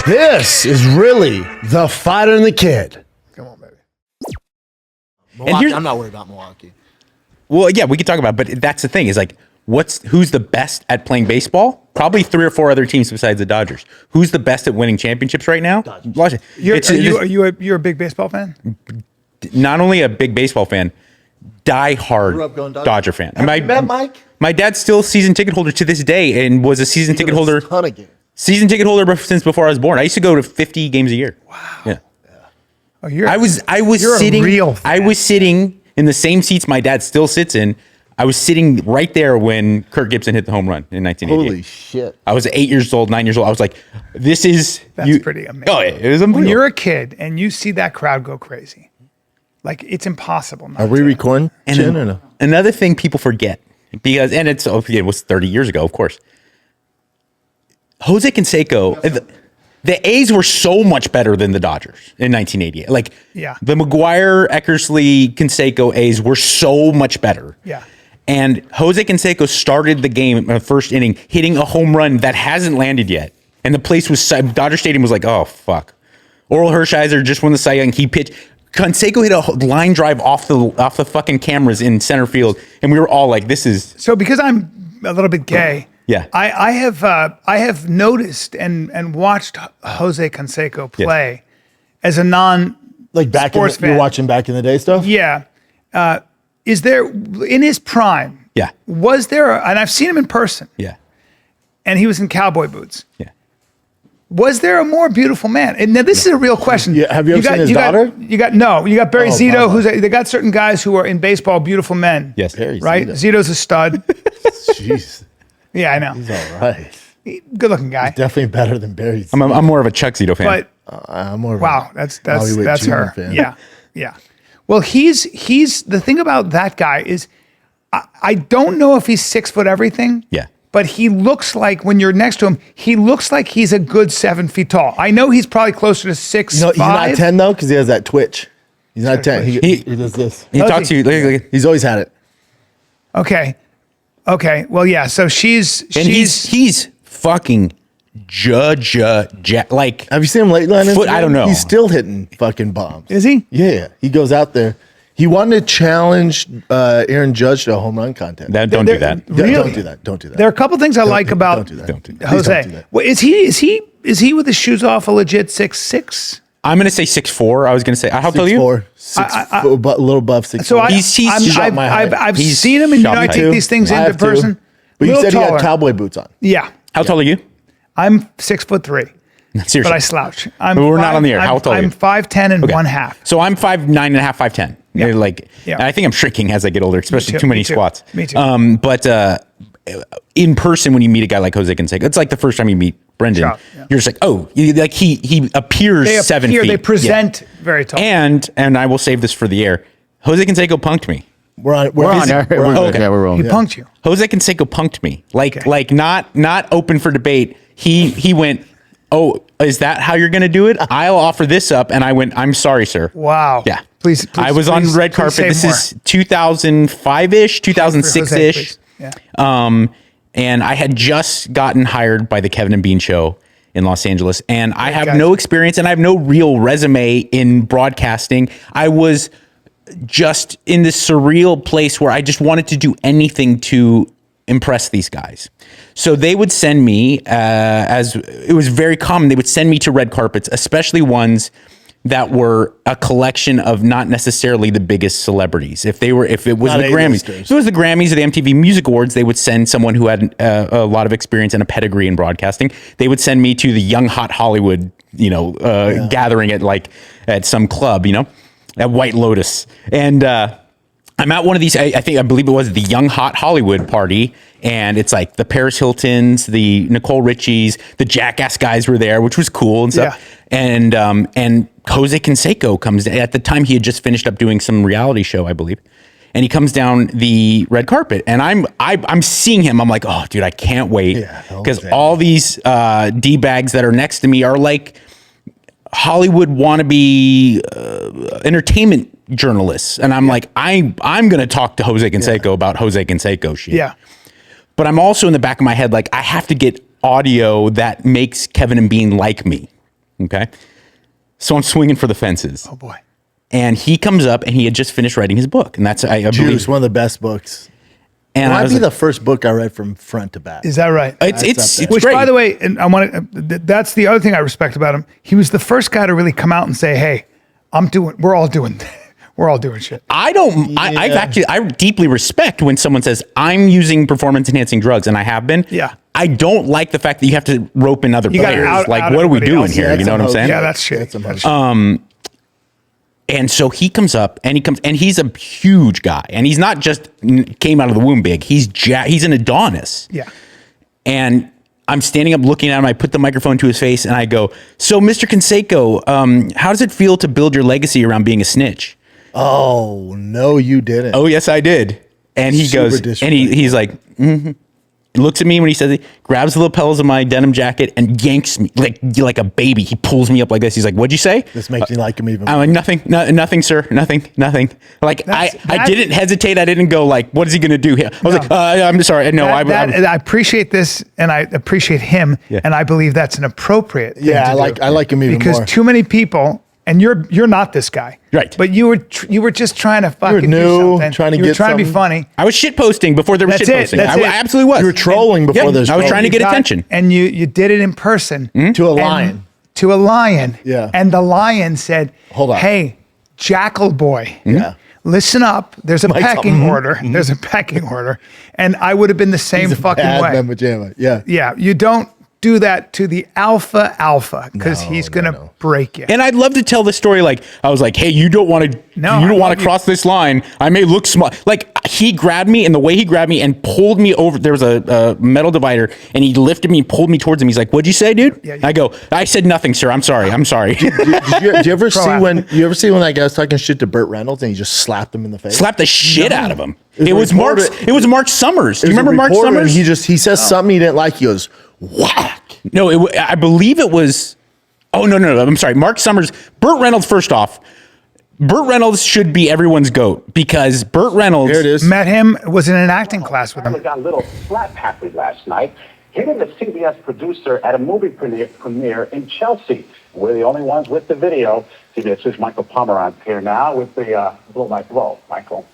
This is really the Fighter and the Kid. Come on, baby. Milwaukee, I'm not worried about Milwaukee. Well, yeah, we could talk about it, but that's the thing is like, who's the best at playing baseball? Probably 3 or 4 other teams besides the Dodgers. Who's the best at winning championships right now? Watch it. You're a big baseball fan? Not only a big baseball fan, die-hard Grew up going Dodger fan. Have you met Mike? My dad's still a season ticket holder to this day and was a season ticket holder. Ton of games. Season ticket holder since before I was born. I used to go to 50 games a year. Wow. Yeah. Oh, I was sitting in the same seats my dad still sits in. I was sitting right there when Kirk Gibson hit the home run in 1988. Holy shit. I was 8 years old, 9 years old. I was like, that's pretty amazing. Oh, yeah, it was amazing. When you're a kid and you see that crowd go crazy, like it's impossible. Are we recording? Chin, or no? Another thing people forget, it was 30 years ago, of course. Jose Canseco, the A's were so much better than the Dodgers in 1988. Like, the McGuire, Eckersley, Canseco A's were so much better. Yeah. And Jose Canseco started the game in the first inning hitting a home run that hasn't landed yet. And the place Dodger Stadium was like, oh, fuck. Oral Hershiser just won the Cy Young. He pitched. Canseco hit a line drive off the fucking cameras in center field. And we were all like, this is. So because I'm a little bit gay. Yeah. I have noticed and watched Jose Canseco play as a sports fan. You're watching back in the day stuff? Yeah. Is there, in his prime, Yeah. was there, and I've seen him in person, Yeah. and he was in cowboy boots. Yeah. Was there a more beautiful man? And now this is a real question. Yeah, have you ever seen his daughter? You got Barry Zito, they got certain guys who are in baseball, beautiful men. Yes. Barry Right? Zito. Zito's a stud. Jeez. Yeah, I know. He's all right. Good looking guy. Definitely better than Barry. I'm more of a Chuck Zito fan. But I'm more of wow, a that's Hollywood Jr. her. fan. Yeah. Yeah. Well, he's the thing about that guy is I don't know if he's 6 foot everything. Yeah. But he looks like when you're next to him, he looks like he's a good 7 feet tall. I know he's probably closer to 6'5". He's not 10 though, because he has that twitch. He's not 10. He does this. He talks to you. Look. He's always had it. Okay. Well, yeah. So he's fucking like. Have you seen him lately? I don't know. He's still hitting fucking bombs. Is he? Yeah. He goes out there. He wanted to challenge Aaron Judge to a home run contest. Don't do that. Really? Don't do that. Don't do that. There are a couple things I like about Don't do that. Jose. Don't do that. Well, is he with his shoes off a legit 6'6"? I'm gonna say 6'4". I was gonna say. How tall are you? 6'4", 6 foot, a little above 6'4". So He's shot my height. I've He's seen him, and shot I my take height. these things I into have to. person. But you Little said he taller. had cowboy boots on. Yeah, How tall are you? I'm 6'3", Seriously. but I slouch. We're not on the air. How tall are you? I'm 5'10" and 1/2. So I'm 5'9.5", 5'10". Yeah. And I think I'm shrinking as I get older, especially too many Me too. squats. Me too. In person, when you meet a guy like Jose Canseco, it's like the first time you meet Brendan. Schaub, yeah. You're just like, oh, he appears 7 feet. They present very tall. And I will save this for the air. Jose Canseco punked me. We're on. We're on. Okay. Yeah, we're rolling. He punked you. Jose Canseco punked me. Like not open for debate. He went, oh, is that how you're going to do it? I'll offer this up. And I went, I'm sorry, sir. Wow. Yeah. Please. I was on red carpet. This is 2005-ish, 2006-ish. Yeah. And I had just gotten hired by the Kevin and Bean show in Los Angeles. And I have guys. no experience and I have no real resume in broadcasting. I was just in this surreal place where I just wanted to do anything to impress these guys. So they would send me, as it was very common, they would send me to red carpets, especially ones that were a collection of not necessarily the biggest celebrities. If it was Not the Grammys, A-listers. if it was the Grammys or the MTV Music Awards, they would send someone who had a lot of experience and a pedigree in broadcasting. They would send me to the Young Hot Hollywood, gathering at some club, at White Lotus. And I'm at one of these, I believe it was the Young Hot Hollywood party. And it's like the Paris Hiltons, the Nicole Richies, the Jackass guys were there, which was cool and stuff. Yeah. And Jose Canseco comes at the time he had just finished up doing some reality show, I believe. And he comes down the red carpet and I'm seeing him. I'm like, oh dude, I can't wait. Because all these D-bags that are next to me are like Hollywood wannabe entertainment journalists. And I'm like, I'm going to talk to Jose Canseco about Jose Canseco shit. Yeah. But I'm also in the back of my head, like, I have to get audio that makes Kevin and Bean like me. Okay. So I'm swinging for the fences. Oh boy. And he comes up and he had just finished writing his book. And that's, I Juice, believe. one of the best books. And It I might was be like, the first book I read from front to back. Is that right? it's up there. Which, great. by the way, and I want to. That's the other thing I respect about him. He was the first guy to really come out and say, "Hey, we're all doing shit." I deeply respect when someone says, I'm using performance enhancing drugs, and I have been. Yeah. I don't like the fact that you have to rope in other You gotta players. out Like, what are we everybody doing else. here? Yeah, You know what I'm saying? Yeah, that's shit. That's emotional. And so he comes up and he's a huge guy, and he's not just came out of the womb big. He's an Adonis. Yeah. And I'm standing up looking at him. I put the microphone to his face and I go, so Mr. Canseco, how does it feel to build your legacy around being a snitch? Oh, no, you didn't. Oh, yes, I did. And he Super goes, and disrespectful. he's like, He looks at me when he says it, grabs the lapels of my denim jacket and yanks me like a baby. He pulls me up like this. He's like, what'd you say? This makes me like him even I'm more. like, nothing, sir. Nothing. Like, I didn't hesitate. I didn't go like, what is he going to do here? I was like, I'm sorry. No, I appreciate this and I appreciate him. Yeah. And I believe that's an appropriate thing Yeah, to do. I like him even because more. too many people, and you're not this guy. Right. But you were just trying to fucking new, do something. trying to you were get trying to be something. funny. I was shit posting before there was That's shit it, posting. that's I it. absolutely was. You were trolling before there's I was trying to get You got- attention. And you did it in person. To a And- lion. To a lion. Yeah. And the lion said, Hold on. hey, Jackal boy. Yeah. Listen up. There's a Mike's pecking up. order. There's a pecking order. And I would have been the same He's a fucking bad way. member jammer. Yeah. Yeah. You don't do that to the alpha because he's going to break you. And I'd love to tell the story like I was like, hey, you don't want to cross this line. I may look small. Like he grabbed me, and the way he grabbed me and pulled me over, there was a metal divider, and he lifted me and pulled me towards him. He's like, what'd you say, dude? Yeah, I said nothing, sir. I'm sorry. Do you ever see when that guy was talking shit to Burt Reynolds and he just slapped him in the face? Slapped the shit out of him. It It was was Mark. reported- It was Mark Summers. Do you There's a remember Mark reporter, and Summers? he says something he didn't like. He goes, whack. No, I believe it was. Oh no! I'm sorry. Mark Summers. Burt Reynolds. First off, Burt Reynolds should be everyone's goat because Burt Reynolds. Here it is. Met him, was in an acting class with him. Got a little slap happy last night. Hitting a CBS producer at a movie premiere in Chelsea. We're the only ones with the video. CBS's Michael Pomeranz here now with the Blow My Blow. Michael.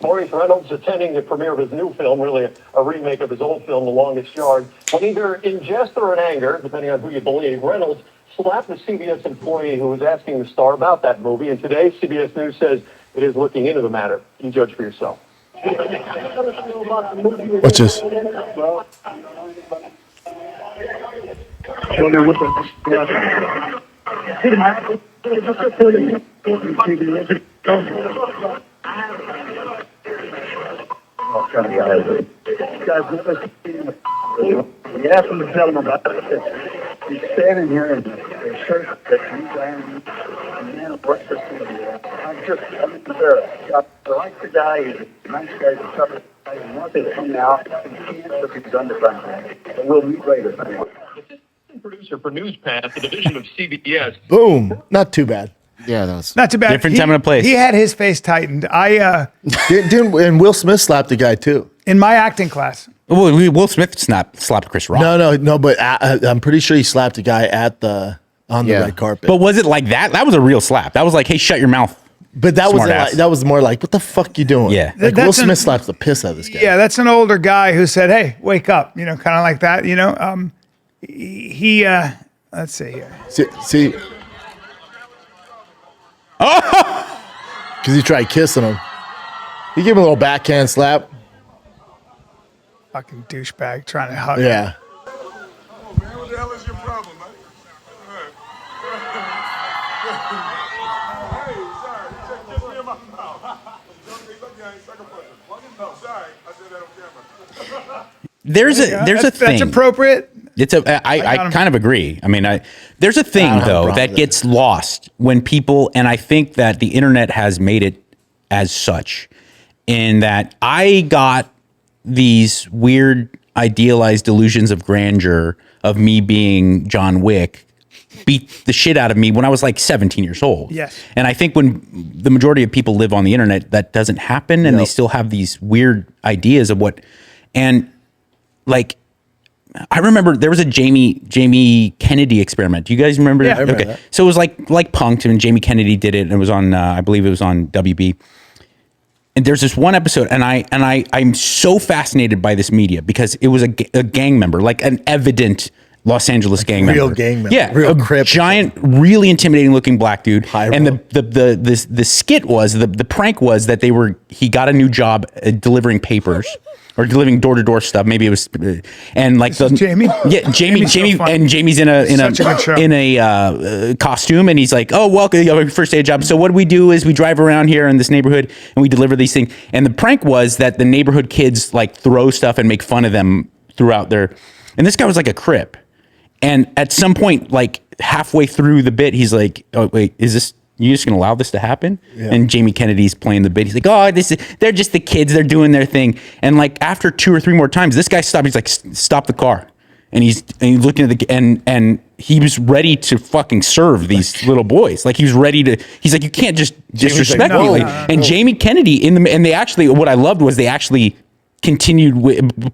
Maurice Reynolds attending the premiere of his new film, really a remake of his old film, The Longest Yard. When either in jest or in anger, depending on who you believe, Reynolds slapped a CBS employee who was asking the star about that movie. And today, CBS News says it is looking into the matter. You judge for yourself. What's this? We asked him to tell him about it. He's standing here in a shirt that he's wearing, and man, breakfast in here. I'm embarrassed. I like the guy. He's a nice guy. He's a tough guy. He wants to come now. He can't because he's underground. But we'll meet later. Producer for Newspath, the division of CBS. Boom. Not too bad. Yeah, that was. Not too bad. Different time and place. He had his face tightened. And Will Smith slapped the guy too. In my acting class. Well, Will Smith slapped Chris Rock. No, but I'm pretty sure he slapped a guy on the red carpet. But was it like that? That was a real slap. That was like, hey, shut your mouth. But that Smart ass. was more like, what the fuck you doing? Yeah. Like That's Will Smith slaps the piss out of this guy. Yeah, that's an older guy who said, hey, wake up. You know, kind of like that. You know, he let's see here. See. Because he tried kissing him. He gave him a little backhand slap. Fucking douchebag trying to hug him. Yeah. Oh, man, what the hell is your problem, man? Hey, sorry, you just me in my mouth. Look, I ain't sucker punching. No, sorry, I said that on camera. There's a thing. That's appropriate. I kind of agree. I mean, there's a thing though that gets lost when people, and I think that the internet has made it as such, in that I got these weird idealized delusions of grandeur of me being John Wick beat the shit out of me when I was like 17 years old. Yes. And I think when the majority of people live on the internet, that doesn't happen, and they still have these weird ideas of what, and like, I remember there was a Jamie Kennedy experiment. Do you guys remember Yeah. that? I remember Okay. that. So it was like Punk'd, and Jamie Kennedy did it, and it was on I believe it was on WB. And there's this one episode, and I'm so fascinated by this media because it was a gang member, like an evident Los Angeles gang member. real gang member. Yeah. Real a Crip. giant, really intimidating looking black dude. Pyro. And the skit was, the prank was that he got a new job delivering papers. Or delivering door-to-door stuff. Maybe it was, and like This is Jamie? Yeah, Jamie, Jamie's so funny. and Jamie's in Such a good show. a costume, and he's like, "Oh, welcome, your first day job." So what we do is we drive around here in this neighborhood, and we deliver these things. And the prank was that the neighborhood kids like throw stuff and make fun of them throughout their. And this guy was like a Crip, and at some point, like halfway through the bit, he's like, "Oh wait, is this?" You just gonna allow this to happen? Yeah. And Jamie Kennedy's playing the bit. He's like, "Oh, they're just the kids. They're doing their thing." And like after 2 or 3 more times, this guy stopped. He's like, "Stop the car!" And he's looking at and he was ready to fucking serve these little boys. Like he was ready to. He's like, "You can't just disrespect like, me." no, Like, no, no, and Jamie Kennedy and they actually, what I loved was they actually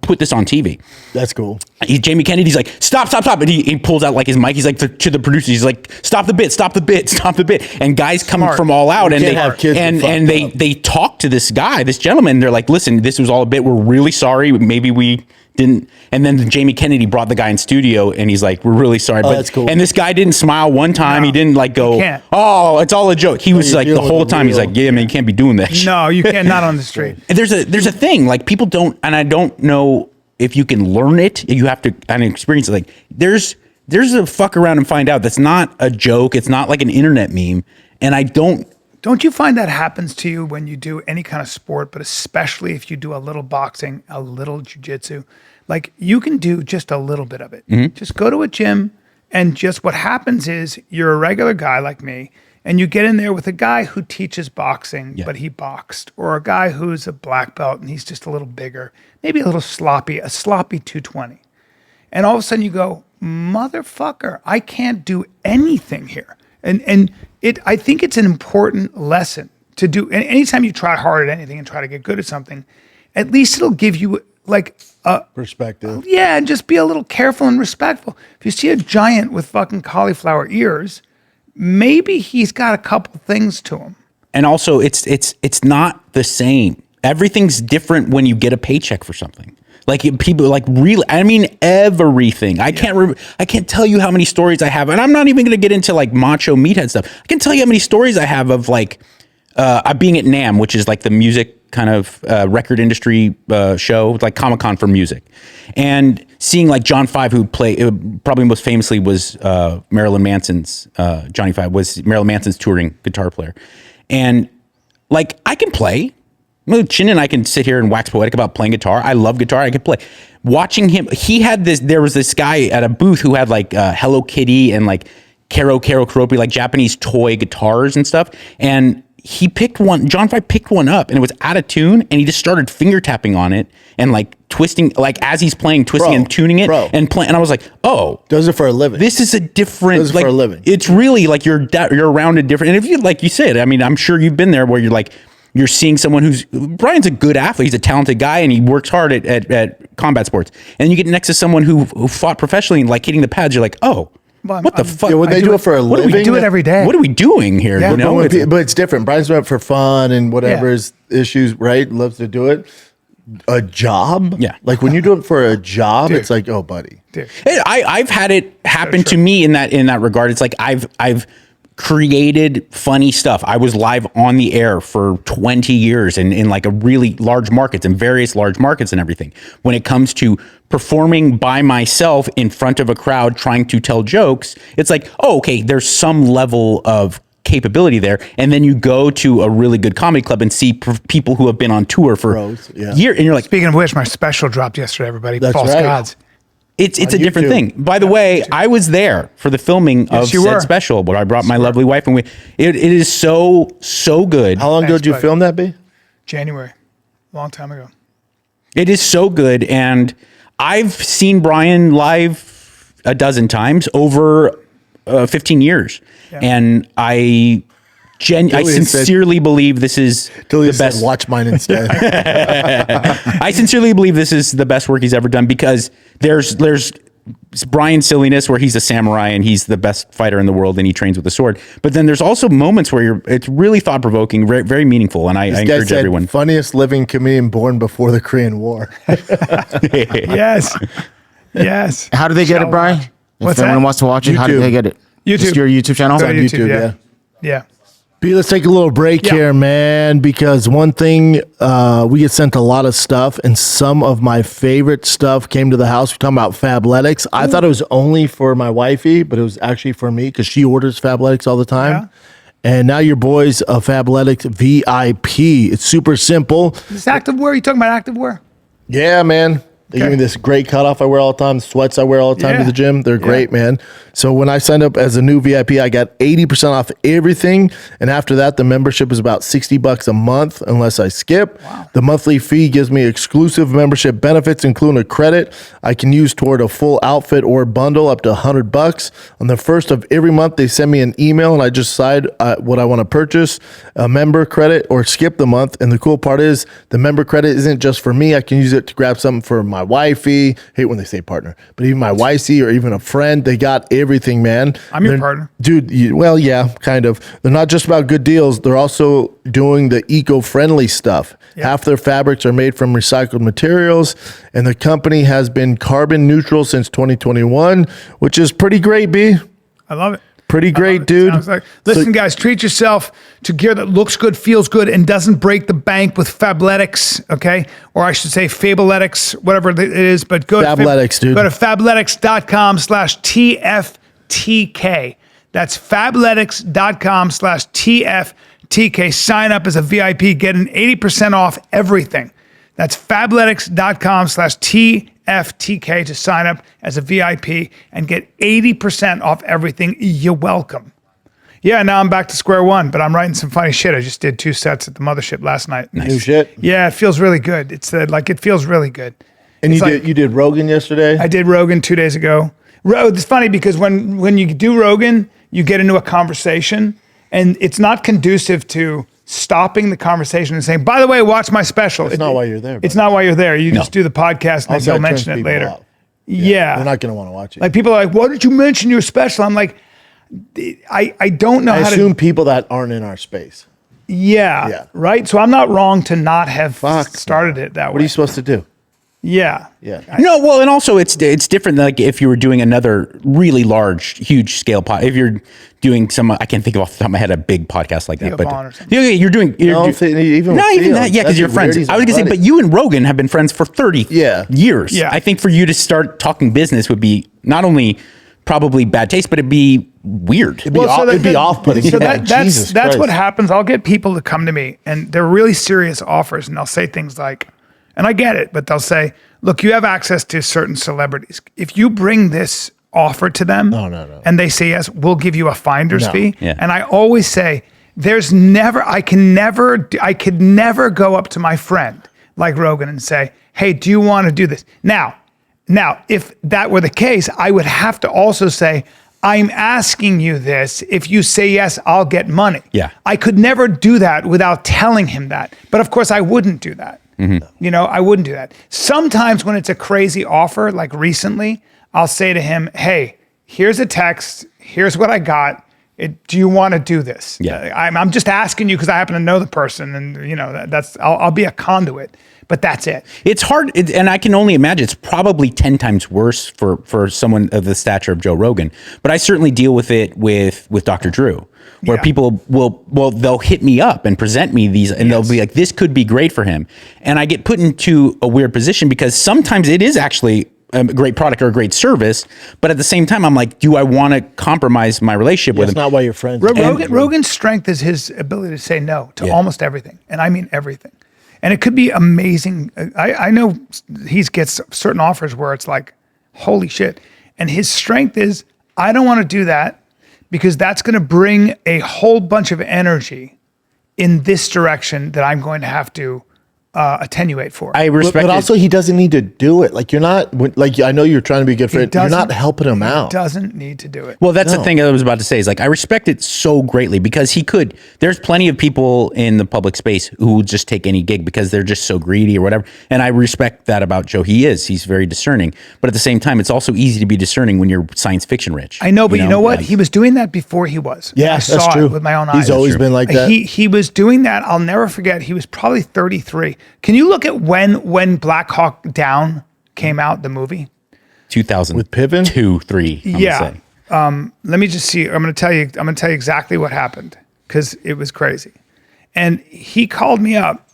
put this on TV. That's cool. Jamie Kennedy's like, stop. And he pulls out like his mic. He's like to the producer. He's like, stop the bit. And guys coming from all out, and can't they have kids and get and fucked up. they talk to this guy, this gentleman. They're like, listen, this was all a bit. We're really sorry. Maybe we didn't. And then Jamie Kennedy brought the guy in studio, and he's like, we're really sorry. But that's cool. And this guy didn't smile one time. No, he didn't like go, you can't. oh, it's all a joke. He was you're like the dealing whole with time. He's real- like, yeah, man, you can't be doing that. No, you can't. Not on the street. And there's a thing like people don't, and I don't know if you can learn it. You have to kind of experience it. Like there's a fuck around and find out. That's not a joke. It's not like an internet meme. And I don't. Don't you find that happens to you when you do any kind of sport, but especially if you do a little boxing, a little jujitsu? Like you can do just a little bit of it. Just go to a gym, and just what happens is you're a regular guy like me, and you get in there with a guy who teaches boxing, but he boxed, or a guy who's a black belt and he's just a little bigger, maybe a little sloppy, a sloppy 220. And all of a sudden you go, motherfucker, I can't do anything here. And I think it's an important lesson to do. And anytime you try hard at anything and try to get good at something, at least it'll give you like a Perspective. yeah, and just be a little careful and respectful. If you see a giant with fucking cauliflower ears, maybe he's got a couple things to him. And also, it's not the same. Everything's different when you get a paycheck for something. Like people like really, I mean everything. I can't tell you how many stories I have, and I'm not even going to get into like macho meathead stuff. I can tell you how many stories I have of like being at NAMM, which is like the music kind of record industry show, like Comic-Con for music, and seeing like John Five, who probably most famously was Marilyn Manson's Johnny Five was Marilyn Manson's touring guitar player, and like I can play. Chin and I can sit here and wax poetic about playing guitar. I love guitar. I can play. Watching him, there was this guy at a booth who had like Hello Kitty and like Karo Kuropi, like Japanese toy guitars and stuff. And he picked one, John Five picked one up, and it was out of tune, and he just started finger tapping on it and like twisting, like as he's playing, twisting and tuning it and playing. And I was like, oh. Does it for a living. This is a different, Does it like, for a living. It's really like you're around a different, and if you, like you said, I mean, I'm sure you've been there where you're like, you're seeing someone Bryan's a good athlete. He's a talented guy, and he works hard at combat sports. And you get next to someone who fought professionally and like hitting the pads. You're like, oh, Well, what the fuck? Yeah, when they do it for a What are we living. do it every day. What are we doing here? Yeah. You know, But it's different. Brian's doing it for fun and whatever Yeah. his issues, right? Loves to do it. A job? Yeah. Like when you do it for a job, it's like, oh, buddy. Dude. Hey, I've had it happen to me in that regard. It's like I've created funny stuff. I was live on the air for 20 years in like a really large markets and various large markets and everything. When it comes to performing by myself in front of a crowd trying to tell jokes, it's like, oh, okay, there's some level of capability there. And then you go to a really good comedy club and see people who have been on tour for Pros, yeah. years, and you're like, Speaking of which, my special dropped yesterday, everybody. That's False right. Gods. it's a On different YouTube. thing. By the way, I was there for the filming of you said were. special where I brought my lovely wife, and it is so good. How long ago Thanks, did you buddy. film that, B? January. Long time ago. It is so good, and I've seen Bryan live a dozen times over 15 years, and I I sincerely believe this is the best. Watch mine instead. I sincerely believe this is the best work he's ever done because there's Bryan silliness where he's a samurai and he's the best fighter in the world and he trains with a sword. But then there's also moments where it's really thought provoking, very, very meaningful. And I encourage everyone. Funniest living comedian born before the Korean War. Yes. Yes. How do they get it, Bryan? What's If anyone that? wants to watch it, how do YouTube. they get it? YouTube. Just your YouTube channel? Go to YouTube, YouTube, yeah. B, let's take a little break Yeah. here, man, because one thing, we get sent a lot of stuff, and some of my favorite stuff came to the house. We're talking about Fabletics. I thought it was only for my wifey, but it was actually for me because she orders Fabletics all the time. Yeah. And now your boy's a Fabletics VIP. It's super simple. This activewear, you talking about activewear? Yeah, man. They give me this great cutoff I wear all the time, sweats I wear all the time to Yeah. the gym. They're great, man. So when I signed up as a new VIP, I got 80% off everything. And after that, the membership is about $60 a month unless I skip. Wow. The monthly fee gives me exclusive membership benefits, including a credit I can use toward a full outfit or bundle up to $100. On the first of every month, they send me an email and I just decide what I want to purchase, a member credit or skip the month. And the cool part is the member credit isn't just for me. I can use it to grab something for my wifey. Hate when they say partner, but even my wifey or even a friend. They got everything, man. I'm your partner. Dude. Well, yeah, kind of. They're not just about good deals. They're also doing the eco-friendly stuff. Yeah. Half their fabrics are made from recycled materials, and the company has been carbon neutral since 2021, which is pretty great, B. I love it. Pretty I love great, it. dude. Sounds like- listen, guys, treat yourself to gear that looks good, feels good, and doesn't break the bank with Fabletics, okay? Or I should say Fabletics, whatever it is. But go Fabletics, dude. Go to fabletics.com/TFTK. That's fabletics.com/TFTK. Sign up as a VIP, get an 80% off everything. That's fabletics.com/TFTK to sign up as a VIP and get 80% off everything. You're welcome. Yeah, now I'm back to square one, but I'm writing some funny shit. I just did 2 sets at the mothership last night. New shit. Yeah, it feels really good. It's it feels really good. And It's you did Rogan yesterday? I did Rogan 2 days ago. It's funny because when you do Rogan, you get into a conversation and it's not conducive to stopping the conversation and saying, by the way, watch my special. It's not why you're there. It's not why you're there. You just do the podcast and Also, then it you'll turns mention it people later. off. Yeah. They're not going to want to watch it. Like people are like, why did you mention your special? I'm like, I don't know I how assume to. people that aren't in our space. Yeah. Right. So I'm not wrong to not have Fuck, started it that way. What are you supposed to do? Yeah. Yeah. No, well, and also it's different. Like if you were doing another really large, huge scale if you're doing some, I can't think of off the top of my head a big podcast like that. Theo But Vaughn or something. yeah, you're doing. No, even not with even Theo, that. Yeah, because that's you're weird. friends. He's I was a gonna say, buddy. but you and Rogan have been friends for 30 years. Yeah. I think for you to start talking business would be not only probably bad taste, but it'd be weird. It'd be off-putting. So Yeah, Jesus that's what Christ. happens. I'll get people to come to me and they're really serious offers and they'll say things like, and I get it, but they'll say, look, you have access to certain celebrities. If you bring this offer to them No. and they say yes, we'll give you a finder's No. fee. Yeah. And I always say, I could never go up to my friend like Rogan and say, hey, do you want to do this? Now, if that were the case, I would have to also say, I'm asking you this. If you say yes, I'll get money. Yeah. I could never do that without telling him that. But of course, I wouldn't do that. You know, I wouldn't do that. Sometimes when it's a crazy offer, like recently, I'll say to him, hey, here's a text. Here's what I got. Do you want to do this? Yeah. I'm just asking you because I happen to know the person, and you know I'll be a conduit. But that's it. It's hard, and I can only imagine it's probably 10 times worse for someone of the stature of Joe Rogan. But I certainly deal with it with Dr. Drew, where Yeah. people they'll hit me up and present me these, and they'll be like, this could be great for him. And I get put into a weird position because sometimes it is actually a great product or a great service, but at the same time, I'm like, do I want to compromise my relationship with That's him? not why you're friends. Rogan's strength is his ability to say no to Yeah. almost everything, and I mean everything. And it could be amazing. I know he gets certain offers where it's like, holy shit. And his strength is, I don't want to do that because that's going to bring a whole bunch of energy in this direction that I'm going to have to attenuate for. I respect But it. also, he doesn't need to do it. Like, you're not, like, I know you're trying to be a good friend. You're not helping him out. Doesn't need to do it. Well, that's the thing I was about to say is like, I respect it so greatly because he could. There's plenty of people in the public space who will just take any gig because they're just so greedy or whatever. And I respect that about Joe. He's very discerning. But at the same time, it's also easy to be discerning when you're science fiction rich. I know, but you know what? Like, He was doing that before he was. Yeah, I that's saw true. it with my own eyes. He's always been like that. He was doing that. I'll never forget. He was probably 33. Can you look at when Black Hawk Down came out, the movie? 2000 With Piven? 2, 3. I'm Yeah. gonna say. Let me just see. I'm going to tell you exactly what happened because it was crazy. And he called me up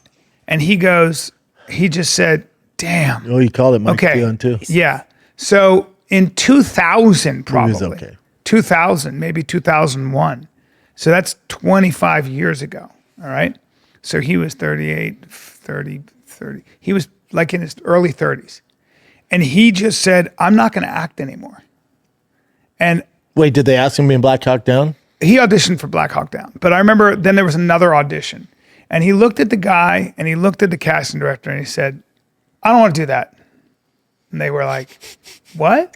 and he just said, damn. Oh, you called it Mike Okay. Dion too. Yeah. So in 2000, probably okay. 2000, maybe 2001. So that's 25 years ago. All right. So he was 38, 30. He was like in his early 30s. And he just said, I'm not going to act anymore. And Wait, did they ask him to be in Black Hawk Down? he auditioned for Black Hawk Down. But I remember then there was another audition. And he looked at the guy and he looked at the casting director and he said, I don't want to do that. And they were like, what?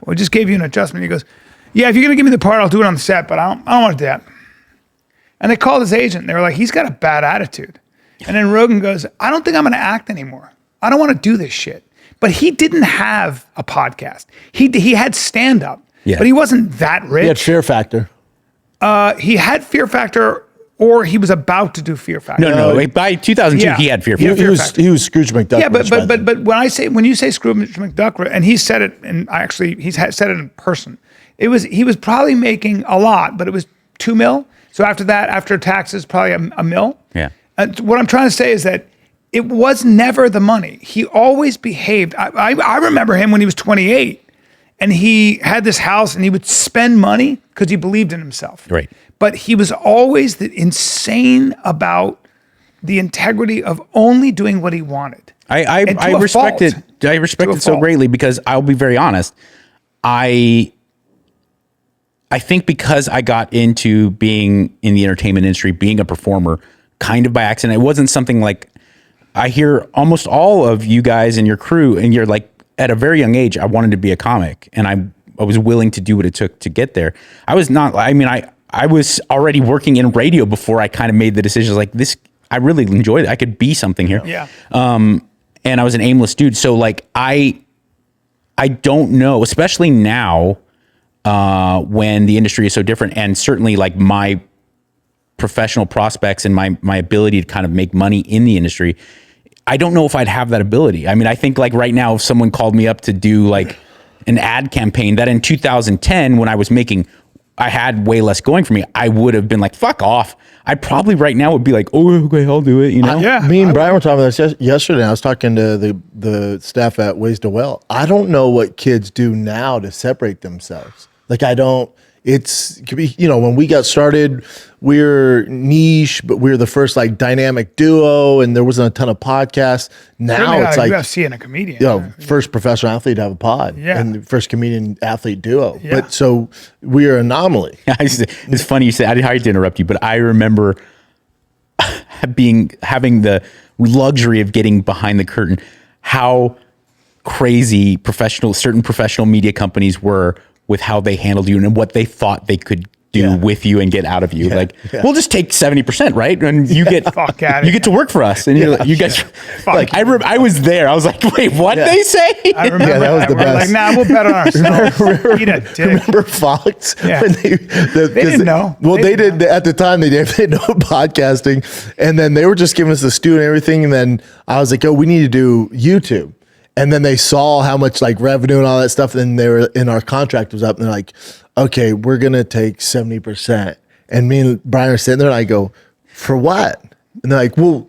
We just gave you an adjustment. He goes, yeah, if you're going to give me the part, I'll do it on the set, but I don't want to do that. And they called his agent. They were like, he's got a bad attitude. And then Rogan goes, I don't think I'm going to act anymore. I don't want to do this shit. But he didn't have a podcast. He had stand-up, Yeah. but he wasn't that rich. He had Fear Factor. He had Fear Factor, or he was about to do Fear Factor. No. By 2002, Yeah. he had Fear He had Factor. Fear Factor. He was Scrooge McDuck. Yeah, rich by then. but when you say Scrooge McDuck, and he said it, and he's said it in person. He was probably making a lot, but it was $2 million. So after that, after taxes, probably a mil. Yeah. And what I'm trying to say is that it was never the money. He always behaved. I remember him when he was 28, and he had this house, and he would spend money because he believed in himself. Right. But he was always insane about the integrity of only doing what he wanted. I And to a respect fault. it. I respect To a it so fault. greatly because I'll be very honest. I think because I got into being in the entertainment industry, being a performer, kind of by accident. It wasn't something like I hear almost all of you guys and your crew, and you're like at a very young age, I wanted to be a comic, and I was willing to do what it took to get there. I was not. I mean, I was already working in radio before I kind of made the decision. Like this, I really enjoyed it. I could be something here. Yeah. And I was an aimless dude. So like I don't know, especially now when the industry is so different, and certainly like my professional prospects and my ability to kind of make money in the industry, I don't know if I'd have that ability. I mean, I think like right now, if someone called me up to do like an ad campaign that in 2010, when I had way less going for me, I would have been like, fuck off. I probably right now would be like, oh, okay, I'll do it. You know? Yeah. Me and Bryan were talking about this yesterday. I was talking to the staff at Ways to Well. I don't know what kids do now to separate themselves. Like it could be, when we got started, we're niche, but we're the first like dynamic duo, and there wasn't a ton of podcasts. Now Certainly it's not a like, UFC and a comedian. first professional athlete to have a pod, Yeah. and the first comedian athlete duo. Yeah. But so we're an anomaly. It's funny you say, I hate to interrupt you, but I remember having the luxury of getting behind the curtain, how crazy certain professional media companies were with how they handled you and what they thought they could do Yeah. with you and get out of you. Yeah. Like, Yeah. we'll just take 70%, right? And you get Fuck outta you get to work for us. And you're like, you guys, like, I was there. I was like, wait, what Yeah. they say? I remember Yeah, that was the We're best. like, nah, we'll bet on ourselves. Eat a dick. Remember Fox? Yeah. When They didn't know. Well, They they didn't did at the time. They didn't know podcasting, and then they were just giving us the stew and everything. And then I was like, "Oh, we need to do YouTube." And then they saw how much like revenue and all that stuff. And they were in our contract was up, and they're like, "Okay, we're gonna take 70%." And me and Bryan are sitting there, and I go, "For what?" And they're like, "Well,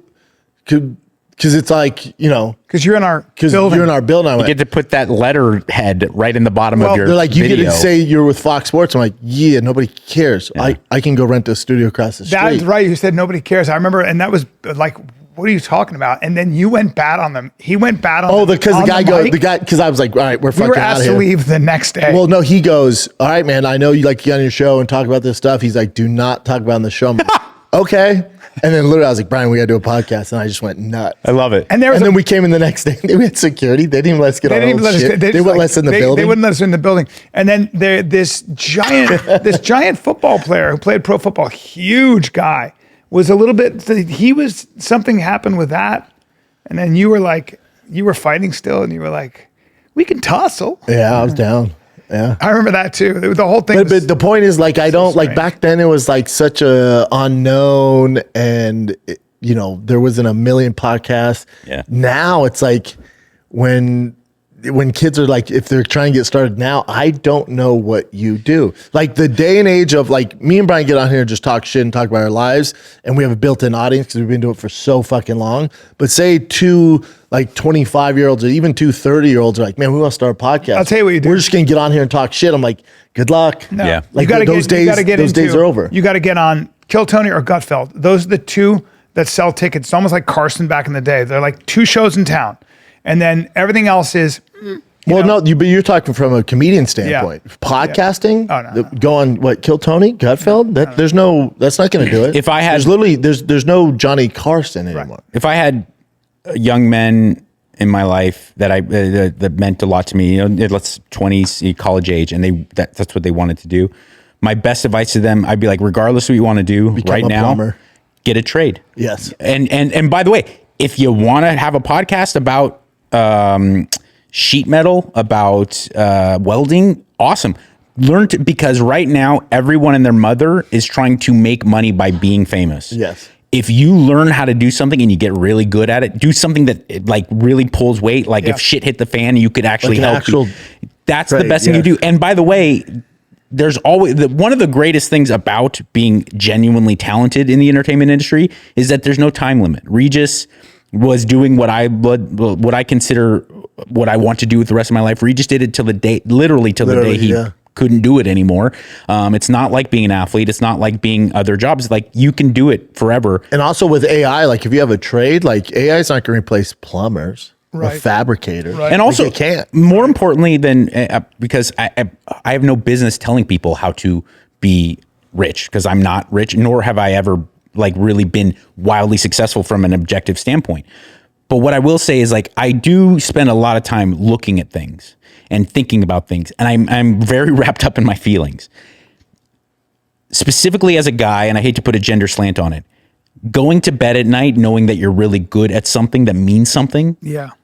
because it's like Because you're in our because building. you're in our building." I You went, get to put that letterhead right in the bottom of your they're like, you video. get to say you're with Fox Sports. I'm like, yeah, nobody cares. I can go rent a studio across the street. That's right. You said nobody cares. I remember, and that was like, what are you talking about? And then you went bad on them. He went bad on them. Because on the guy, because I was like, all right, we're We fucking were out asked of to here. leave the next day. Well, no, he goes, all right, man, I know you like to get on your show and talk about this stuff. He's like, do not talk about it on the show. I'm like, okay. And then literally I was like, Bryan, we got to do a podcast. And I just went nuts. I love it. And then we came in the next day. We had security. They didn't even let us get They our didn't even own let us. shit. They just wouldn't let us in the building. They wouldn't let us in the building. And then this giant football player who played pro football, huge guy, was a little bit. Something happened with that, and then you were fighting still, and you were like, we can tussle. Yeah, I was down. Yeah. I remember that too. The whole thing. But the point is, like, I don't like strange. back then. It was like such a unknown, and there wasn't a million podcasts. Yeah. Now it's like when kids are like, if they're trying to get started now, I don't know what you do. Like the day and age of like me and Bryan get on here and just talk shit and talk about our lives, and we have a built-in audience because we've been doing it for so fucking long. But say two like 25-year-olds or even two 30-year-olds are like, man, we want to start a podcast. I'll tell you what you do. We're just gonna get on here and talk shit. I'm like, good luck. No. Yeah. Like You gotta those days are over. You got to get on Kill Tony or Gutfeld. Those are the two that sell tickets. It's almost like Carson back in the day. They're like two shows in town, and then everything else is. But you're talking from a comedian standpoint. Podcasting, Oh, no. Go on Kill Tony, Gutfeld. That's not going to do it. If I had- there's no Johnny Carson anymore. If I had young men in my life that that meant a lot to me, let's 20s, college age, and that's what they wanted to do. My best advice to them, I'd be like, regardless of what you want to do right a now, plumber. get a trade. Yes. And by the way, if you want to have a podcast about sheet metal, about welding, awesome. Because right now everyone and their mother is trying to make money by being famous. Yes. If you learn how to do something and you get really good at it, do something that like really pulls weight. Like if shit hit the fan, you could actually help. That's the best thing you do. And by the way, there's always one of the greatest things about being genuinely talented in the entertainment industry is that there's no time limit. Regis was doing what I consider what I want to do with the rest of my life. Regis did it till the day he couldn't do it anymore. It's not like being an athlete. It's not like being other jobs. Like you can do it forever. And also with AI, like if you have a trade, like AI is not going to replace plumbers or fabricators. Right. And also, it can't. more importantly than because I have no business telling people how to be rich because I'm not rich, nor have I ever like really been wildly successful from an objective standpoint. But what I will say is like I do spend a lot of time looking at things and thinking about things, and I'm very wrapped up in my feelings. Specifically as a guy, and I hate to put a gender slant on it, going to bed at night knowing that you're really good at something that means something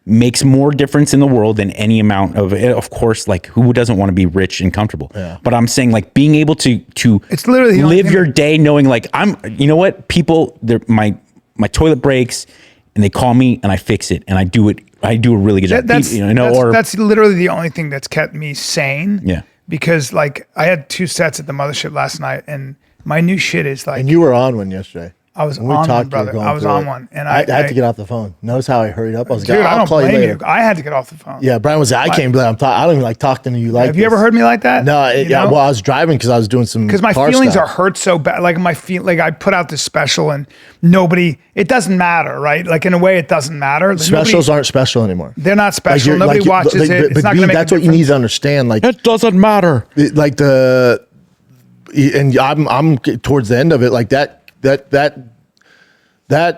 makes more difference in the world than any amount of course, like who doesn't want to be rich and comfortable? Yeah. But I'm saying like being able to it's literally live your day knowing like you know what, people, my toilet breaks and they call me and I fix it and I do a really good job. That's literally the only thing that's kept me sane. Yeah. Because like I had 2 sets at the mothership last night, and my new shit is like. And you were on one yesterday. I was when on one, brother. I was on one, and I had to get off the phone. Notice how I hurried up. I was dude, like, I I'll don't call you blame later. you. I had to get off the phone. Yeah, Bryan was like, I can't believe I don't even like talking to you like Have you ever heard me like that? No, well, I was driving because I was doing some because my feelings are hurt so bad. Like I put out this special and it doesn't matter, right? Like in a way, it doesn't matter. Like Specials aren't special anymore. They're not special. Nobody watches it. It's not going to make that's what you need to understand. Like it doesn't matter. I'm towards the end of it. Like that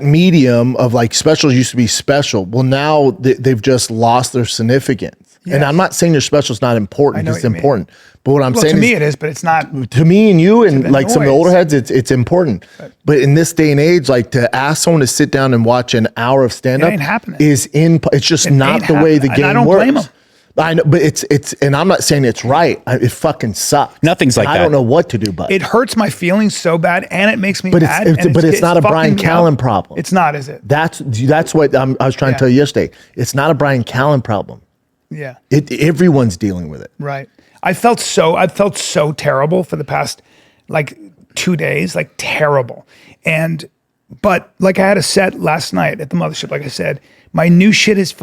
medium of like specials used to be special. Well, now they've just lost their significance. Yes. And I'm not saying your special is not important. It's important. But what I'm saying to me it is, but it's not. To me and you and like some of the older heads, it's important. But in this day and age, like to ask someone to sit down and watch an hour of stand up it's just not the way the game works. I don't blame them. I know, but it's, and I'm not saying it's right. It fucking sucks. Nothing's like that. I don't know what to do, but it hurts my feelings so bad, and it makes me mad. But it's not a Bryan Callen problem. It's not, is it? That's what I was trying to tell you yesterday. It's not a Bryan Callen problem. Yeah. Everyone's dealing with it. Right. I felt so terrible for the past like 2 days, like terrible. But like I had a set last night at the mothership. Like I said, my new shit is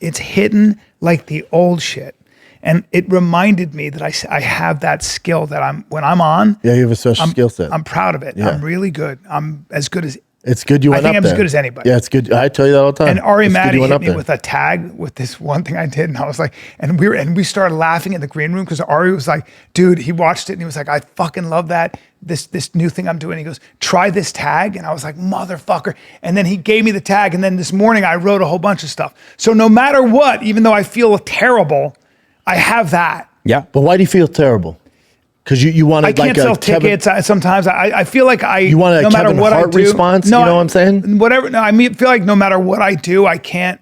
it's hidden like the old shit. And it reminded me that I have that skill that when I'm on. Yeah, you have a special skill set. I'm proud of it. Yeah. I'm really good. I'm as good as It's good you I went think up I'm there. as good as anybody. Yeah, it's good. I tell you that all the time. And Ari It's good Maddie you went hit up me there. with a tag with this one thing I did, and I was like, and we started laughing in the green room because Ari was like, dude, he watched it and he was like, I fucking love that this new thing I'm doing. He goes, try this tag, and I was like, motherfucker. And then he gave me the tag, and then this morning I wrote a whole bunch of stuff. So no matter what, even though I feel terrible, I have that. Yeah. But why do you feel terrible? Because you want I like can't a sell Kevin, tickets. Sometimes I feel like You want a no matter Kevin what Hart I do, response? No, You know what I'm saying? Whatever. No, I mean, I feel like no matter what I do, I can't.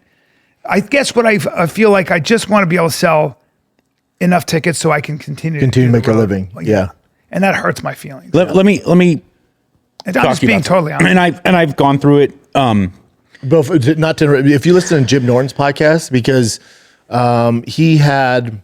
I guess what I feel like I just want to be able to sell enough tickets so I can continue to do make the a road. living. Well, Yeah. and that hurts my feelings. Let me And I'm talk just to you being about totally that. honest. And I've gone through it. But not to interrupt, if you listen to Jim Norton's podcast, because he had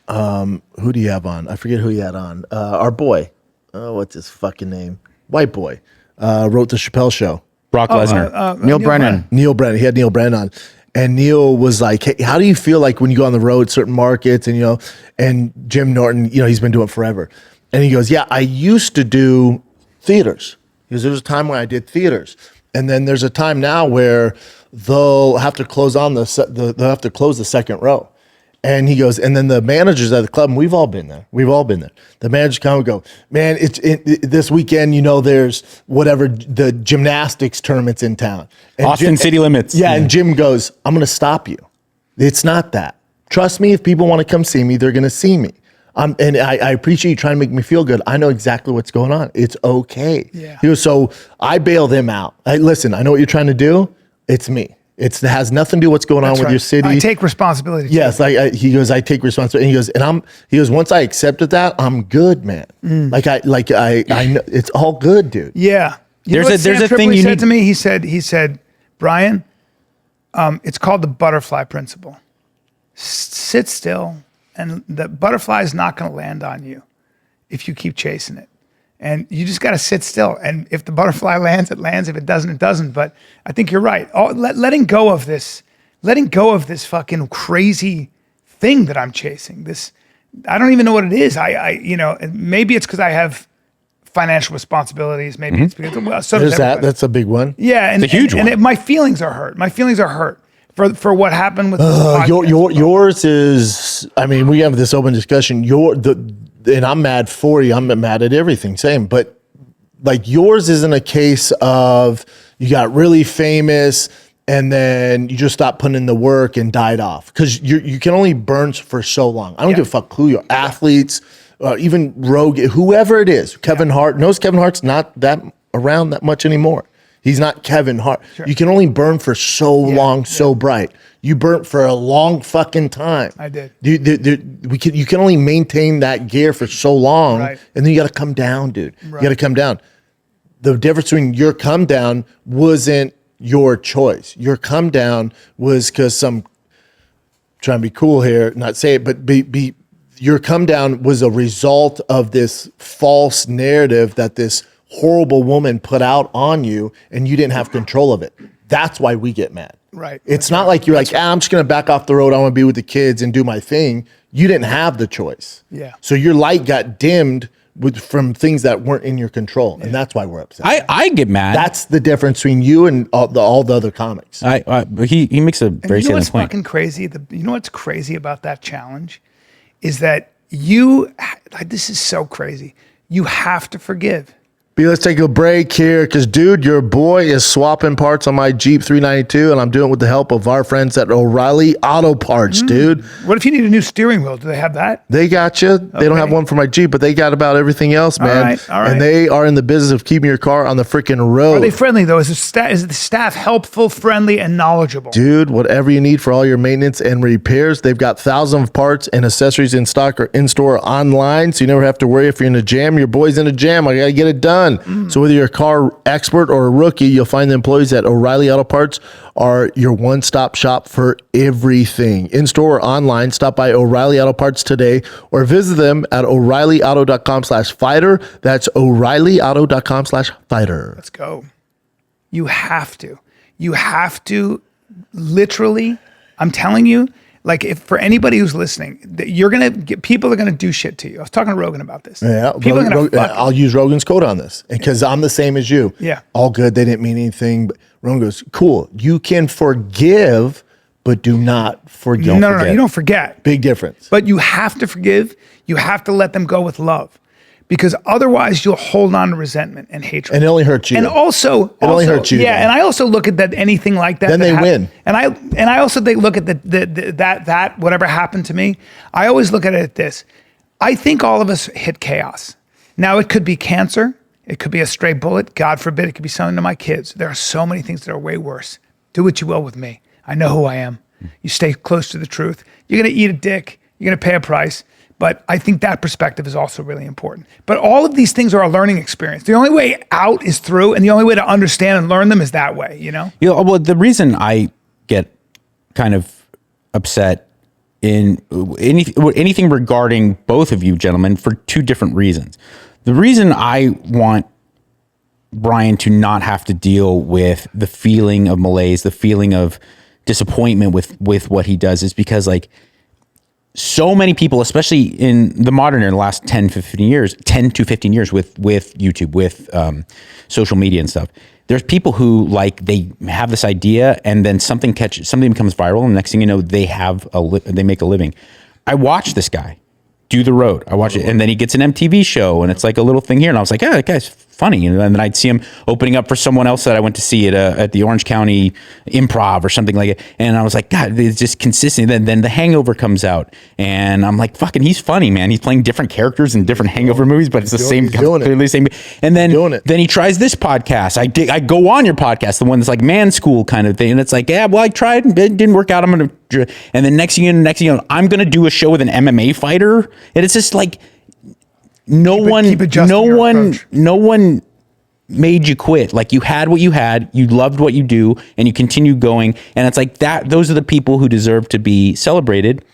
who do you have on? I forget who he had on. Our boy. Oh, what's his fucking name? White boy. Wrote the Chappelle Show. Brock Lesnar. Neil Brennan. Neil Brennan. He had Neil Brennan on. And Neil was like, hey, how do you feel like when you go on the road, certain markets, and and Jim Norton, he's been doing it forever. And he goes, yeah, I used to do theaters. Because there was a time when I did theaters. And then there's a time now where they'll have to close on they'll have to close the second row. And he goes, and then the managers at the club, and we've all been there. The managers come and go, man, this weekend, there's whatever, the gymnastics tournaments in town. And Austin City Limits. Yeah, and Jim goes, I'm going to stop you. It's not that. Trust me, if people want to come see me, they're going to see me. And I appreciate you trying to make me feel good. I know exactly what's going on. It's okay. Yeah. He goes, so I bail them out. Listen, I know what you're trying to do. It's me. It has nothing to do with what's going on That's with right. your city. I take responsibility. Yes, he goes, I take responsibility. And he goes, once I accepted that, I'm good, man. I know it's all good, dude. Yeah. There's know what a Sam thing Tripoli you said need- to me. He said, Bryan, it's called the butterfly principle. Sit still, and the butterfly is not going to land on you if you keep chasing it. And you just got to sit still. And if the butterfly lands, it lands. If it doesn't, it doesn't. But I think you're right. Letting go of this fucking crazy thing that I'm chasing. I don't even know what it is. Maybe it's because I have financial responsibilities. Maybe it's because so does There's that. everybody. That's a big one. Yeah, and It's a huge one. my feelings are hurt. My feelings are hurt for what happened with this podcast. Yours is. I mean, we have this open discussion. And I'm mad for you. I'm mad at everything. Same, but like yours isn't a case of you got really famous and then you just stopped putting in the work and died off, because you can only burn for so long. I don't give a fuck who you are. Athletes, even Rogue, whoever it is. Kevin Hart knows Kevin Hart's not that around that much anymore. He's not Kevin Hart. Sure. You can only burn for so long, so bright. You burnt for a long fucking time. I did. You can only maintain that gear for so long, Right. and then you got to come down, dude. Right. You got to come down. The difference between your come down wasn't your choice. Your come down was because trying to be cool here, not say it, but your come down was a result of this false narrative that this horrible woman put out on you, and you didn't have control of it. That's why we get mad. Right. It's not like you're like, I'm just going to back off the road. I want to be with the kids and do my thing. You didn't have the choice. Yeah. So your light got dimmed from things that weren't in your control. And that's why we're upset. I get mad. That's the difference between you and all the other comics. He makes a very you know what's salient point. fucking crazy? You know what's crazy about that challenge is that this is so crazy. You have to forgive. Let's take a break here because, dude, your boy is swapping parts on my Jeep 392, and I'm doing it with the help of our friends at O'Reilly Auto Parts, dude. What if you need a new steering wheel? Do they have that? They got you. They don't have one for my Jeep, but they got about everything else, man. All right. And they are in the business of keeping your car on the freaking road. Are they friendly, though? Is the staff helpful, friendly, and knowledgeable? Dude, whatever you need for all your maintenance and repairs, they've got thousands of parts and accessories in stock or in-store or online, so you never have to worry if you're in a jam. Your boy's in a jam. I got to get it done. So whether you're a car expert or a rookie, you'll find the employees at O'Reilly Auto Parts are your one-stop shop for everything. In-store or online, stop by O'Reilly Auto Parts today or visit them at O'ReillyAuto.com/fighter. That's O'ReillyAuto.com/fighter. Let's go. You have to. You have to literally, I'm telling you, Like if for anybody who's listening, you're going to get, people are going to do shit to you. I was talking to Rogan about this. Yeah, People are going to I'll use Rogan's quote on this because I'm the same as you. Yeah. All good. They didn't mean anything. But Rogan goes, cool. You can forgive, but do not forget. No, you don't forget. Big difference. But you have to forgive. You have to let them go with love, because otherwise you'll hold on to resentment and hatred. And it only hurts you. And also, it only hurts you. Yeah, though. and I also look at that anything like that. Then they win. And I also they look at that whatever happened to me. I always look at it at this. I think all of us hit chaos. Now it could be cancer. It could be a stray bullet. God forbid. It could be something to my kids. There are so many things that are way worse. Do what you will with me. I know who I am. You stay close to the truth. You're going to eat a dick. You're going to pay a price. But I think that perspective is also really important. But all of these things are a learning experience. The only way out is through, and the only way to understand and learn them is that way, you know? Well, the reason I get kind of upset in anything regarding both of you gentlemen for two different reasons. The reason I want Bryan to not have to deal with the feeling of malaise, the feeling of disappointment with what he does is because, like, so many people, especially in the modern era, the last 10 to 15 years with YouTube, with social media and stuff, there's people who, like, they have this idea and then something becomes viral, and the next thing you know, they make a living. I watch this guy do the road. I watch it, and then he gets an MTV show, and it's like a little thing here, and I was like, "Yeah, that guy's funny." And then I'd see him opening up for someone else that I went to see at the Orange County Improv or something like it, and I was like, "God, it's just consistent." Then The Hangover comes out, and I'm like, "Fucking, he's funny, man. He's playing different characters in different Hangover movies, but it's the same, clearly the same." And then he tries this podcast. I go on your podcast, the one that's like man school kind of thing, and it's like, "Yeah, well, I tried, it didn't work out. I'm gonna," and then next thing you know, I'm gonna do a show with an MMA fighter. And it's just like no one made you quit. Like, you had what you had, you loved what you do, and you continue going. And it's like that. Those are the people who deserve to be celebrated.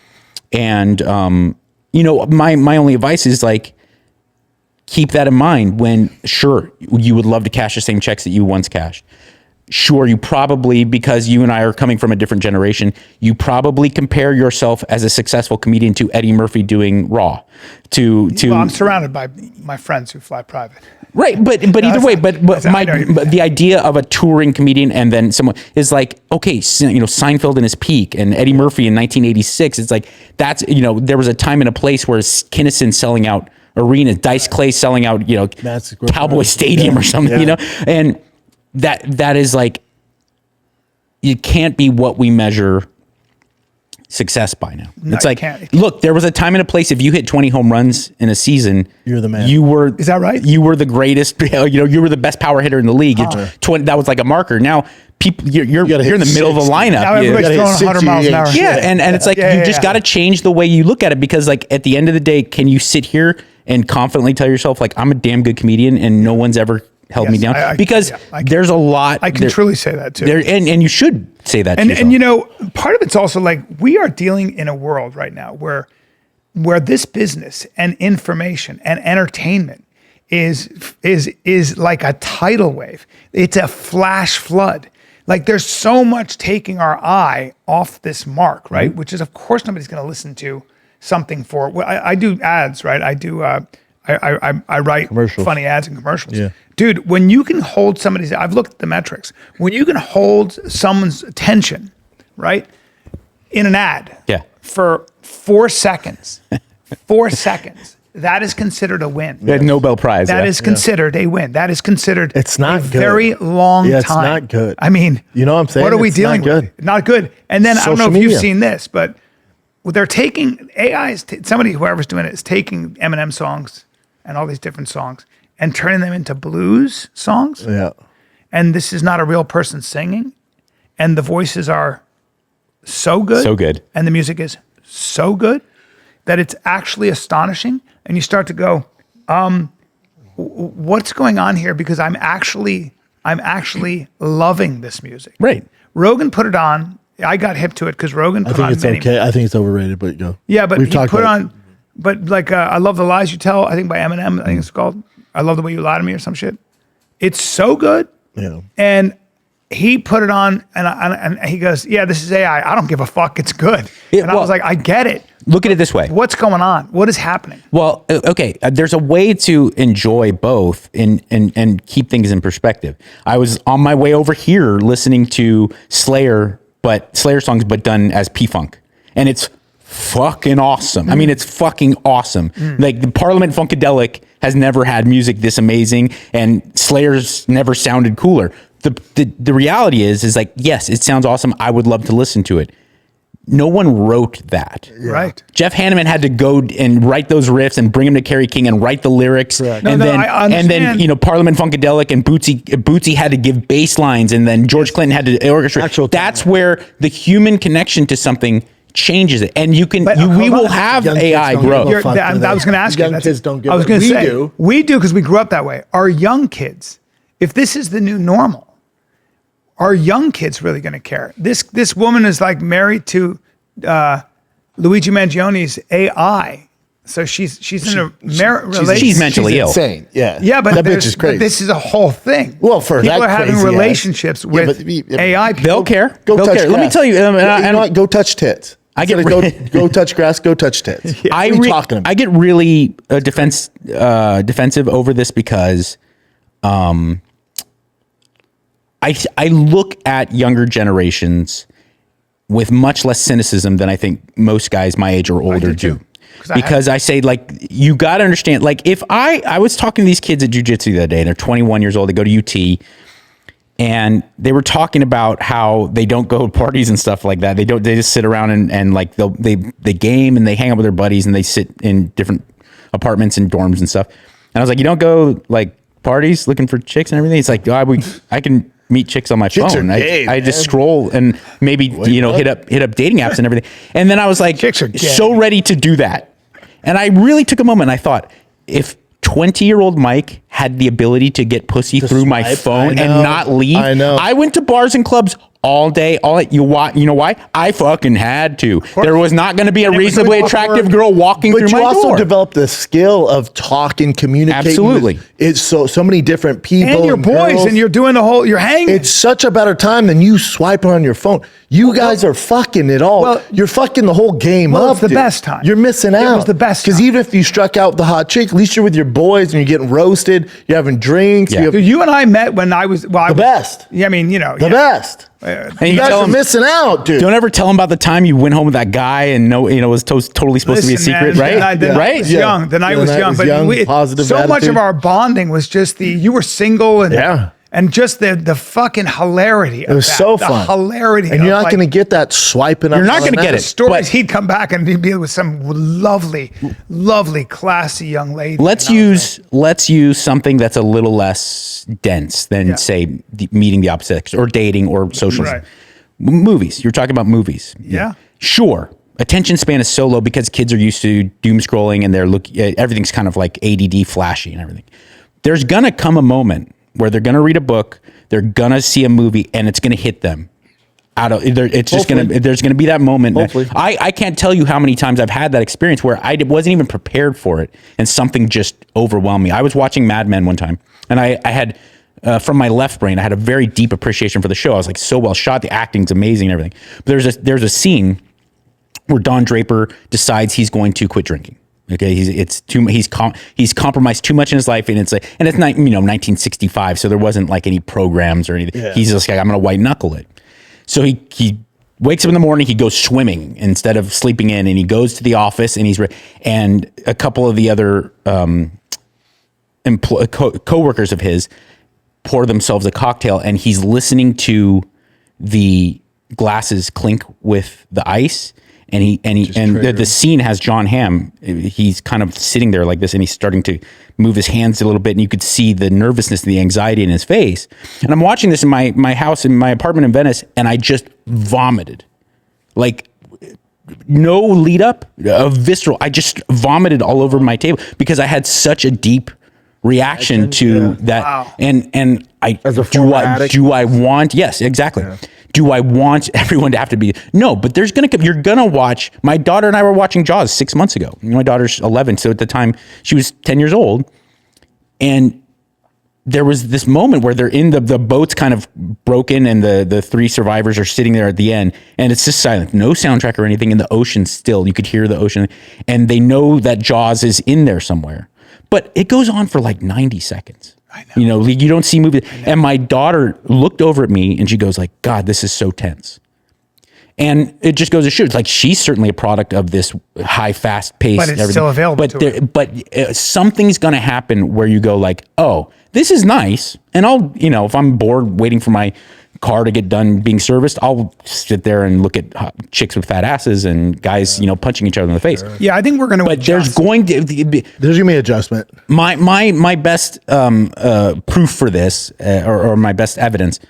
And my only advice is, like, keep that in mind when, sure, you would love to cash the same checks that you once cashed. Sure, you probably, because you and I are coming from a different generation, you probably compare yourself as a successful comedian to Eddie Murphy doing Raw. Well, I'm surrounded by my friends who fly private. Right, but either way, but the idea of a touring comedian and then someone is like, okay, Seinfeld in his peak and Eddie Murphy in 1986. It's like, that's, there was a time and a place where Kinnison selling out arenas, Dice Clay selling out, Cowboy Stadium or something, and that is like, it can't be what we measure success by now. No, it's like, can't. Look, there was a time and a place. If you hit 20 home runs in a season, you're the man. Is that right? You were the greatest. You were the best power hitter in the league. 20, that was like a marker. Now people, you're in the middle of the lineup. Now everybody's throwing 100 miles an hour. Yeah, and it's like, you just got to change the way you look at it, because, like, at the end of the day, can you sit here and confidently tell yourself, like, I'm a damn good comedian and no one's ever held me down? Because there's a lot. I can truly say that too. And you should say that to yourself. And part of it's also like, we are dealing in a world right now where this business and information and entertainment is like a tidal wave. It's a flash flood. Like, there's so much taking our eye off this mark, right? Mm-hmm. Which is, of course, nobody's going to listen to something for. Well, I do ads, right? I do. I write funny ads and commercials. Yeah. Dude, when you can hold somebody's, I've looked at the metrics. When you can hold someone's attention, right, in an ad, for 4 seconds, 4 seconds, that is considered a win. Nobel Prize. That is considered a win. That is considered. It's not a good. very long time. It's not good. I mean, you know what I'm saying? What are we dealing with? Not good. And then I don't know if you've seen this, but they're taking whoever's doing it is taking Eminem songs and all these different songs and turning them into blues songs. Yeah. And this is not a real person singing. And the voices are so good. So good. And the music is so good that it's actually astonishing. And you start to go, what's going on here? Because I'm actually loving this music. Right. Rogan put it on. I got hip to it because Rogan put it on. I think it's okay. I think it's overrated, but go. Yeah, but he put it on. But like, I Love the Lies You Tell, I think by Eminem, I think it's called. I Love the Way You Lie to Me or some shit. It's so good. Yeah. And he put it on and he goes, yeah, this is AI. I don't give a fuck. It's good. Yeah, and I was like, I get it. Look at it this way. What's going on? What is happening? Well, okay. There's a way to enjoy both and keep things in perspective. I was on my way over here listening to Slayer songs, but done as P-Funk. And it's fucking awesome. I mean, it's fucking awesome. Like the Parliament Funkadelic has never had music this amazing, and Slayer's never sounded cooler. The reality is like, yes, it sounds awesome. I would love to listen to it. No one wrote that. Right. Jeff Hanneman had to go and write those riffs and bring them to Kerry King and write the lyrics. Correct. And I then Parliament Funkadelic and Bootsy had to give bass lines, and then George Clinton had to orchestrate. That's where the human connection to something changes it. And we will have Young AI kids don't grow. give a fuck, do I they? was going to ask you. Young kids don't give I was a- going to we say, do. we do because we grew up that way. Our young kids, if this is the new normal, are young kids really going to care? This woman is like married to Luigi Mangioni's AI. So she's in a relationship. She's mentally ill. Insane. Yeah. Yeah, but that bitch is crazy. this is a whole thing. Well, for people that are having crazy ass- relationships Yeah, with but- AI people. They'll care. Go They'll touch care. grass. Let me tell you. You know what? Go touch tits. I get Instead of go touch grass. Go touch tits. What are you talking about? I get really defensive over this because I look at younger generations with much less cynicism than I think most guys my age or older do do. too. Because I say, like, you got to understand, like, if I was talking to these kids at jiu-jitsu the other day, they're 21 years old, they go to UT, and they were talking about how they don't go to parties and stuff like that. They just sit around and like they game and they hang out with their buddies and they sit in different apartments and dorms and stuff. And I was like, you don't go like parties looking for chicks and everything? It's like, I can meet chicks on my Chicks phone. are gay, I just man. scroll and maybe, hit up dating apps and everything. And then I was like, Chicks are gay. so ready to do that. And I really took a moment. And I thought, if 20-year-old Mike had the ability to get pussy through my swipe, phone I and know, not leave, I know. I went to bars and clubs all day. You know why? I fucking had to. There was not going to be a And it was reasonably awkward. attractive girl walking But through you my also door. develop the skill of talking, communicating. Absolutely. It's so many different people. And your boys, girls. and you're doing you're hanging. It's such a better time than you swiping on your phone. You guys are fucking it all. Well, You're fucking the whole game well, up. it's the dude. best time. You're missing out. It was the best Because time. even if you struck out with the hot chick, at least you're with your boys and you're getting roasted. You're having drinks. Yeah. You, Dude, you and I met when I was the best. Yeah, I mean, The best. And You you guys tell are them, missing out, dude. don't ever tell them about the time you went home with that guy and it was totally supposed to be a Listen, secret, man, right? The night Right? was Yeah. young. The night Yeah, the was night young. was But young, positive so much attitude. of our bonding was just you were single and Yeah. and just the fucking hilarity. It was so fun. The hilarity. And you're of, not like, going to get that swiping up. You're not on gonna that. get it. stories. But- He'd come back and he'd be with some lovely, classy young lady. Let's And I was use something that's a little less dense than say meeting the opposite sex or dating or socialism. Right. Movies. You're talking about movies. Yeah. Sure. Attention span is so low because kids are used to doom scrolling and everything's kind of like ADD flashy and everything. There's gonna come a moment where they're gonna read a book, they're gonna see a movie, and it's gonna hit them. There's gonna be that moment. Hopefully. I can't tell you how many times I've had that experience where I wasn't even prepared for it and something just overwhelmed me. I was watching Mad Men one time and I had from my left brain, I had a very deep appreciation for the show. I was like, so well shot, the acting's amazing and everything. But there's a scene where Don Draper decides he's going to quit drinking. Okay, he's compromised too much in his life, and it's not 1965, so there wasn't like any programs or anything. Yeah. He's just like, I'm gonna white knuckle it. So he wakes up in the morning, he goes swimming instead of sleeping in, and he goes to the office, and and a couple of the other co-workers of his pour themselves a cocktail, and he's listening to the glasses clink with the ice. And the scene has John Hamm. He's kind of sitting there like this, and he's starting to move his hands a little bit, and you could see the nervousness and the anxiety in his face. And I'm watching this in my house, in my apartment in Venice, and I just vomited. Like, no lead up, visceral. I just vomited all over my table because I had such a deep reaction to that. Wow. And I As a former addict? do I want? Yes, exactly. Yeah. Do I want everyone to have to be? No, but you're gonna watch. My daughter and I were watching Jaws 6 months ago. My daughter's 11, so at the time she was 10 years old, and there was this moment where they're in the boat's kind of broken and the 3 survivors are sitting there at the end and it's just silent, no soundtrack or anything, in the ocean still. You could hear the ocean and they know that Jaws is in there somewhere. But it goes on for like 90 seconds. I know. You know, you don't see movies. And my daughter looked over at me and she goes like, God, this is so tense. And it just goes to show, it's like she's certainly a product of this high, fast pace. But it's still available to her. But something's going to happen where you go like, oh, this is nice. And I'll, you know, if I'm bored waiting for my car to get done being serviced, I'll sit there and look at chicks with fat asses and guys, you know, punching each other in the face. Yeah, I think we're going to. But there's going to be There's gonna be adjustment. my best proof for this, or my best evidence,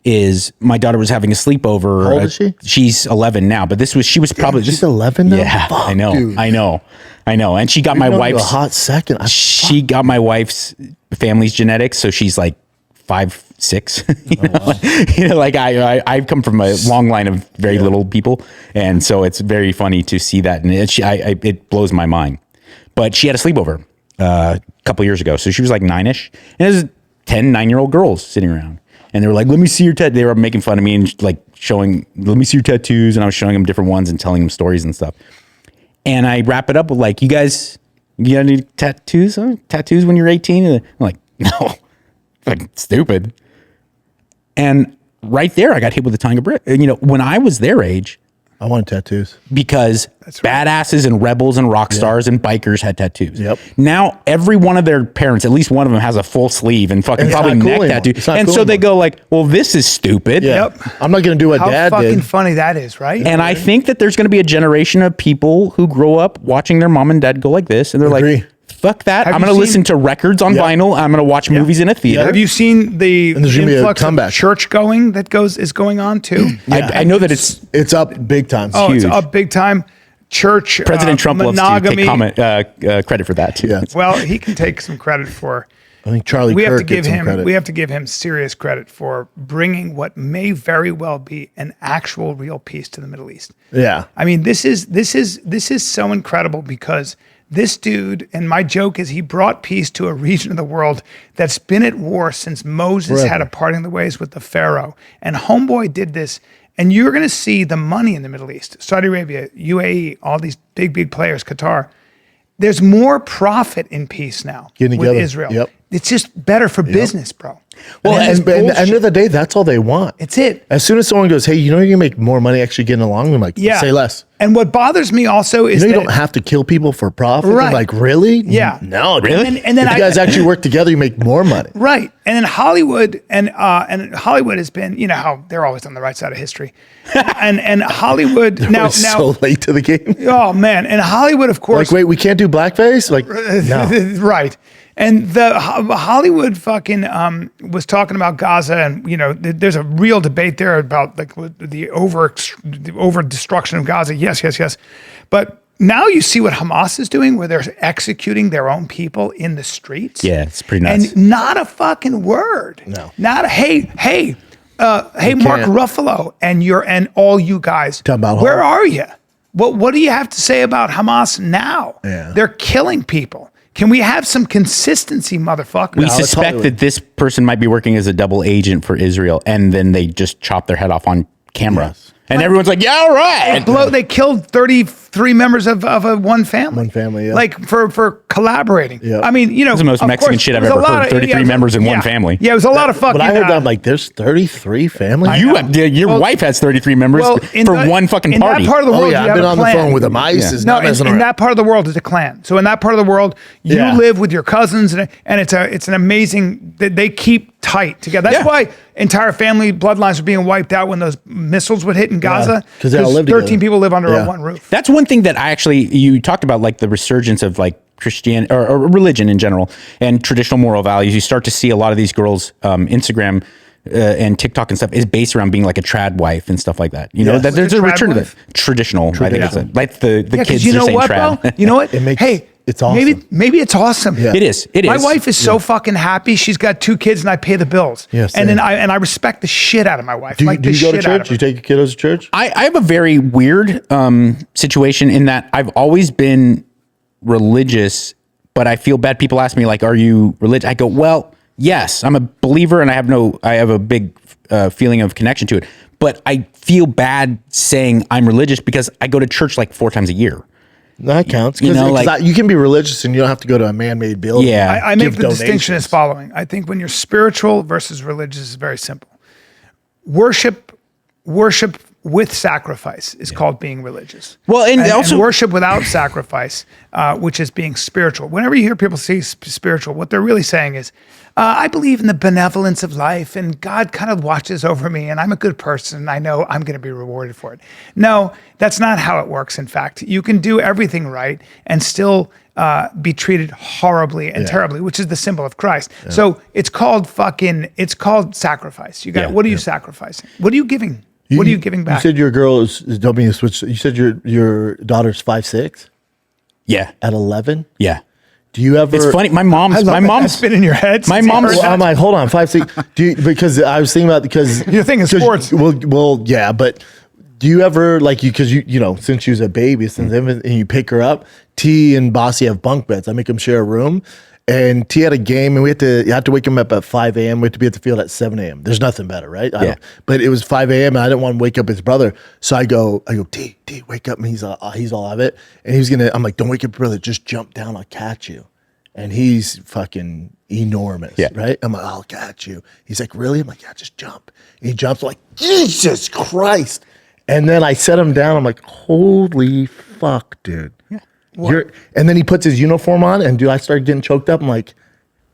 is my daughter was having a sleepover. How old is she? She's 11 now, but she was probably She's 11 now. Yeah, Fuck, I know, dude. I know. And she got my Known you wife's a hot second. she got my wife's family's genetics, so she's like 5'6". You know, like I come from a long line of very little people, and so it's very funny to see that, and it blows my mind. But she had a sleepover a couple years ago, so she was like 9ish, and there's 9-year-old girls sitting around, and they were like, "Let me see your tattoo." They were making fun of me and like showing, "Let me see your tattoos," and I was showing them different ones and telling them stories and stuff. And I wrap it up with like, "You guys, you got any tattoos? Huh? Tattoos when you're 18?" And I'm like, "No." Like stupid. And right there, I got hit with a tongue of brick. And, you know, when I was their age, I want tattoos. because badasses and rebels and rock stars and bikers had tattoos. Yep. Now every one of their parents, at least one of them, has a full sleeve and fucking And it's probably not cool neck anymore. tattoo. It's not And cool so they anymore. go like, "Well, this is stupid." Yeah. Yep. I'm not gonna do what How Dad fucking did. funny that is, right? And I think that there's going to be a generation of people who grow up watching their mom and dad go like this, and they're Agree. like, "Fuck that! Have I'm you going to seen- listen to records on Yeah. vinyl. I'm going to watch movies in a theater." Have you seen the And there's gonna be a influx of comeback. church going that is going on too? I know that it's It's up big time. Oh, huge. it's up big time. Church President Trump loves to monogamy. take credit for that too. Yeah. Well, he can take some credit for. I think Charlie We have to Kirk give gets some him. credit. We have to give him serious credit for bringing what may very well be an actual real peace to the Middle East. Yeah. I mean, this is so incredible because this dude, and my joke is he brought peace to a region of the world that's been at war since Moses Forever. had a parting of the ways with the Pharaoh. And Homeboy did this. And you're going to see the money in the Middle East, Saudi Arabia, UAE, all these big players, Qatar. There's more profit in peace now Getting with together. Israel. Yep. It's just better for business, bro. Well, And and this at the end bullshit- of the day, that's all they want. It's it. As soon as someone goes, "Hey, you know, you can make more money actually getting along," I'm like, Yeah. say less. And what bothers me also is You know, you that don't have to kill people for profit. Right. I'm like, really? Yeah. No, dude. Really? And then if you guys actually work together, you make more money. right. And then Hollywood and Hollywood has been, you know how they're always on the right side of history. and Hollywood now We're so late to the game. oh man, and Hollywood of course Like, wait, we can't do blackface? Like, no. right. And the Hollywood fucking was talking about Gaza, and you know, there's a real debate there about like the over destruction of Gaza. Yes. But now you see what Hamas is doing, where they're executing their own people in the streets. Yeah, it's pretty nuts. And not a fucking word. No. Not a hey, Mark can't. Ruffalo, and all you guys. Talking about where Hulk. are you? What do you have to say about Hamas now? Yeah. They're killing people. Can we have some consistency, motherfucker? We it's suspect Hollywood. that this person might be working as a double agent for Israel, and then they just chop their head off on camera. Yes. And everyone's like, "Yeah, all right." They killed 33 members of a one family. One family, yeah. Like for collaborating. Yeah. I mean, you know, It's the most of Mexican course, shit I've there's a ever lot heard. 33 members in one family. Yeah, it was a lot of fucking. But I heard that, I'm like, there's 33 families? Your wife has 33 members for one fucking in party. that part of the Oh, world, yeah, you I've have been a on the clan. phone with them. ISIS, No, not messing in around. that part of the world, it's a clan. So in that part of the world, you Yeah. live with your cousins, and it's an amazing. They keep tight together. That's Yeah. why entire family bloodlines were being wiped out when those missiles would hit in Gaza. 'cause they all live 13 together. people live under Yeah. one roof. That's one thing that you talked about, like the resurgence of like Christian or religion in general and traditional moral values. You start to see a lot of these girls, Instagram and TikTok and stuff is based around being like a trad wife and stuff like that. You know, Yes. that there's What's a a trad return to wife? that traditional. I think it's like the Yeah, kids you are know saying what, trad. bro? You know what? It makes- hey, it's awesome. Maybe it's awesome. Yeah. It is. It My is. wife is so fucking happy. She's got 2 kids, and I pay the bills. Yeah, and then same. I respect the shit out of my wife. Do you, like do the you go to shit out church? of Do you her. take your kiddos to church? I have a very weird situation in that I've always been religious, but I feel bad. People ask me like, "Are you religious?" I go, "Well, Yes, I'm a believer, and I have a big feeling of connection to it. But I feel bad saying I'm religious because I go to church like 4 times a year. That counts. You know, You can be religious and you don't have to go to a man-made building. Yeah. I make give the distinction as donations. following. I think when you're spiritual versus religious is very simple. Worship with sacrifice is called being religious. Well, and also- worship without sacrifice, which is being spiritual. Whenever you hear people say spiritual, what they're really saying is, I believe in the benevolence of life and God kind of watches over me and I'm a good person and I know I'm going to be rewarded for it. No, that's not how it works. In fact, you can do everything right and still be treated horribly and terribly, which is the symbol of Christ. So it's called sacrifice. What are you sacrificing? What are you giving? What are you giving back? You said your girl is don't mean to switch. You said your daughter's 5'6" Yeah. at 11. Yeah. Do you ever? It's funny. My That's mom's been in your head. My since you mom's- heard that? I'm like, hold on, 5'6". Because I was thinking about because Your thing is 'cause- sports. Well, yeah, but do you ever because you know since she was a baby and you pick her up, T and Bossy have bunk beds. I make them share a room, and T had a game and you had to wake him up at 5 a.m. We had to be at the field at 7 a.m. There's nothing better, right? But it was 5 a.m. and I didn't want to wake up his brother, so I go, T, wake up, and he's all of it, and I'm like, don't wake up your brother, just jump down, I'll catch you. And he's fucking enormous, right? I'm like, I'll catch you. He's like, really? I'm like, yeah, just jump. And he jumps like, Jesus Christ. And then I set him down. I'm like, holy fuck, dude. Yeah. And then he puts his uniform on, and dude, I started getting choked up. I'm like,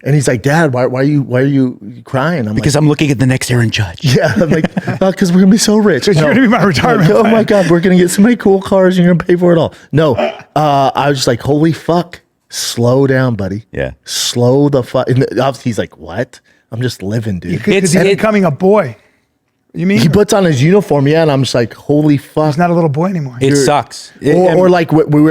and he's like, Dad, why are you crying? I'm because I'm looking at the next Aaron Judge. yeah, I'm like, because we're gonna be so rich. You're gonna be my retirement Oh plan. my God, we're gonna get so many cool cars, and you're gonna pay for it all. No, I was just like, holy fuck. Slow down, buddy. Yeah. Slow the fuck. Obviously, he's like, what? I'm just living, dude. Because he's becoming a boy. You mean He puts on his uniform, yeah, and I'm just like, holy fuck. he's not a little boy anymore? It sucks. Or like we were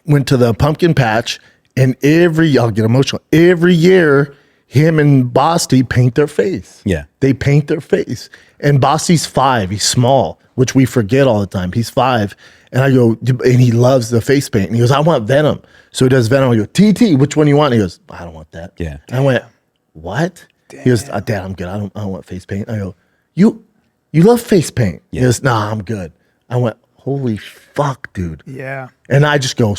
went to the pumpkin patch, and I'll get emotional. Every year, him and Basti paint their face. Yeah. They paint their face. And Basti's 5. He's small, which we forget all the time. He's 5. And I go, and he loves the face paint. And he goes, I want Venom. So he does Venom. I go, TT, which one do you want? And he goes, I don't want that. Yeah. And I went, what? He goes, Dad, I'm good. I don't want face paint. I go, you love face paint. Yeah. He goes, nah, I'm good. I went, holy fuck, dude. Yeah. And I just go,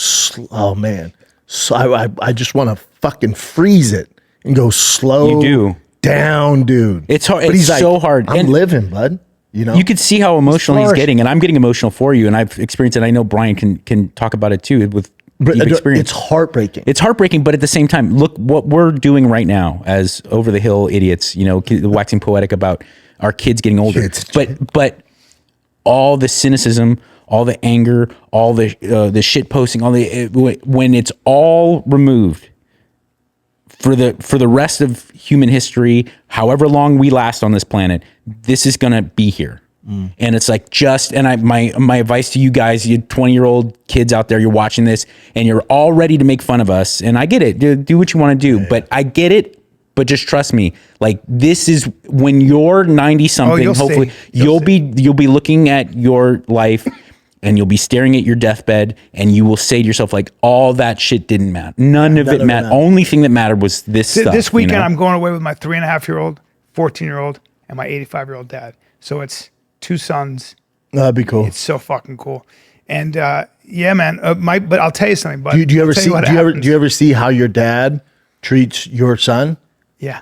oh man. So I just want to fucking freeze it and go slow You do. down, dude. It's hard. But It's he's like, so hard. I'm And- living, bud. You know, You could see how emotional he's flourishing. getting, and I'm getting emotional for you, and I've experienced it. I know Bryan can talk about it too with deep experience. It's heartbreaking. It's heartbreaking, but at the same time, look what we're doing right now as over the hill idiots. You know, waxing poetic about our kids getting older. But all the cynicism, all the anger, all the shit posting, when it's all removed for the rest of human history, however long we last on this planet, this is gonna be here. And it's like my advice to you guys, you 20-year-old kids out there, you're watching this and you're all ready to make fun of us. And I get it. Do what you want to do, but I get it. But just trust me, like this is when you're 90 something, you'll hopefully see. you'll be looking at your life and you'll be staring at your deathbed and you will say to yourself, like, all that shit didn't matter. None of it mattered. Only thing that mattered was this stuff. This weekend, you know? I'm going away with my 3.5-year-old, 14-year-old, and my 85-year-old dad. So it's 2 sons. That'd be cool. It's so fucking cool. And yeah, man. But I'll tell you something. But Do you ever I'll tell see? what Do happens. you ever see how your dad treats your son? Yeah.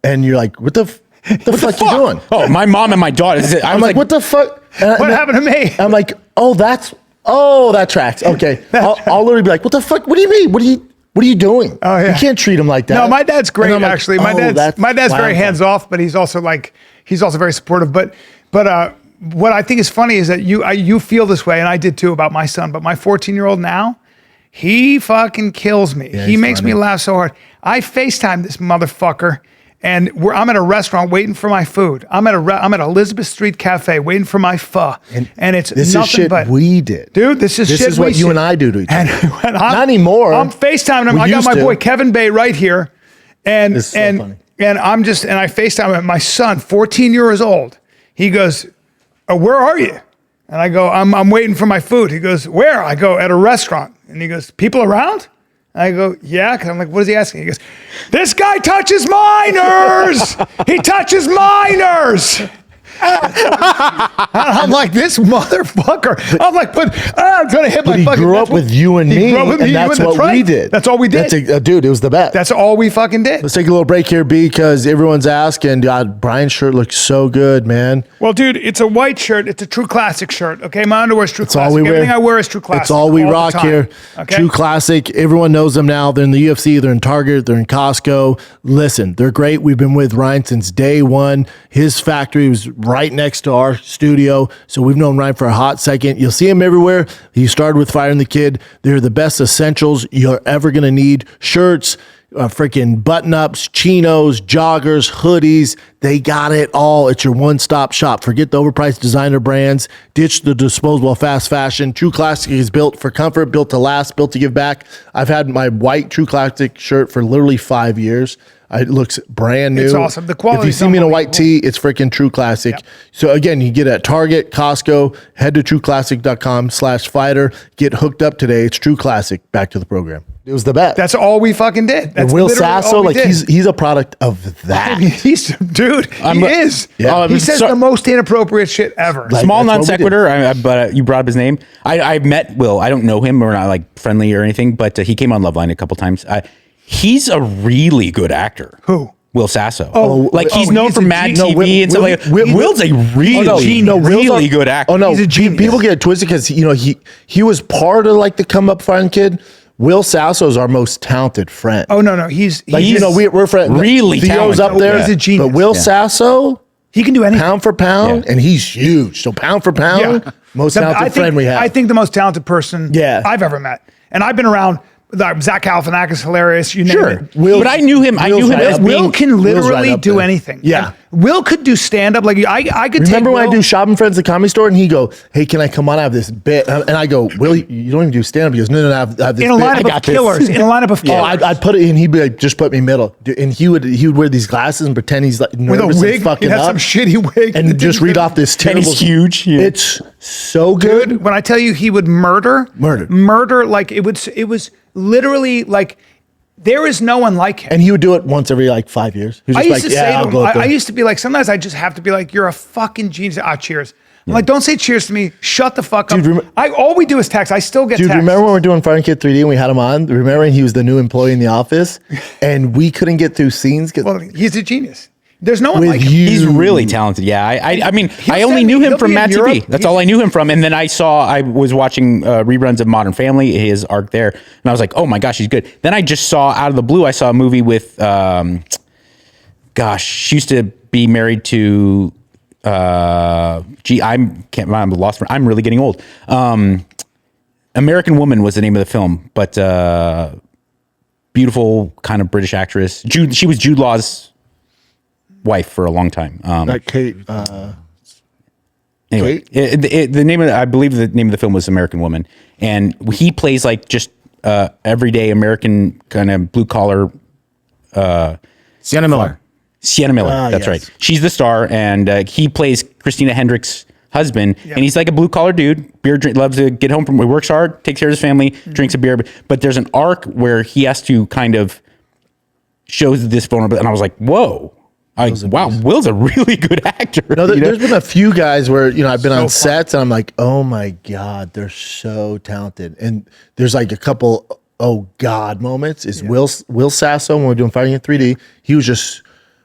And you're like, what the fuck you doing? Oh, my mom and my daughter. I'm like, what the fuck? What happened to me? I'm like, that tracks. Okay. I'll literally be like, what the fuck? What do you mean? What are you doing? Oh, yeah. You can't treat him like that. No, my dad's great. And I'm like, Actually, my oh, dad's wow. very hands off, but he's also very supportive. But what I think is funny is that you feel this way, and I did too about my son. But my 14-year-old now, he fucking kills me. Yeah, he he's makes funny. me laugh so hard. I FaceTime this motherfucker, and I'm at a restaurant waiting for my food. I'm at Elizabeth Street Cafe waiting for my pho, and it's This nothing is shit but we did. dude. This is shit what we you did. and I do to each And other. when Not anymore. I'm FaceTiming him. We I got used my to. boy Kevin Bay right here, and This is so and funny. and I FaceTime him. My son, 14 years old. He goes, where are you? And I go, I'm waiting for my food. He goes, where? I go, at a restaurant. And he goes, people around? I go, yeah. 'Cause I'm like, what is he asking? He goes, this guy touches minors. He touches minors. I'm like, this motherfucker. I'm like, I'm trying to hit my He fucking. grew up with you and me, and that's what we did. That's all we did. Dude, it was the best. That's all we fucking did. Let's take a little break here, B, because everyone's asking. God, Brian's shirt looks so good, man. Well, dude, it's a white shirt. It's a True Classic shirt. Okay, my underwear is True It's Classic. all we wear. Everything I wear is True Classic. It's all we the rock time. here. Okay? True Classic. Everyone knows them now. They're in the UFC. They're in Target. They're in Costco. Listen, they're great. We've been with Ryan since day one. His factory was right next to our studio, so we've known Ryan for a hot second. You'll see him everywhere. He started with Fire and the Kid. They're the best essentials you're ever going to need. Shirts, freaking button-ups, chinos, joggers, hoodies. They got it all. It's your one-stop shop. Forget the overpriced designer brands. Ditch the disposable fast fashion. True Classic is built for comfort, built to last, built to give back. I've had my white True Classic shirt for literally 5 years. It looks brand new. It's awesome. The quality If you is see me in a white unbelievable. tee, it's freaking True Classic. Yep. So again, you get it at Target, Costco. Head to trueclassic.com/fighter. Get hooked up today. It's True Classic. Back to the program. It was the best. That's all we fucking did. That's and Will literally all Sasso, we like did. he's a product of that. He's dude. He is. Yeah. He says the most inappropriate shit ever. Like, Small that's non what we did. sequitur, but you brought up his name. I met Will. I don't know him. We're not like friendly or anything, but he came on Loveline a couple times. He's a really good actor. Who? Will Sasso. He's oh, known he's from a Mad genius. TV and stuff like that. Will's a really good actor. Oh no, He's a genius. people get it twisted because he was part of like the come up Fire and Kid. Will Sasso is our most talented friend. Oh no, he's we're friends. really Theo's talented. up there. He's a genius. But Will Sasso, he can do anything. pound for pound, and he's huge. So pound for pound, most talented friend we have. I think the most talented person I've ever met, and I've been around. Zach Galifianakis is hilarious. You name it. Will, But I knew him as Will being. can literally up do there. anything. Yeah. And Will could do stand up. Like I could. Remember take when I Will, do Schaub and Friends, the comedy store, and he go, "Hey, can I come on? I have this bit," and I go, "Will, you don't even do stand up?" He goes, "No, I have this in a bit. lineup I got of killers. In a lineup of Oh, killers. I'd put it, and he'd be like, "Just put me middle," and he would wear these glasses and pretend he's like with nervous a wig. and fucking He had up, some shitty wig, and just read off this And terrible. he's huge. Yeah. It's so good. Dude, when I tell you he would murder, like it was literally like there is no one like him. And he would do it once every like 5 years. He was I just used like, to say I'll to go him, up I there. used to be like, sometimes I just have to be like, you're a fucking genius. Cheers. I'm like, don't say cheers to me. Shut the fuck up. Dude, all we do is text. I still get Dude, text. remember when we were doing Fire and Kid 3D and we had him on? Remember when he was the new employee in the office and we couldn't get through scenes? Well, he's a genius. There's no one With like him. you. He's really talented. Yeah, I mean, I only send knew me- him he'll from be in Mad Europe. TV. That's all I knew him from. And then I was watching reruns of Modern Family, his arc there, and I was like, oh my gosh, he's good. Then I just saw out of the blue, I saw a movie with, she used to be married to, I'm lost. I'm really getting old. American Woman was the name of the film, but beautiful kind of British actress. She was Jude Law's wife for a long time. Like Kate. Anyway, the name of I believe the name of the film was American Woman, and he plays like just everyday American kind of blue collar. Sienna Miller. Sienna Miller, that's yes. right. She's the star, and he plays Christina Hendricks' husband, and he's like a blue collar dude. Beer drink, loves to get home from works hard, takes care of his family, drinks a beer. But there's an arc where he has to kind of show this vulnerability, and I was like, whoa. Wow, Will's a really good actor. No, there's been a few guys where, I've been on sets and I'm like, oh my God, they're so talented. And there's like a couple, oh God moments. Is Will Sasso, when we were doing Fighting in 3D, he was just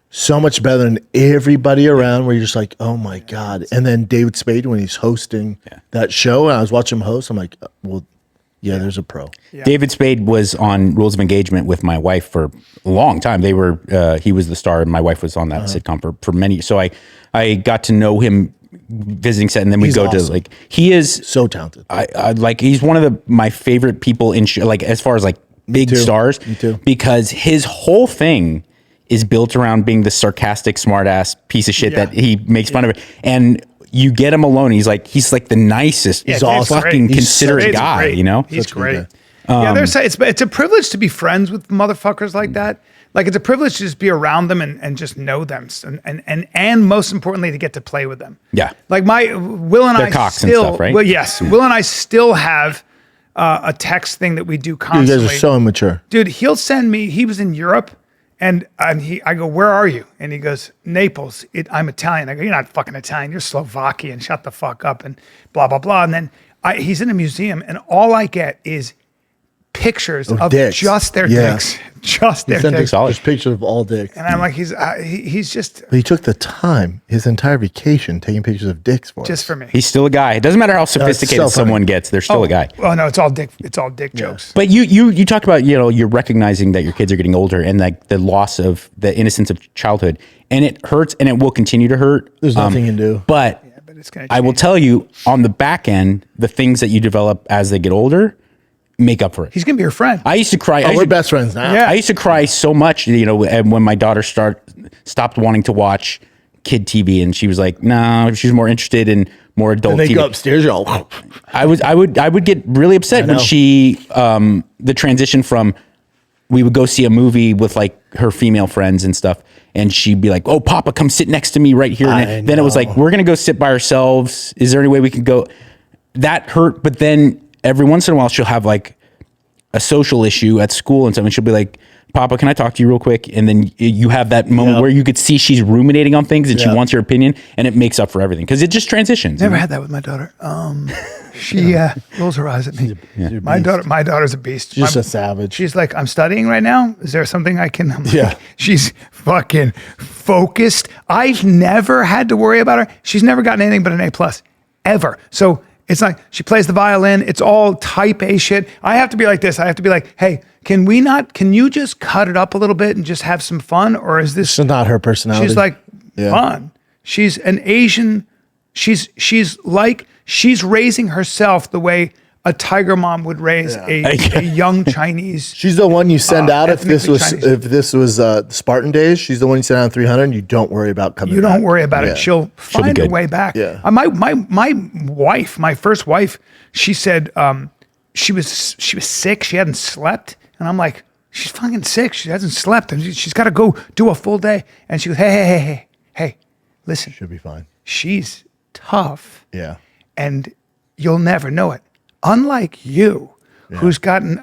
so much better than everybody around where you're just like, oh my God. And then David Spade, when he's hosting that show and I was watching him host, I'm like, well, yeah, there's a pro. Yeah. David Spade was on Rules of Engagement with my wife for a long time. He was the star, and my wife was on that sitcom for many. So I got to know him visiting set, and then we He's go to awesome. he is So talented. I like he's one of my favorite people in like as far as like big too. stars. Me too. Because his whole thing is built around being the sarcastic, smart ass piece of shit that he makes fun of it. And you get him alone, he's like the nicest, Yeah, he's Dave's fucking great. considerate Dave's guy, great. you know? He's Such a good great. It's a privilege to be friends with motherfuckers like that. Like it's a privilege to just be around them and just know them and most importantly to get to play with them. Yeah. Like Will and Their I cocks still and stuff, right? Well, yes, Will and I still have a text thing that we do You constantly. guys are so immature. Dude, he'll send me. He was in Europe, and I go, "Where are you?" And he goes, "Naples." I'm Italian. I go, "You're not fucking Italian. You're Slovakian. Shut the fuck up." And blah blah blah. And then he's in a museum, and all I get is pictures of dicks. just their Yeah. dicks, just their Sent dicks. just pictures of all dicks. And I'm like, he's just But he took the time, his entire vacation, taking pictures of dicks for just us. for me. He's still a guy. It doesn't matter how sophisticated so funny. someone gets; they're still a guy. Oh no, it's all dick. It's all dick jokes. But you talked about, you're recognizing that your kids are getting older and like the loss of the innocence of childhood, and it hurts and it will continue to hurt. There's nothing you can do. But But it's gonna I will change. tell you, on the back end, the things that you develop as they get older make up for it. He's gonna be your friend. I used to cry. Oh, we're best friends now. Yeah. I used to cry so much, and when my daughter stopped wanting to watch kid TV, and she was like, "No, she's more interested in more adult And they TV." go upstairs, you're all, I would get really upset when know. she the transition from we would go see a movie with like her female friends and stuff, and she'd be like, "Oh, Papa, come sit next to me right here." And then it was like, "We're gonna go sit by ourselves. Is there any way we can go?" That hurt, but then every once in a while she'll have like a social issue at school and something. She'll be like, "Papa, can I talk to you real quick?" And then you have that moment where you could see she's ruminating on things and she wants your opinion, and it makes up for everything because it just transitions. Never had that with my daughter. She rolls her eyes at me. My daughter's a beast. just a savage. She's like, "I'm studying right now. Is there something I can?" I'm like, Yeah. She's fucking focused. I've never had to worry about her. She's never gotten anything but an A+ ever. So it's like she plays the violin. It's all type A shit. I have to be like this. I have to be like, "Hey, can you just cut it up a little bit and just have some fun?" Or is this It's not her personality. She's like, Yeah. fun. She's an Asian. She's raising herself the way a tiger mom would raise a young Chinese. She's the one you send out if this ethnically was Chinese. Spartan days. She's the one you send out on 300. And you don't worry about coming. You back. don't worry about Yeah. it. She'll find a good. way back. Yeah. My first wife, she said she was sick. She hadn't slept, and I'm like, she's fucking sick. She hasn't slept, and she's got to go do a full day. And she goes, hey, listen, Should be fine. she's tough. Yeah. And you'll never know it. Unlike you, who's gotten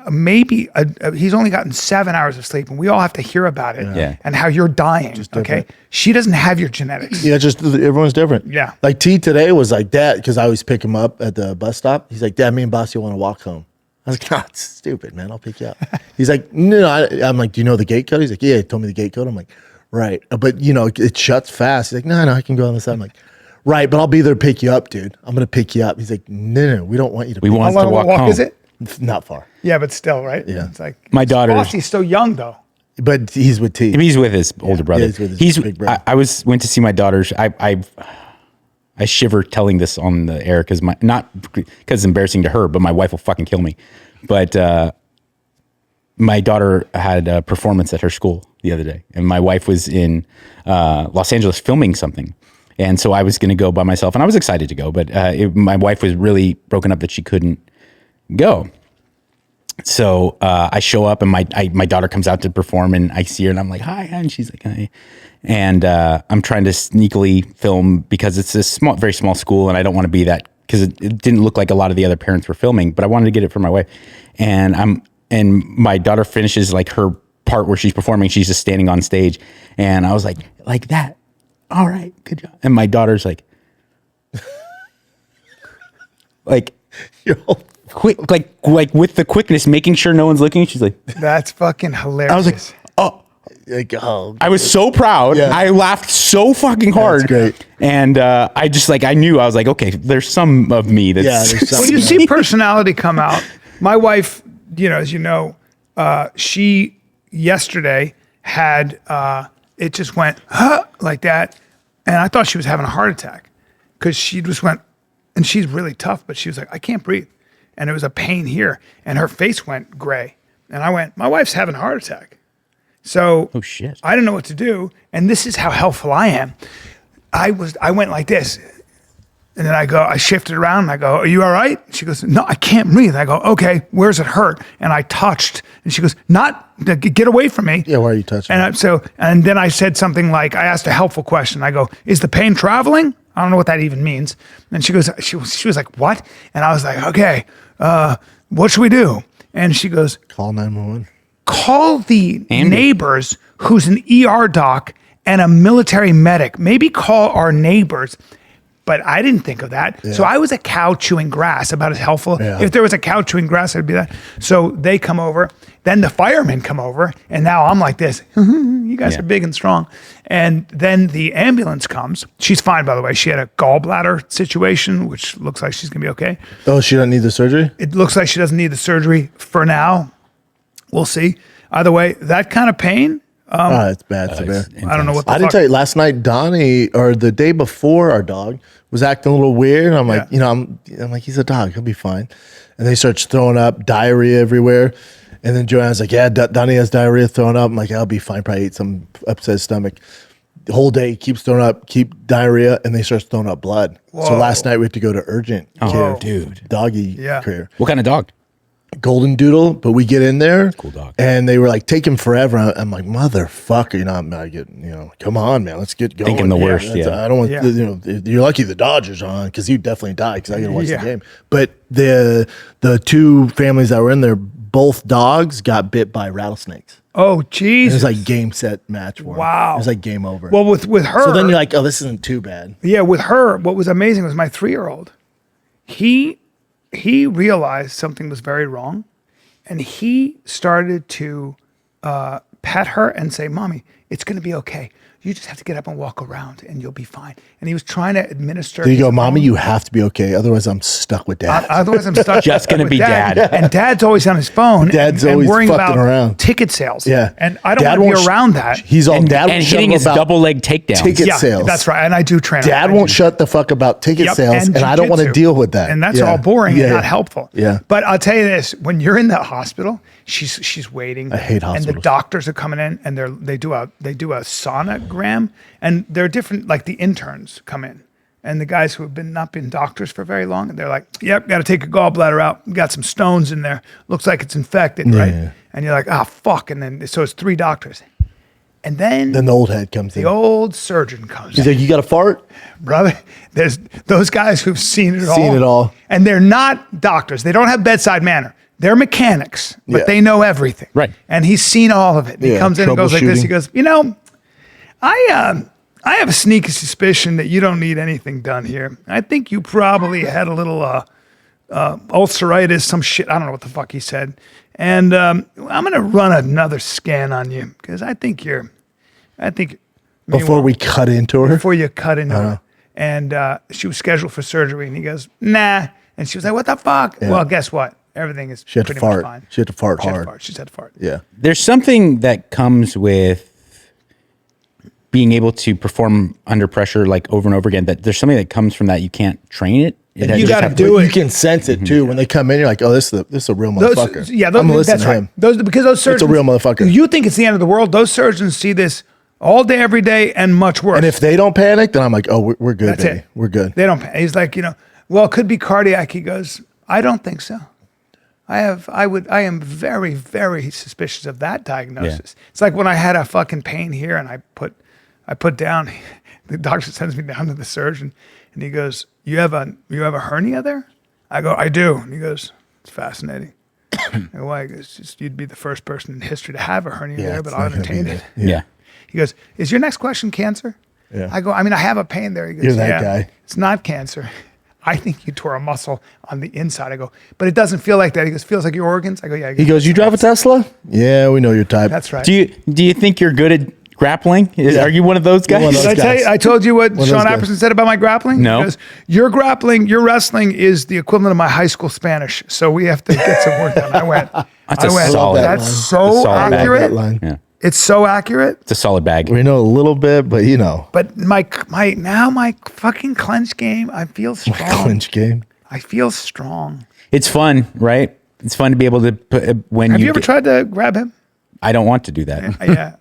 he's only gotten 7 hours of sleep, and we all have to hear about it Yeah. and how you're dying. Okay, she doesn't have your genetics. Yeah, just everyone's different. Yeah. Like T today was like, "Dad," because I always pick him up at the bus stop. He's like, "Dad, me and Bossy want to walk home." I was like, "God, it's stupid, man. I'll pick you up." He's like, "No." I'm like, "Do you know the gate code?" He's like, "Yeah, he told me the gate code." I'm like, "Right, but it shuts fast." He's like, "No, I can go on the side." I'm like, "Right, but I'll be there to pick you up, dude. I'm gonna pick you up." He's like, "No, we don't want you to. We pick want How to long of a walk home. is it? It's not far, Yeah, but still, right? Yeah. It's like My daughter- Bossy's so young though. but he's with T." He's with his older brother. he's with his big brother. I went to see my daughter's. I shiver telling this on the air because not because it's embarrassing to her, but my wife will fucking kill me. But my daughter had a performance at her school the other day, and my wife was in Los Angeles filming something. And so I was going to go by myself, and I was excited to go, but my wife was really broken up that she couldn't go. So I show up, and my daughter comes out to perform, and I see her, and I'm like, "Hi," and she's like, "Hi." And I'm trying to sneakily film because it's a very small school, and I don't want to be that because it didn't look like a lot of the other parents were filming, but I wanted to get it for my wife. And my daughter finishes like her part where she's performing. She's just standing on stage, and I was like that. All right, good job. And my daughter's like, You're all- quick, like with the quickness, making sure no one's looking. She's like, That's fucking hilarious. I was like, oh, like, oh, I was so proud. Yeah. I laughed so fucking hard. great. And I just I knew, I was like, okay, there's some of me that's. Yeah, there's some- when you see personality come out, my wife, as you know, she yesterday had it just went like that, and I thought she was having a heart attack because she just went, and she's really tough, but she was like, I can't breathe, and it was a pain here, and her face went gray, and I went, my wife's having a heart attack. So Oh, shit. I didn't know what to do, and this is how helpful I am. I went like this. And then I shifted around and I go, are you all right? She goes, no, I can't breathe. I go, okay, where's it hurt? And I touched, and she goes, get away from me. Yeah, why are you touching And and then I said something like, I asked a helpful question. I go, is the pain traveling? I don't know what that even means. And she goes, she was like, what? And I was like, okay, what should we do? And she goes, Call 911. call the neighbors who's an ER doc and a military medic. Maybe call our neighbors. But I didn't think of that. So I was a cow chewing grass, about as helpful. Yeah. If there was a cow chewing grass, I'd be that. So they come over. Then the firemen come over. And now I'm like this. You guys are big and strong. And then the ambulance comes. She's fine, by the way. She had a gallbladder situation, which looks like she's going to be okay. Oh, she doesn't need the surgery? It looks like she doesn't need the surgery for now. We'll see. Either way, that kind of pain, It's bad, severe. I don't know what the I didn't fuck. tell you last night. Donnie, or the day before, our dog was acting a little weird. I'm like, I'm like, he's a dog, he'll be fine. And then he starts throwing up, diarrhea everywhere. And then Joanne's like, yeah, Donnie has diarrhea, throwing up. I'm like, I'll be fine. Probably ate some upset stomach. The whole day he keeps throwing up, keep diarrhea, and then he starts throwing up blood. So last night we had to go to urgent care, dude. doggy care. What kind of dog? Golden Doodle, but we get in there, Cool dog. and they were like taking forever. I'm like, motherfucker, come on, man, let's get going. Thinking the worst, That's- yeah. I don't want, Yeah. you're lucky the Dodgers are on because you definitely died because I gotta watch Yeah. the game. But the two families that were in there, both dogs got bit by rattlesnakes. Oh, It Jesus. was like game set match. For 'em. Wow. It was like game over. Well, with her. so then you're like, oh, this isn't too bad. Yeah, with her, what was amazing was my 3-year-old. He realized something was very wrong, and he started to pet her and say, "Mommy, it's going to be okay. You just have to get up and walk around, and you'll be fine." And he was trying to administer. There you his go, Mommy, own- you have to be okay. Otherwise, I'm stuck with Dad. Otherwise, I'm stuck. Just gonna with be Dad. And Dad's always on his phone. Dad's and always worrying fucking about around. ticket sales. Yeah. and I don't Dad want to won't be around that. He's all And, Dad and won't shut hitting him his about double leg takedowns. ticket Yeah, sales. that's right. And I do train. Dad I won't do. shut the fuck about ticket Yep, sales, and I don't want to jujitsu. deal with that. And that's Yeah. all boring Yeah, and yeah. not helpful. Yeah. But I'll tell you this: when you're in the hospital, she's waiting. I hate And the hospitals. doctors are coming in, and they do a sonogram, and they're different. Like the interns come in, and the guys who have not been doctors for very long, and they're like, "Yep, got to take your gallbladder out. Got some stones in there. Looks like it's infected, right?" Yeah. And you're like, "Ah, fuck!" And then so it's 3 doctors, and then Then the old head comes in. the old surgeon comes. He's in. like, "You got a fart?" Brother, there's those guys who've seen it all. Seen it all. And they're not doctors. They don't have bedside manner. They're mechanics, but Yeah. they know everything. Right. And he's seen all of it. And he Yeah, comes in and goes like this. He troubleshooting. goes, I have a sneaky suspicion that you don't need anything done here. I think you probably had a little ulceritis, some shit. I don't know what the fuck he said. And I'm going to run another scan on you because I think Before we cut into her. before you cut into Uh-huh. her. And she was scheduled for surgery, and he goes, nah. And she was like, what the fuck? Yeah. Well, guess what? Everything is She had to pretty much fart. fine. She had to fart She had to hard. fart. She said to fart. Yeah. There's something that comes with being able to perform under pressure like over and over again. That there's something that comes from that. You can't train it. You just gotta have to- do it. You can sense it too when they come in. You're like, "Oh, this is a real Those, motherfucker." yeah, I'm gonna listen that's to right. him. Because those surgeons, It's a real motherfucker. You think it's the end of the world? Those surgeons see this all day, every day, and much worse. And if they don't panic, then I'm like, "Oh, we're good, That's baby. it. We're good." They don't. He's like, well, it could be cardiac. He goes, I don't think so. I am very, very suspicious of that diagnosis. It's like when I had a fucking pain here, and I put down. The doctor sends me down to the surgeon, and he goes, "You have a hernia there?" I go, "I do." And he goes, "It's fascinating." I go, "Why?" He goes, "Just you'd be the first person in history to have a hernia there, it's but not I'll gonna be entertain there. it." Yeah. He goes, "Is your next question cancer?" Yeah. I go, I have a pain there. He goes, You're that yeah, guy. It's not cancer. I think you tore a muscle on the inside. I go, but it doesn't feel like that. He goes, feels like your organs. I go, yeah. He goes, "You drive a Tesla?" Yeah, we know your type. That's right. Do you think you're good at grappling? Are you one of those guys? one of Did I those tell you? guys. I told you what One of Sean those guys. Apperson said about my grappling. No. He goes, your wrestling is the equivalent of my high school Spanish. So we have to get some work done. I went. That's a solid- Love that That's line. so A solid bag. accurate. That line. Yeah. It's so accurate. It's a solid bag. We know a little bit, but But my fucking clench game, I feel strong. clinch game. I feel strong. It's fun, right? It's fun to be able to put when Have you. you ever tried to grab him? I don't want to do that. Yeah.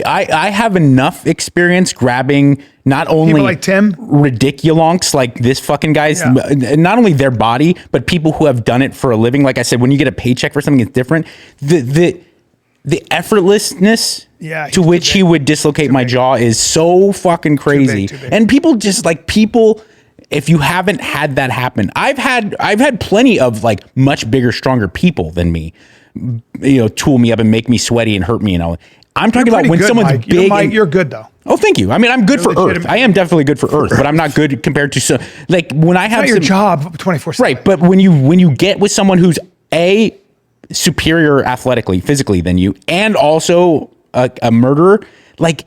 I have enough experience grabbing not only People like Tim? ridiculonks like this fucking guy's, Yeah. not only their body, but people who have done it for a living. Like I said, when you get a paycheck for something, it's different. The effortlessness Yeah, he's to too which he big. would dislocate my jaw is so fucking crazy. too big. And people just like people if you haven't had that happen, I've had plenty of like much bigger, stronger people than me, tool me up and make me sweaty and hurt me. I'm talking about when someone's Mike. big. You're good though. Oh, thank you. I mean, I'm good for Earth. legitimate. I am definitely good for Earth, but I'm not good compared to like when I have Not your job 24/7. right. But when you get with someone who's superior athletically, physically than you, and also a murderer, like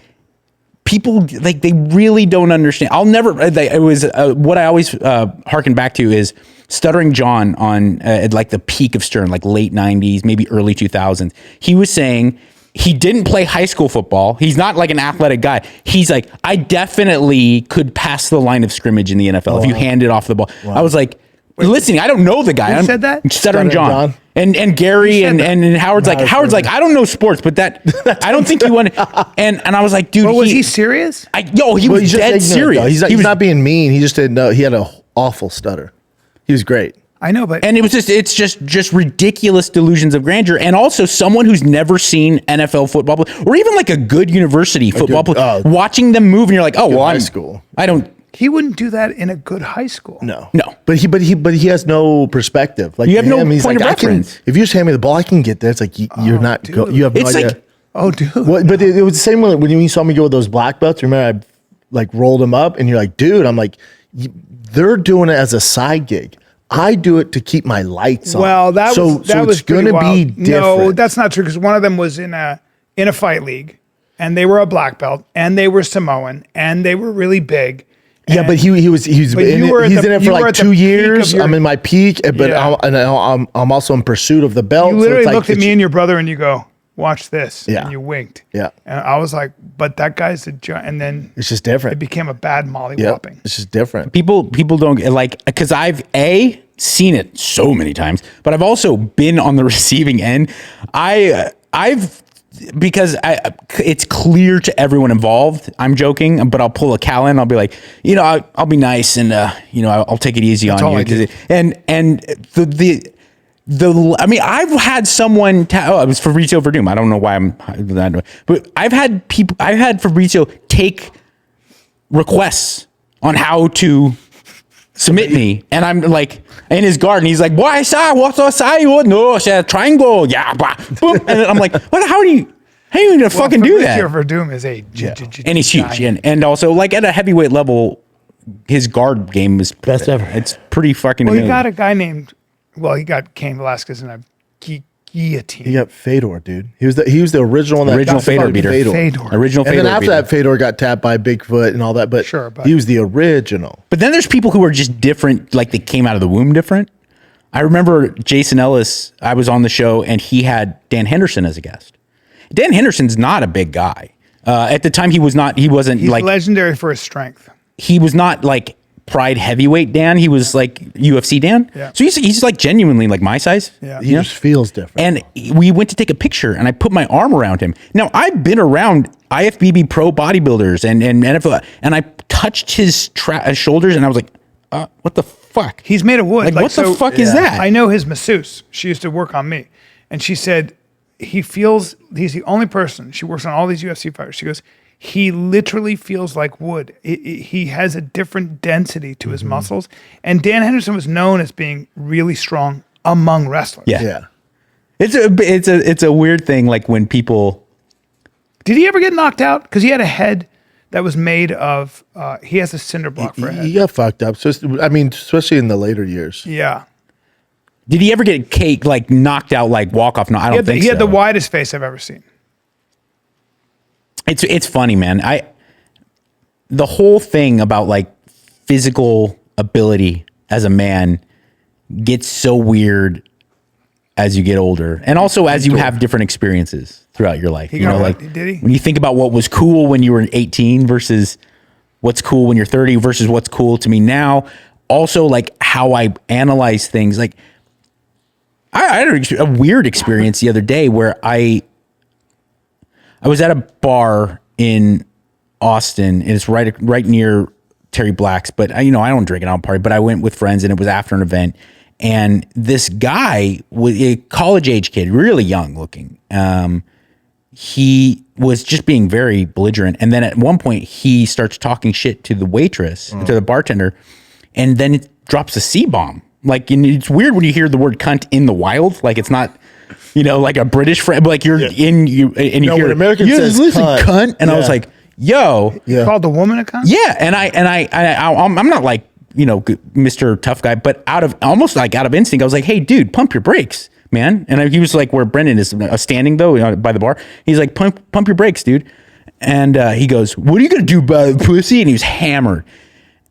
people, like they really don't understand. I'll never. It was what I always harken back to is Stuttering John on at like the peak of Stern, like late '90s, maybe early 2000s. He was saying. He didn't play high school football. He's not like an athletic guy. He's like, I definitely could pass the line of scrimmage in the NFL if you handed off the ball. I was like, listening, I don't know the guy. Who said that? Stuttering John. And Gary and Howard's like, I don't know sports, but I don't think you want to. And I was like, dude. Well, was he serious? He was dead serious. He's not being mean. He just didn't know. He had an awful stutter. He was great. I know, but and it's just ridiculous delusions of grandeur, and also someone who's never seen NFL football or even like a good university football player, watching them move, and you're like, oh well, high school. I don't. He wouldn't do that in a good high school. No. But he has no perspective. Like you have no he's point like, of reference. If you just hand me the ball, I can get there. It's like you're not. You have no It's idea. like, oh, dude. Well, but it was the same when you saw me go with those black belts. Remember, I like rolled them up, and you're like, dude. I'm like, they're doing it as a side gig. I do it to keep my lights on. Well, that was going to be different. No, that's not true because one of them was in a fight league, and they were a black belt, and they were Samoan, and they were really big. Yeah, but he's in it for like 2 years. I'm in my peak, but I'm also in pursuit of the belt. You literally looked at me and your brother, and you go, "Watch this," and you winked. Yeah, and I was like, "But that guy's a giant." And then it's just different. It became a bad mollywhopping. It's just different. People don't like because I've seen it so many times, but I've also been on the receiving end. It's clear to everyone involved. I'm joking, but I'll pull a Callen. I'll be like, I'll be nice and I'll take it easy on you. I mean, I've had someone. It was Fabrizio Verdum. I don't know why I'm that, but I've had Fabrizio take requests on how to submit me, and I'm like in his garden. He's like, "Boy, what's I say? No, triangle, yeah." Boom. And then I'm like, "What? How are you gonna fucking do that?" Verdum is and he's huge, and also like at a heavyweight level, his guard game is best ever. It's pretty fucking. Well, he got a guy named. Well, he got Cain Velasquez in a guillotine. He got Fedor, dude. He was the original one that original got Fedor beater. Original Fedor. And then after that, Fedor got tapped by Bigfoot and all that. But he was the original. But then there's people who are just different, like they came out of the womb different. I remember Jason Ellis. I was on the show and he had Dan Henderson as a guest. Dan Henderson's not a big guy. At the time, he wasn't. He's like legendary for his strength. He was not like Pride heavyweight Dan. He was like UFC Dan. Yeah. So he's like genuinely like my size. Yeah. He just feels different. And we went to take a picture and I put my arm around him. Now I've been around IFBB pro bodybuilders and NFL and I touched his shoulders and I was like, what the fuck? He's made of wood. Like what the fuck is that? I know his masseuse. She used to work on me. And she said, he's the only person, she works on all these UFC fighters. She goes, he literally feels like wood. He has a different density to his muscles. And Dan Henderson was known as being really strong among wrestlers. Yeah. It's a weird thing. Like when people, did he ever get knocked out? Because he had a head that was made of. He has a cinder block for a head. He got fucked up. So especially in the later years. Yeah. Did he ever get like knocked out, like walk off? No, I don't think so. He had the widest face I've ever seen. It's funny, man. The whole thing about like physical ability as a man gets so weird as you get older, and also as you have different experiences throughout your life. Did he? When you think about what was cool when you were 18 versus what's cool when you're 30 versus what's cool to me now. Also, like how I analyze things. Like I had a weird experience the other day where I was at a bar in Austin, and it's right near Terry Black's. But I don't drink it, I don't party. But I went with friends, and it was after an event. And this guy was a college age kid, really young looking. He was just being very belligerent. And then at one point, he starts talking shit to the waitress, to the bartender, and then it drops a C-bomb. Like, and it's weird when you hear the word cunt in the wild. Like, it's not, like a British friend, like you're and you hear, when American says listen, cunt. cunt. And I was Yeah. like, yo. You called the woman a cunt? Yeah. And I'm not like, Mr. Tough Guy, but out of instinct, I was like, hey, dude, pump your brakes, man. And he was like where Brendan is standing, though, by the bar. He's like, pump your brakes, dude. And he goes, what are you going to do about the pussy? And he was hammered.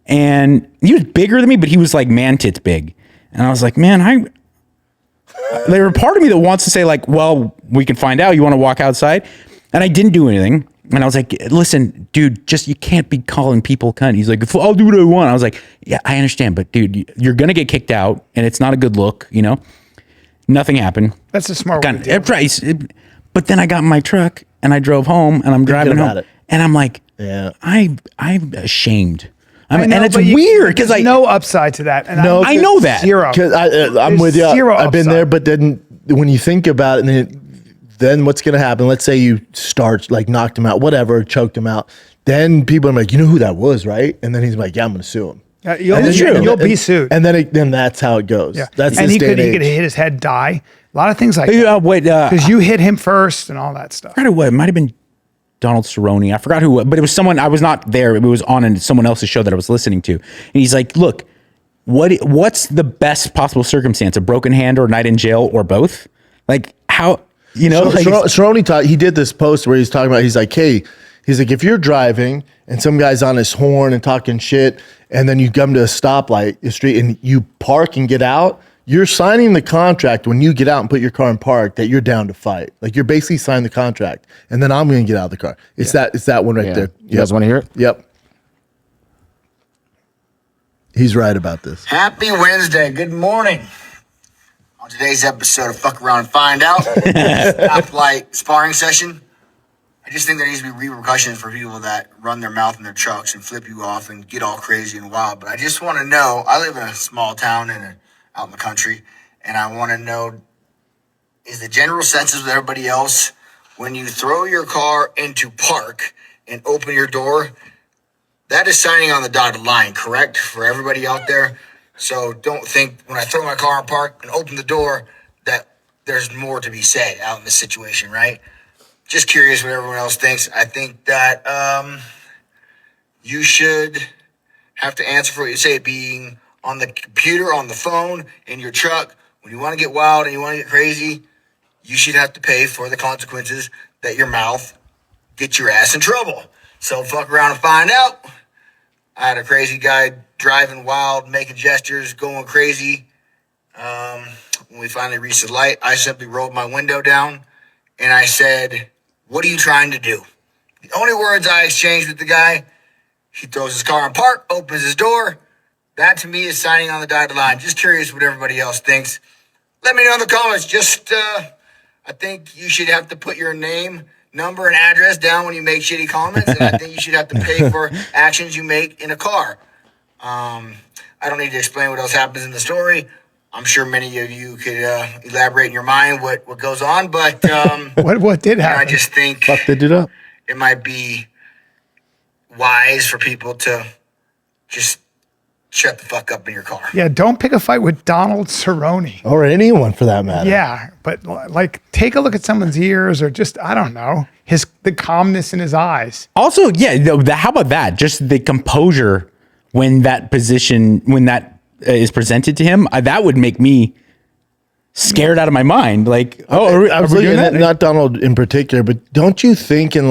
And he was bigger than me, but he was like man tits big. And I was like, man, there was a part of me that wants to say like, well, we can find out. You want to walk outside? And I didn't do anything. And I was like, listen, dude, you can't be calling people cunt. He's like, I'll do what I want. I was like, yeah, I understand. But dude, you're going to get kicked out and it's not a good look, Nothing happened. That's a smart way to deal with it. But then I got in my truck and I drove home and I'm driving home. And I'm like, I'm ashamed. And it's weird because no upside to that. And I know that. Zero. Because I'm with you. Zero I've been upside. there, but then when you think about it, and then what's going to happen? Let's say you knocked him out, whatever, choked him out. Then people are like, you know who that was, right? And then he's like, yeah, I'm going to sue him. You'll be sued. And then that's how it goes. Yeah. That's and this he day could and hit age. his head, die. A lot of things like that. Wait, Because you hit him first and all that stuff. I forgot who it might have been Donald Cerrone. I forgot who, but it was someone, I was not there. It was on someone else's show that I was listening to. And he's like, look, what's the best possible circumstance? A broken hand or a night in jail or both? Like how, Cerrone he did this post where he's talking about, he's like, if you're driving and some guy's on his horn and talking shit, and then you come to a stoplight, the street, and you park and get out, you're signing the contract when you get out and put your car in park that you're down to fight. Like you're basically signing the contract, and then I'm going to get out of the car. It's that one right there. You guys want to hear it? Yep. He's right about this. Happy Wednesday. Good morning. On today's episode of Fuck Around and Find Out, stoplight sparring session. I just think there needs to be repercussions for people that run their mouth in their trucks and flip you off and get all crazy and wild. But I just want to know, I live in a small town out in the country, and I want to know, is the general census with everybody else, when you throw your car into park and open your door, that is signing on the dotted line, correct? For everybody out there. So don't think when I throw my car in park and open the door that there's more to be said out in this situation, right? Just curious what everyone else thinks. I think that you should have to answer for what you say, being on the computer, on the phone, in your truck. When you want to get wild and you want to get crazy, you should have to pay for the consequences that your mouth gets your ass in trouble. So fuck around and find out. I had a crazy guy driving wild, making gestures, going crazy. When we finally reached the light, I simply rolled my window down and I said, "What are you trying to do?" The only words I exchanged with the guy, he throws his car in park, opens his door. That to me is signing on the dotted line. Just curious what everybody else thinks. Let me know in the comments. I think you should have to put your name, number, and address down when you make shitty comments. And I think you should have to pay for actions you make in a car. I don't need to explain what else happens in the story. I'm sure many of you could elaborate in your mind what goes on. But what did happen? I just think Fuck, they did up. it might be wise for people to just shut the fuck up in your car. Yeah, don't pick a fight with Donald Cerrone. Or anyone for that matter. Yeah, but like take a look at someone's ears or just, I don't know, the calmness in his eyes. Also, how about that? Just the composure when that is presented to him, that would make me scared out of my mind. Like, I was looking at not Donald in particular, but don't you think in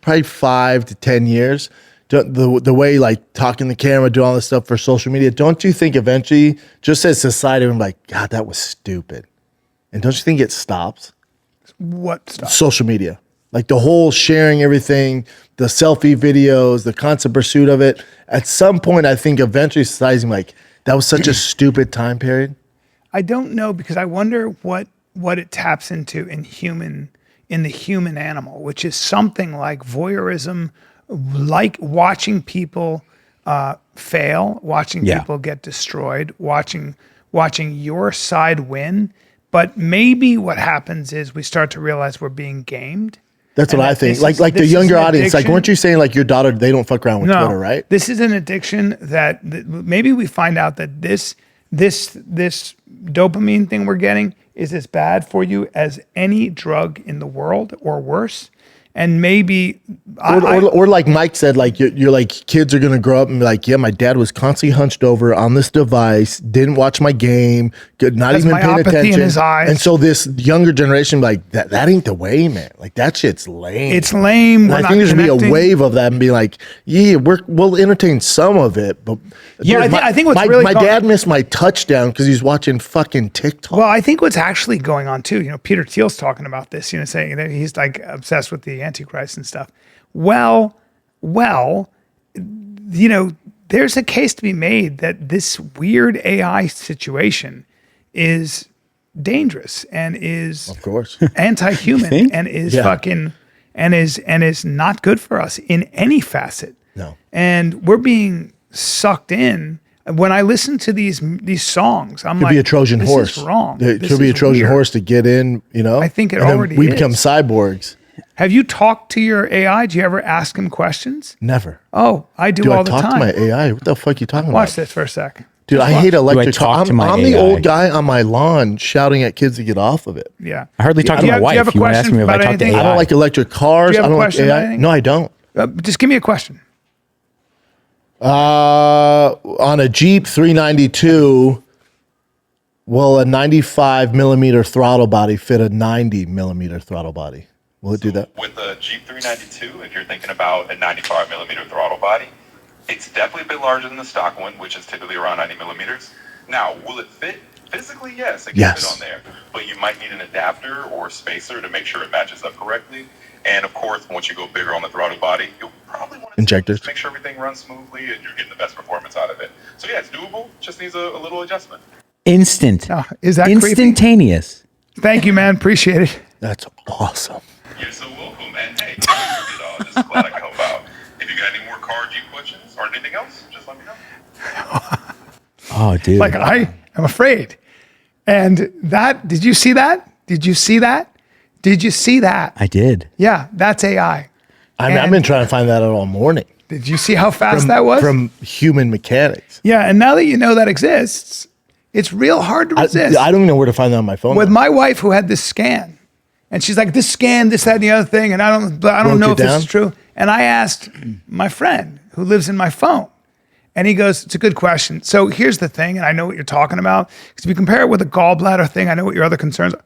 probably 5 to 10 years, the way talking the camera, do all this stuff for social media, don't you think eventually, just as society, I'm like, God, that was stupid. And don't you think it stops? What stuff? Social media. Like the whole sharing everything, the selfie videos, the constant pursuit of it. At some point, I think eventually society's like, that was such a stupid time period. I don't know, because I wonder what it taps into in the human animal, which is something like voyeurism, like watching people fail, watching people get destroyed, watching your side win. But maybe what happens is we start to realize we're being gamed. That's what And I that think. this like is the younger an audience. Like, addiction. weren't you saying like your daughter, they don't fuck around with Twitter, right? This is an addiction that maybe we find out that this dopamine thing we're getting is as bad for you as any drug in the world or worse. And maybe Or like Mike said, like you're like, kids are gonna grow up and be like, yeah, my dad was constantly hunched over on this device, didn't watch my game, not Has even paying myopathy in attention. his eyes. And so this younger generation, like that ain't the way, man. Like that shit's lame. it's lame. And We're I not think there's gonna be a connecting. wave of that and be like, yeah, we'll entertain some of it, but Yeah, dude, I think what's my, really my going- dad missed my touchdown because he's watching fucking TikTok. Well, I think what's actually going on too, Peter Thiel's talking about this, saying that he's like obsessed with the Antichrist and stuff. Well, there's a case to be made that this weird AI situation is dangerous and is, of course. anti-human and is fucking and is not good for us in any facet. No. And we're being sucked in. When I listen to these songs, I'm Could like, be a Trojan this horse. is wrong. It This could be a is Trojan weird. horse to get in, I think it and then already we is. become cyborgs. Have you talked to your AI? Do you ever ask him questions? Never. Oh, I do Do all I the talk time. to my AI? What the fuck are you talking Watch about? this for a sec. Dude, I hate electric talk cars. to my I'm the AI? old guy on my lawn shouting at kids to get off of it. Yeah. I hardly talk to my Do wife. you have a You wanna ask question me if I about talk to anything? I don't AI? like electric cars. Do you have I a don't like question about AI. anything? No, I don't. Just give me a question. On a Jeep 392, will a 95 millimeter throttle body fit a 90 millimeter throttle body? Will it do that? With a Jeep 392, if you're thinking about a 95 millimeter throttle body, it's definitely a bit larger than the stock one, which is typically around 90 millimeters. Now, will it fit? Physically, yes, it can Yes. fit on there. But you might need an adapter or a spacer to make sure it matches up correctly. And of course, once you go bigger on the throttle body, you'll probably want to Injectors. make sure everything runs smoothly and you're getting the best performance out of it. So yeah, it's doable. Just needs a little adjustment. Instant. Oh, is that creepy? Instantaneous. Thank you, man. Appreciate it. That's awesome. You're so welcome, man. Hey, just glad I can help out. If you got any more car Jeep questions or anything else, just let me know. Oh, dude. Like, I am afraid. And did you see that? Did you see that? Did you see that? I did. Yeah, that's AI. I've And- been trying to find that out all morning. Did you see how fast that was? From human mechanics. Yeah, and now that you know that exists, it's real hard to I resist. don't even know where to find that on my phone. With now. my wife who had this scan, and she's like, this scan, this, that, and the other thing, and I don't Broke know it if this down? is true. And I asked my friend who lives in my phone, and he goes, it's a good question. So here's the thing, and I know what you're talking about, because if you compare it with a gallbladder thing, I know what your other concerns are.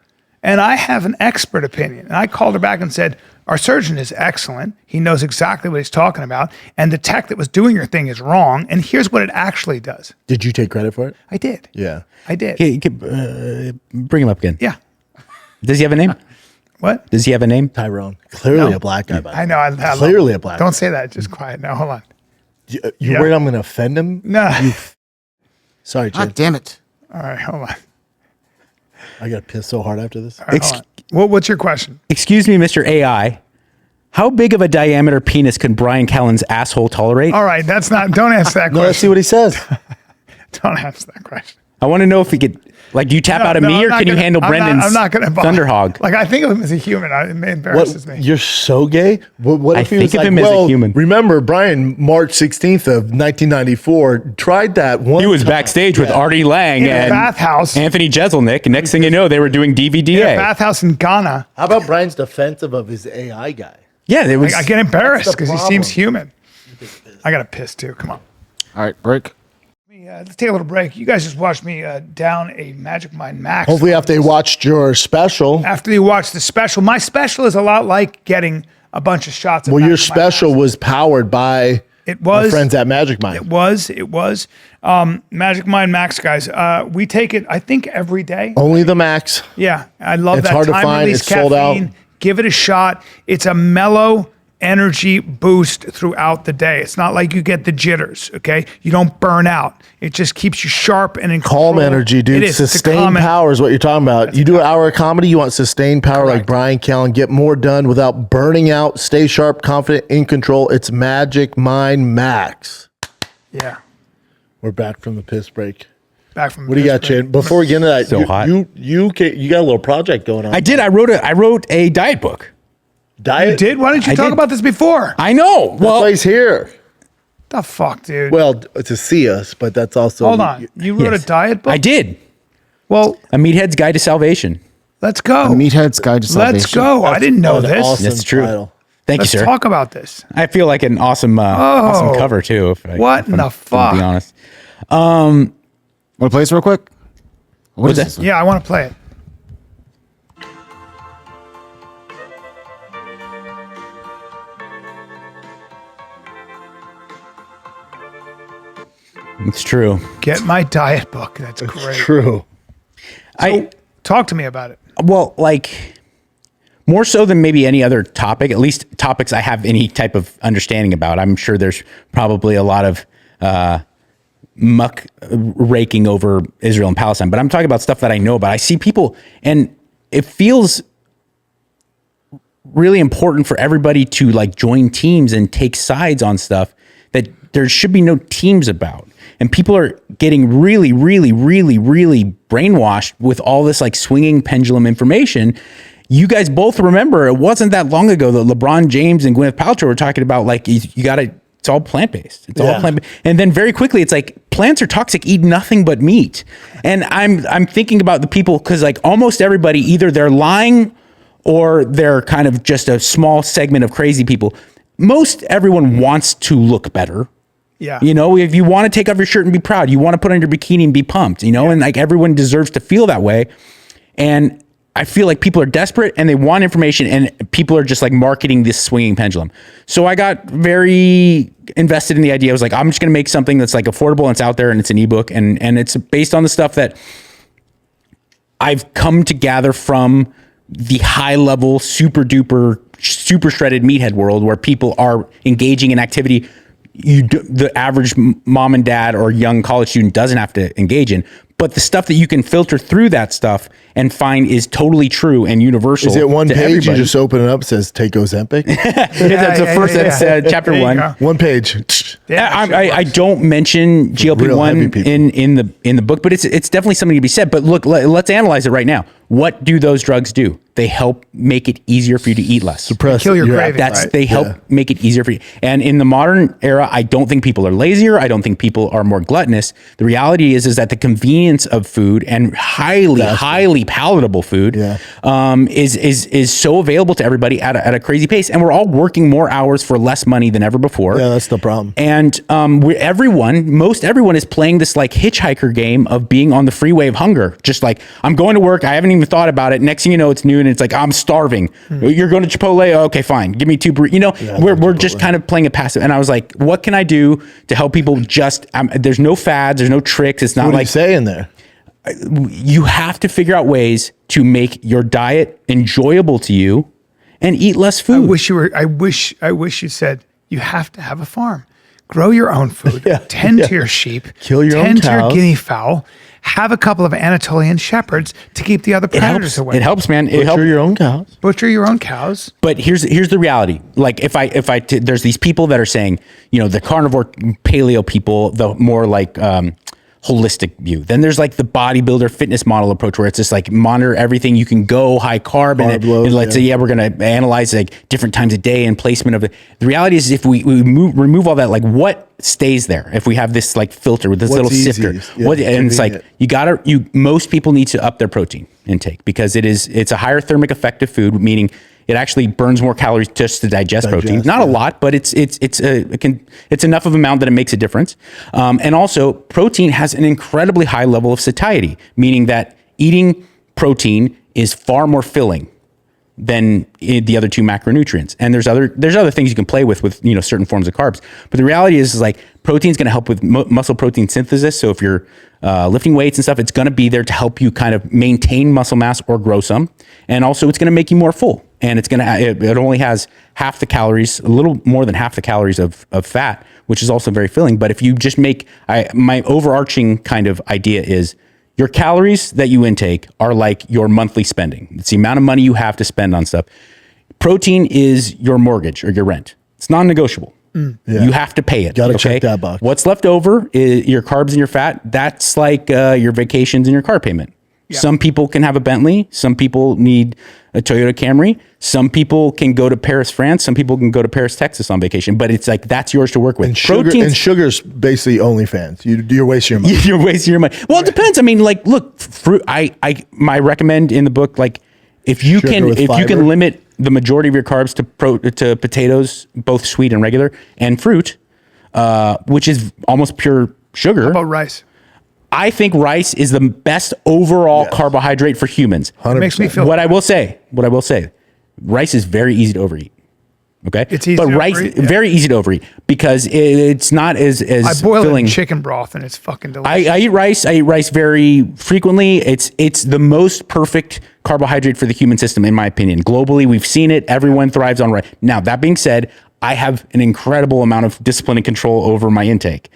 And I have an expert opinion. And I called her back and said, our surgeon is excellent. He knows exactly what he's talking about. And the tech that was doing your thing is wrong. And here's what it actually does. Did you take credit for it? I did. Yeah. I did. Hey, bring him up again. Yeah. Does he have a name? What? Does he have a name? Tyrone. Clearly No. a black guy. By the I way. know. I Clearly love- a black Don't guy. say that. Just quiet. Now, hold on. You Yeah. worried I'm going to offend him? No. Sorry, God Jim. damn it. All right. Hold on. I got to piss so hard after this. All right, hold on. What's your question? Excuse me, Mr. AI. How big of a diameter penis can Bryan Callen's asshole tolerate? All right. That's not, don't answer that No, let's see question. what he says. Don't answer that question. I want to know if he could, like, do you tap out of No, me I'm or not can you gonna- handle I'm not- Brendan's I'm not going to Thunderhog? Like, I think of him as a human. It embarrasses me. You're so gay. What I if he think was of like, him as a well, human. remember Brian, March 16th of 1994, tried that one He was time. backstage with Yeah. Artie Lang In a and bathhouse. Anthony Jeselnik. And next thing you know, they were doing DVDA. In a bathhouse in Ghana. How about Brian's defensive of his AI guy? Yeah, it was. I get embarrassed That's the because he problem. seems human. I got to piss too. Come on. All right, break. Let's take a little break. You guys just watched me down a Magic Mind Max. Hopefully, after they watched your special, After you watch the special, my special is a lot like getting a bunch of shots. Of well, your Magic Mind special Max. was powered by It our was. friends at Magic Mind. It was. Magic Mind Max, guys. We take it, I think, every day. Only the max. Yeah, I love It's that. hard to time find. release It's sold out. caffeine. Give it a shot. It's a mellow energy boost throughout the day. It's not like you get the jitters, okay? You don't burn out. It just keeps you sharp and in Calm control. energy, dude. It is. It's a Sustained calm power is what you're talking about. You do an hour of comedy, you want sustained power like Bryan Callen. Get more done without burning out. Stay sharp, confident, in control. It's Magic Mind Max. Yeah. We're back from the piss break. Back from What do you got, Pittsburgh. Shane? Before we get into that, So hot. you got a little project going on. I did. I wrote a diet book. Diet. You did? Why didn't you I talk did. about this before? I know. That's Well, why he's here. The fuck, dude. Well, to see us, but that's also. Hold on. You wrote yes. a diet book? I did. Well, A Meathead's Guide to Salvation. let's go. Meathead's Guide to Salvation. Let's go. I didn't know An this. awesome That's true. title. Thank Let's you, sir. talk about this. I feel like an awesome, awesome cover too. What in the fuck? To be honest. Want to play this real quick? What is that? this? Yeah, I want to play it. It's true. Get my diet book. That's great. True. Talk to me about it. Well, like more so than maybe any other topic, at least topics I have any type of understanding about. I'm sure there's probably a lot of muck raking over Israel and Palestine, but I'm talking about stuff that I know about. I see people, and it feels really important for everybody to like join teams and take sides on stuff that there should be no teams about. And people are getting really, really, really, really brainwashed with all this like swinging pendulum information. You guys both remember it wasn't that long ago that LeBron James and Gwyneth Paltrow were talking about like you got to. It's all plant-based. It's all plant-based. And then very quickly, it's like plants are toxic. Eat nothing but meat. And I'm thinking about the people because like almost everybody either they're lying or they're kind of just a small segment of crazy people. Most everyone wants to look better. Yeah. You know, if you want to take off your shirt and be proud, you want to put on your bikini and be pumped, you know, and like everyone deserves to feel that way. And I feel like people are desperate and they want information and people are just like marketing this swinging pendulum. So I got very invested in the idea. I was like, I'm just going to make something that's like affordable and it's out there and it's an ebook and it's based on the stuff that I've come to gather from the high level, super duper, super shredded meathead world where people are engaging in activity the average mom and dad or young college student doesn't have to engage in. But the stuff that you can filter through that stuff and find is totally true and universal. Is it one to page? everybody. You just open it up, it says take Ozempic. That's the first. That's chapter There you 1. go. One page. Yeah, I don't mention Real heavy GLP-1 people. in the book, but it's definitely something to be said. But look, let's analyze it right now. What do those drugs do? They help make it easier for you to eat less. Suppress Kill your your craving. That's Right. they help Yeah. make it easier for you. And in the modern era, I don't think people are lazier. I don't think people are more gluttonous. The reality is that the convenience of food and highly palatable food Yeah. is so available to everybody at a crazy pace. And we're all working more hours for less money than ever before. Yeah, that's the problem. And most everyone is playing this like hitchhiker game of being on the freeway of hunger. Just like, I'm going to work. I haven't even thought about it. Next thing you know, it's noon and it's like, I'm starving. You're going to Chipotle? Okay, fine. Give me 2 burritos. You know, we're just kind of playing a passive. And I was like, what can I do to help people just, there's no fads, there's no tricks. It's not What are you like saying there? you have to figure out ways to make your diet enjoyable to you and eat less I food. wish you said you have to have a farm. Grow your own food. Yeah. Tend Yeah. to your sheep. Kill your own Tend to your cows. guinea fowl. Have a couple of Anatolian shepherds to keep the other predators away. It helps, man. It helps. Butcher your own cows. Butcher your own cows. But here's the reality. Like there's these people that are saying, you know, the carnivore paleo people, the more like holistic view. Then there's like the bodybuilder fitness model approach where it's just like monitor everything. You can go high carb and load, let's say, we're going to analyze like different times a day and placement of it. The reality is if we remove all that, like what stays there? If we have this like filter with this What's little sifter, easiest? Yeah, and it's like, convenient. most people need to up their protein intake because it's a higher thermic effective food, meaning it actually burns more calories just to digest protein. Not a lot, but it's enough of amount that it makes a difference. And also, protein has an incredibly high level of satiety, meaning that eating protein is far more filling than the other two macronutrients. And there's other things you can play with certain forms of carbs. But the reality is like protein is going to help with muscle protein synthesis. So if you're lifting weights and stuff, it's going to be there to help you kind of maintain muscle mass or grow some. And also it's going to make you more full. And it only has half the calories, a little more than half the calories of fat, which is also very filling. But if you just my overarching kind of idea is your calories that you intake are like your monthly spending. It's the amount of money you have to spend on stuff. Protein is your mortgage or your rent. It's non-negotiable. Yeah. You have to pay it. Gotta check that box. What's left over is your carbs and your fat. That's like your vacations and your car payment. Yeah. Some people can have a Bentley. Some people need a Toyota Camry. Some people can go to Paris, France. Some people can go to Paris, Texas on vacation. But it's like that's yours to work with. And sugar's basically OnlyFans. You're wasting your money. You're wasting your money. Well, it depends. I mean, like, look, fruit. I recommend in the book, like, if you can limit the majority of your carbs to potatoes, both sweet and regular, and fruit, which is almost pure sugar. How about rice? I think rice is the best overall carbohydrate for humans. 100%. It makes me feel. What I will say, rice is very easy to overeat. Okay, It's easy but to rice overeat, yeah. very easy to overeat because it's not as I boil filling. it in chicken broth and it's fucking delicious. I eat rice. I eat rice very frequently. It's the most perfect carbohydrate for the human system, in my opinion. Globally, we've seen it. Everyone thrives on rice. Now, that being said, I have an incredible amount of discipline and control over my intake.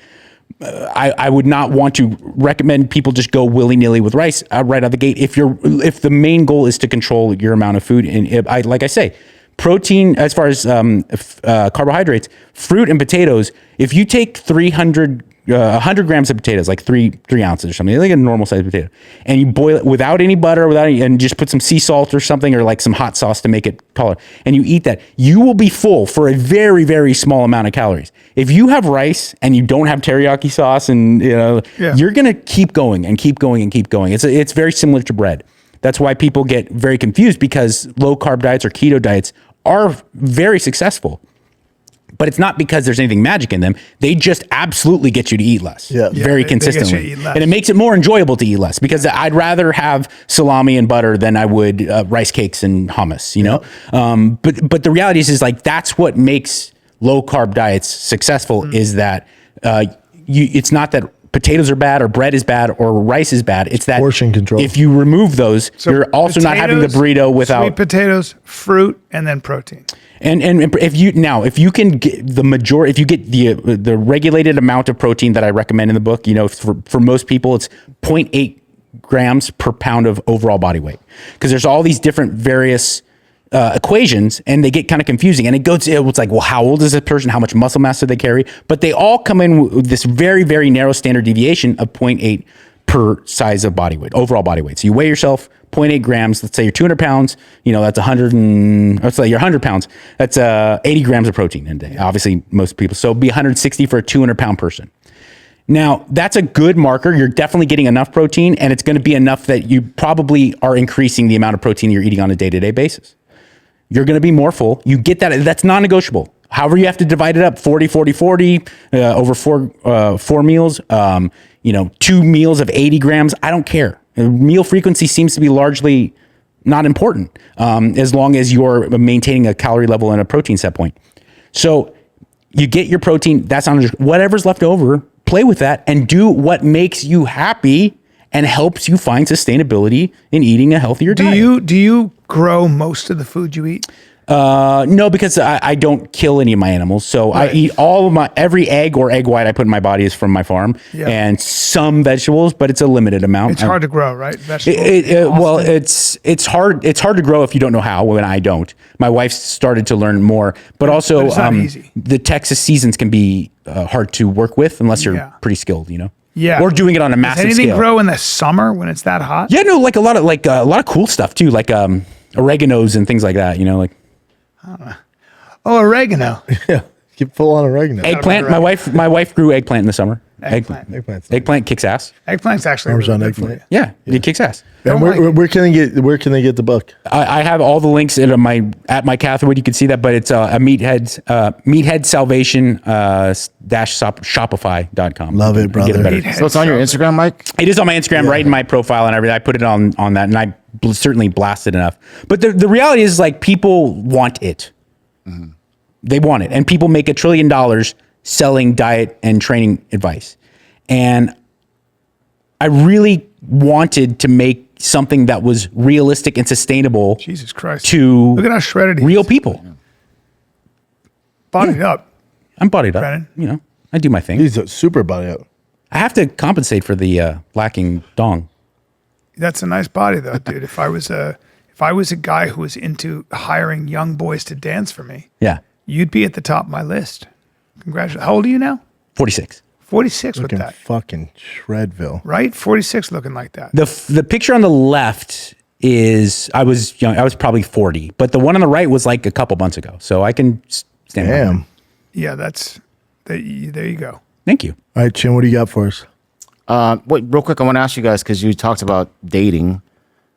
I would not want to recommend people just go willy-nilly with rice right out of the gate. If the main goal is to control your amount of food, and like I say, protein as far as carbohydrates, fruit and potatoes. If you take 100 grams of potatoes, like three ounces or something, like a normal sized potato, and you boil it without any butter, and just put some sea salt or something, or like some hot sauce to make it taller, and you eat that, you will be full for a very, very small amount of calories. If you have rice and you don't have teriyaki sauce, and you're gonna keep going and keep going and keep going. It's very similar to bread. That's why people get very confused, because low carb diets or keto diets are very successful. But it's not because there's anything magic in them. They just absolutely get you to eat less. Very consistently. They get you to eat less. And it makes it more enjoyable to eat less, because I'd rather have salami and butter than I would rice cakes and hummus, you know? But the reality is like, that's what makes low carb diets successful, is that it's not that potatoes are bad or bread is bad or rice is bad. It's that portion control. If you remove those, you're also not having the burrito without sweet potatoes, fruit, and then protein. And if you can get the majority, if you get the regulated amount of protein that I recommend in the book, for most people it's 0.8 grams per pound of overall body weight, because there's all these different various equations, and they get kind of confusing, and it's like, well, how old is this person? How much muscle mass do they carry? But they all come in with this very, very narrow standard deviation of 0.8 per size of body weight, overall body weight. So you weigh yourself 0.8 grams. Let's say you're 200 pounds, that's 100 and let's say you're 100 pounds. That's 80 grams of protein in a day. Obviously most people, so it'd be 160 for a 200 pound person. Now that's a good marker. You're definitely getting enough protein, and it's going to be enough that you probably are increasing the amount of protein you're eating on a day-to-day basis. You're going to be more full. You get that. That's non-negotiable. However, you have to divide it up 40, 40, 40 over four meals, 2 meals of 80 grams. I don't care. Meal frequency seems to be largely not important, as long as you're maintaining a calorie level and a protein set point. So you get your protein. That's on whatever's left over. Play with that and do what makes you happy and helps you find sustainability in eating a healthier diet. Do you grow most of the food you eat? No, because I don't kill any of my animals. So Right. I eat every egg or egg white I put in my body is from my farm, and some vegetables, but it's a limited amount. It's hard to grow, right? Vegetables. Well, it's hard to grow if you don't know how. When I don't, my wife started to learn more, but also But it's not easy. the Texas seasons can be hard to work with unless you're pretty skilled, Yeah. or doing it on a Does massive anything scale. grow in the summer when it's that hot? Yeah, no, like a lot of cool stuff too, like oreganos and things like that. Like. Oh, oregano. Yeah, get full on oregano. Eggplant. My wife grew eggplant in the summer. Eggplant. Eggplant kicks ass. Eggplant's actually Parmesan really good for eggplant. you. Yeah, it kicks ass. And where can they get the book? I have all the links at my Catherwood. You can see that, but it's a Meathead Salvation Shopify.com. Love it, brother. So it's on your Instagram, Mike? It is on my Instagram, right in my profile and everything. I put it on that, and I certainly blasted enough. But the reality is, like, people want it. Mm-hmm. They want it, and people make $1 trillion selling diet and training advice. And I really wanted to make something that was realistic and sustainable. Jesus Christ. To look at how shredded he real is. people. Bodied up. I'm bodied up. Brennan. I do my thing. He's a super body up. I have to compensate for the lacking dong. That's a nice body, though, dude. If I was a guy who was into hiring young boys to dance for me, Yeah. you'd be at the top of my list. Congratulations. How old are you now? 46. 46 with Looking that, fucking Shredville. right? 46 looking like that. The picture on the left is I was young. I was probably 40, but the one on the right was like a couple months ago. So I can stand. behind Damn. it. Yeah, there you go. Thank you. All right, Chin, what do you got for us? Wait, real quick, I want to ask you guys because you talked about dating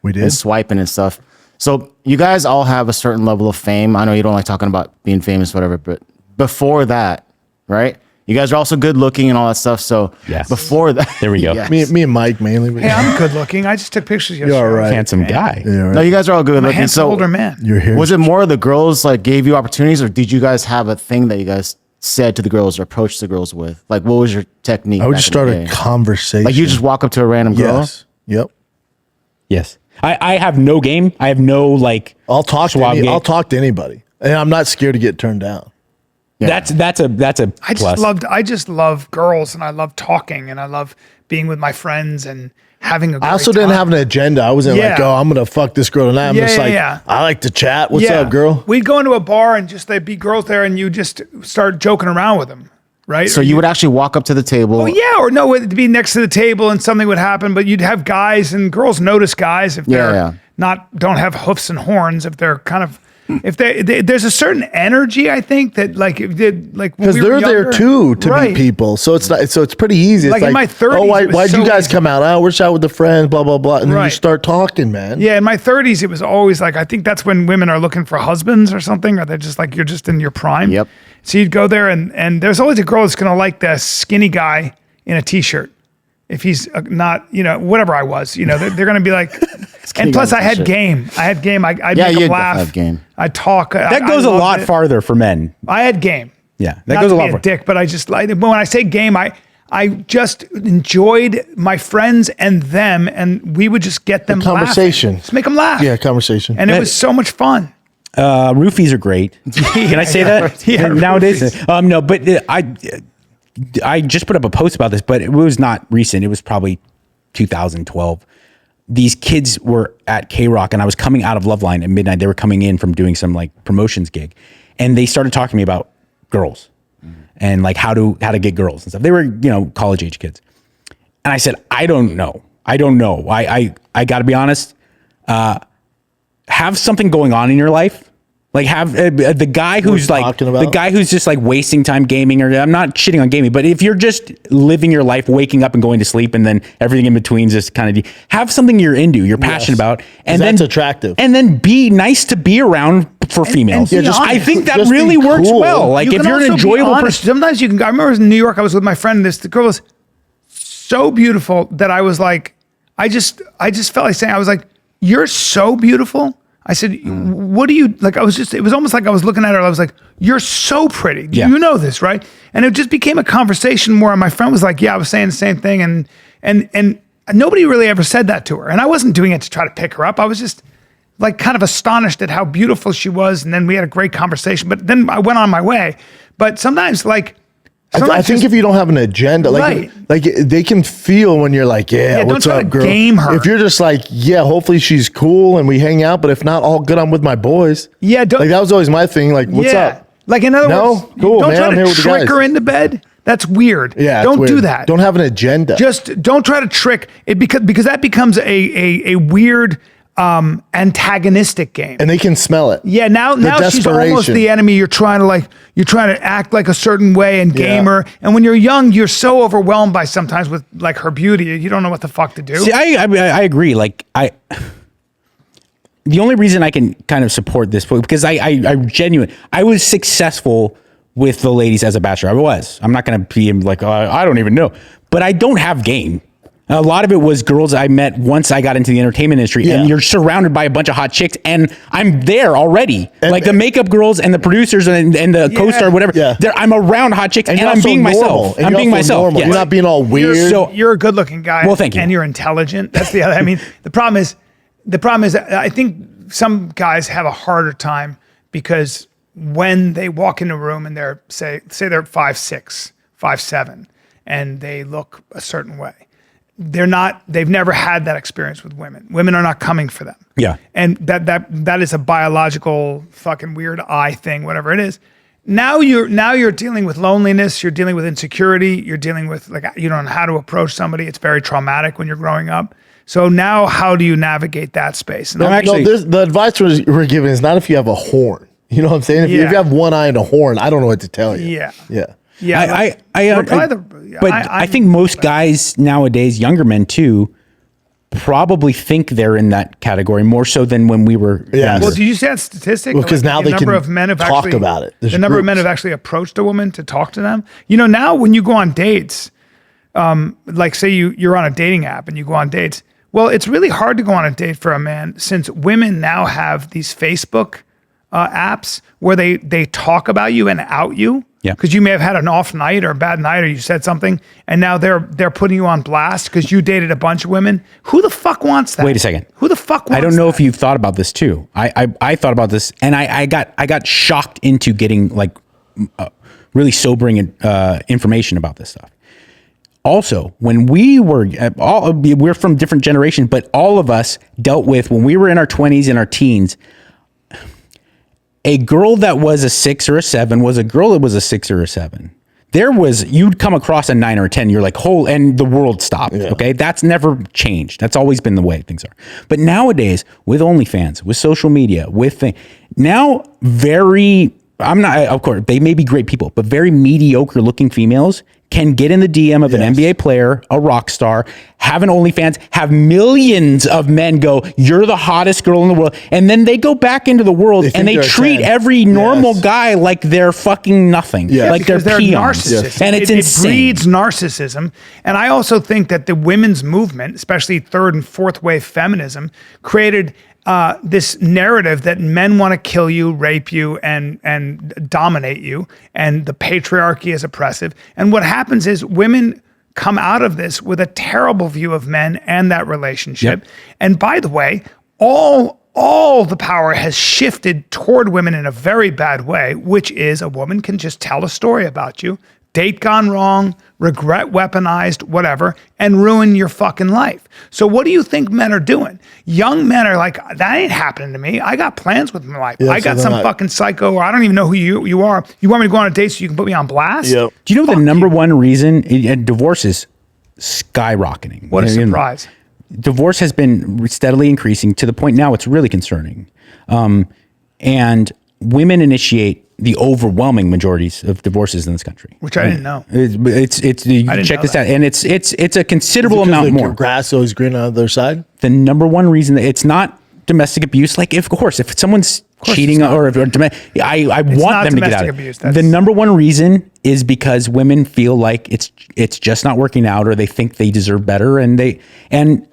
We did. and swiping and stuff. So you guys all have a certain level of fame. I know you don't like talking about being famous, whatever, but before that, right? You guys are also good looking and all that stuff. So Yes. before that, There we go. Yes. Me and Mike mainly. But Hey, I'm good looking. I just took pictures yesterday. You're all right. Handsome guy. Yeah, right. No, you guys are all good I'm a looking. handsome So older man. You're here. was it more the girls like gave you opportunities, or did you guys have a thing that you guys said to the girls or approached the girls with? Like, what was your technique? I would back just in start the a day? conversation. Like you just walk up to a random girl. Yes. Yep. Yes. I have no game. I have no like. I'll talk to swab game. I'll talk to anybody, and I'm not scared to get turned down. That's a I just love girls, and I love talking, and I love being with my friends and having a great I also didn't time. have an agenda. I wasn't like, Yeah. oh, I'm gonna fuck this girl tonight. I'm Yeah, just yeah, like, yeah. I like to chat. What's up, girl? We'd go into a bar and just there'd be girls there, and you just start joking around with them, right? So Or you would actually walk up to the table. Oh yeah, or no, it'd be next to the table and something would happen, but you'd have guys, and girls notice guys if they're Yeah. don't have hoofs and horns, if they're kind of if there's a certain energy, I think, that like it did like when Because we were they're there younger. too to Right. meet people, so it's not. So it's pretty easy. It's Like in my 30s, oh, it was why'd so you guys easy. come out? Oh, we're just out with the friends, blah blah blah, and then you Right. start talking, man. Yeah, in my 30s, it was always like, I think that's when women are looking for husbands or something, or they're just like, you're just in your prime. Yep. So you'd go there, and there's always a girl that's going to like the skinny guy in a t-shirt. If he's not, whatever I was, they're going to be like, and plus guy I in a had t-shirt. game. I'd Yeah, make you them had laugh. game. I'd talk. That goes a lot farther for men. I had game. Yeah, that Not goes to a lot be a farther. dick, but I just like when I say game, I just enjoyed my friends and them, and we would just get them conversation. laughing. Just make them laugh. Yeah, conversation. And it was so much fun. Roofies are great. Can I say that? Yeah, Nowadays, roofies. no. But I just put up a post about this, but it was not recent. It was probably 2012. These kids were at K-Rock, and I was coming out of Loveline at midnight. They were coming in from doing some like promotions gig, and they started talking to me about girls and like how to get girls and stuff. They were college age kids, and I said, I don't know. I got to be honest. Have something going on in your life. Like have the guy who's like talking about? the guy who's just like wasting time gaming, or I'm not shitting on gaming, but if you're just living your life, waking up and going to sleep, and then everything in between is just kind of have something you're into, you're passionate about, and then that's attractive. and then be nice to be around for females. be honest. I think that Just be really works cool. well. Like if can you're an also be enjoyable honest. person, Sometimes you can. I remember in New York, I was with my friend. The girl was so beautiful that I was like, I just felt like saying, I was like, "You're so beautiful." I said, "What do you like?" I was just. It was almost like I was looking at her. I was like, "You're so pretty." Yeah. You know this, right? And it just became a conversation where my friend was like, "Yeah, I was saying the same thing," and nobody really ever said that to her. And I wasn't doing it to try to pick her up. I was just like kind of astonished at how beautiful she was. And then we had a great conversation. But then I went on my way. But sometimes, like, I think if you don't have an agenda, Right. like they can feel when you're like, yeah, don't what's try up, to girl? game her. If you're just like, yeah, hopefully she's cool and we hang out, but if not, all good, I'm with my boys. Yeah, don't- like that was always my thing. Like, what's up? Like, in other No? words, Cool, don't man, try I'm to here with the trick guys. her into bed. That's weird. Yeah, it's don't do weird. that. Don't have an agenda. Just don't try to trick it because that becomes a weird antagonistic game. and they can smell it. Yeah, now she's almost desperation. the enemy. You're trying to act like a certain way and game Yeah. her. And when you're young, you're so overwhelmed by sometimes with like her beauty, you don't know what the fuck to do. see, I agree. Like the only reason I can kind of support this book because I was successful with the ladies as a bachelor. I was. I'm not going to be like, I don't even know, but I don't have game. A lot of it was girls I met once I got into the entertainment industry, Yeah. and you're surrounded by a bunch of hot chicks, and I'm there already. Like the makeup girls and the producers and the co-star, whatever. Yeah. I'm around hot chicks, and you're I'm also being normal. myself. And I'm you're being also myself. normal. Yes. You're not being all weird. So- You're a good-looking guy. Well, thank you. And you're intelligent. That's the other. I mean, the problem is I think some guys have a harder time because when they walk into a room and they're say they're 5'6", 5'7", and they look a certain way, they've never had that experience with women. Women are not coming for them. Yeah. And that is a biological fucking weird eye thing, whatever it is. now you're dealing with loneliness, you're dealing with insecurity, you're dealing with like you don't know how to approach somebody. It's very traumatic when you're growing up. So now how do you navigate that space? And the advice we're giving is not if you have a horn. You know what I'm saying? If you have one eye and a horn, I don't know what to tell you. Yeah. Yeah. Yeah. I think most guys nowadays, younger men too, probably think they're in that category more so than when we were. Yeah. Well, did you see that statistic? Well, because now they can talk actually, about it. The number of men have actually approached a woman to talk to them. You know, now when you go on dates, like say you're on a dating app and you go on dates. Well, it's really hard to go on a date for a man since women now have these Facebook apps where they talk about you and out you. Yeah. Because you may have had an off night or a bad night or you said something and now they're putting you on blast because you dated a bunch of women. Who the fuck wants that? Wait a second. Who the fuck wants that? I don't know if you've thought about this too. I thought about this and I got shocked into getting like really sobering information about this stuff. Also, when we're from different generations, but all of us dealt with when we were in our 20s and our teens. A girl that was a 6 or a 7 was a girl that was a 6 or a 7. You'd come across a 9 or a 10. You're like, and the world stopped. Yeah. Okay. That's never changed. That's always been the way things are. But nowadays with OnlyFans, with social media, of course, they may be great people, but very mediocre looking females can get in the DM of an NBA player, a rock star, have an OnlyFans, have millions of men go, you're the hottest girl in the world. And then they go back into the world and they treat every normal guy like they're fucking nothing. Yeah. Like they're peons. Narcissists. And it's insane. It breeds narcissism. And I also think that the women's movement, especially third and fourth wave feminism, created this narrative that men want to kill you, rape you, and dominate you, and the patriarchy is oppressive. And what happens is women come out of this with a terrible view of men and that relationship. Yep. And by the way, all the power has shifted toward women in a very bad way, which is a woman can just tell a story about you, date gone wrong, regret weaponized, whatever, and ruin your fucking life. So what do you think men are doing? Young men are like, that ain't happening to me. I got plans with my life. Yeah, I got some fucking psycho, or I don't even know who you are. You want me to go on a date so you can put me on blast? Yep. Do you know the number one reason divorce is skyrocketing? What a surprise. Divorce has been steadily increasing to the point now it's really concerning. And women initiate the overwhelming majorities of divorces in this country, which I didn't know. It's you can check this out, and it's a considerable amount more. Grass always green on the other side. The number one reason that it's not domestic abuse, like of course, if someone's cheating I want them to get out of it. The number one reason is because women feel like it's just not working out, or they think they deserve better, and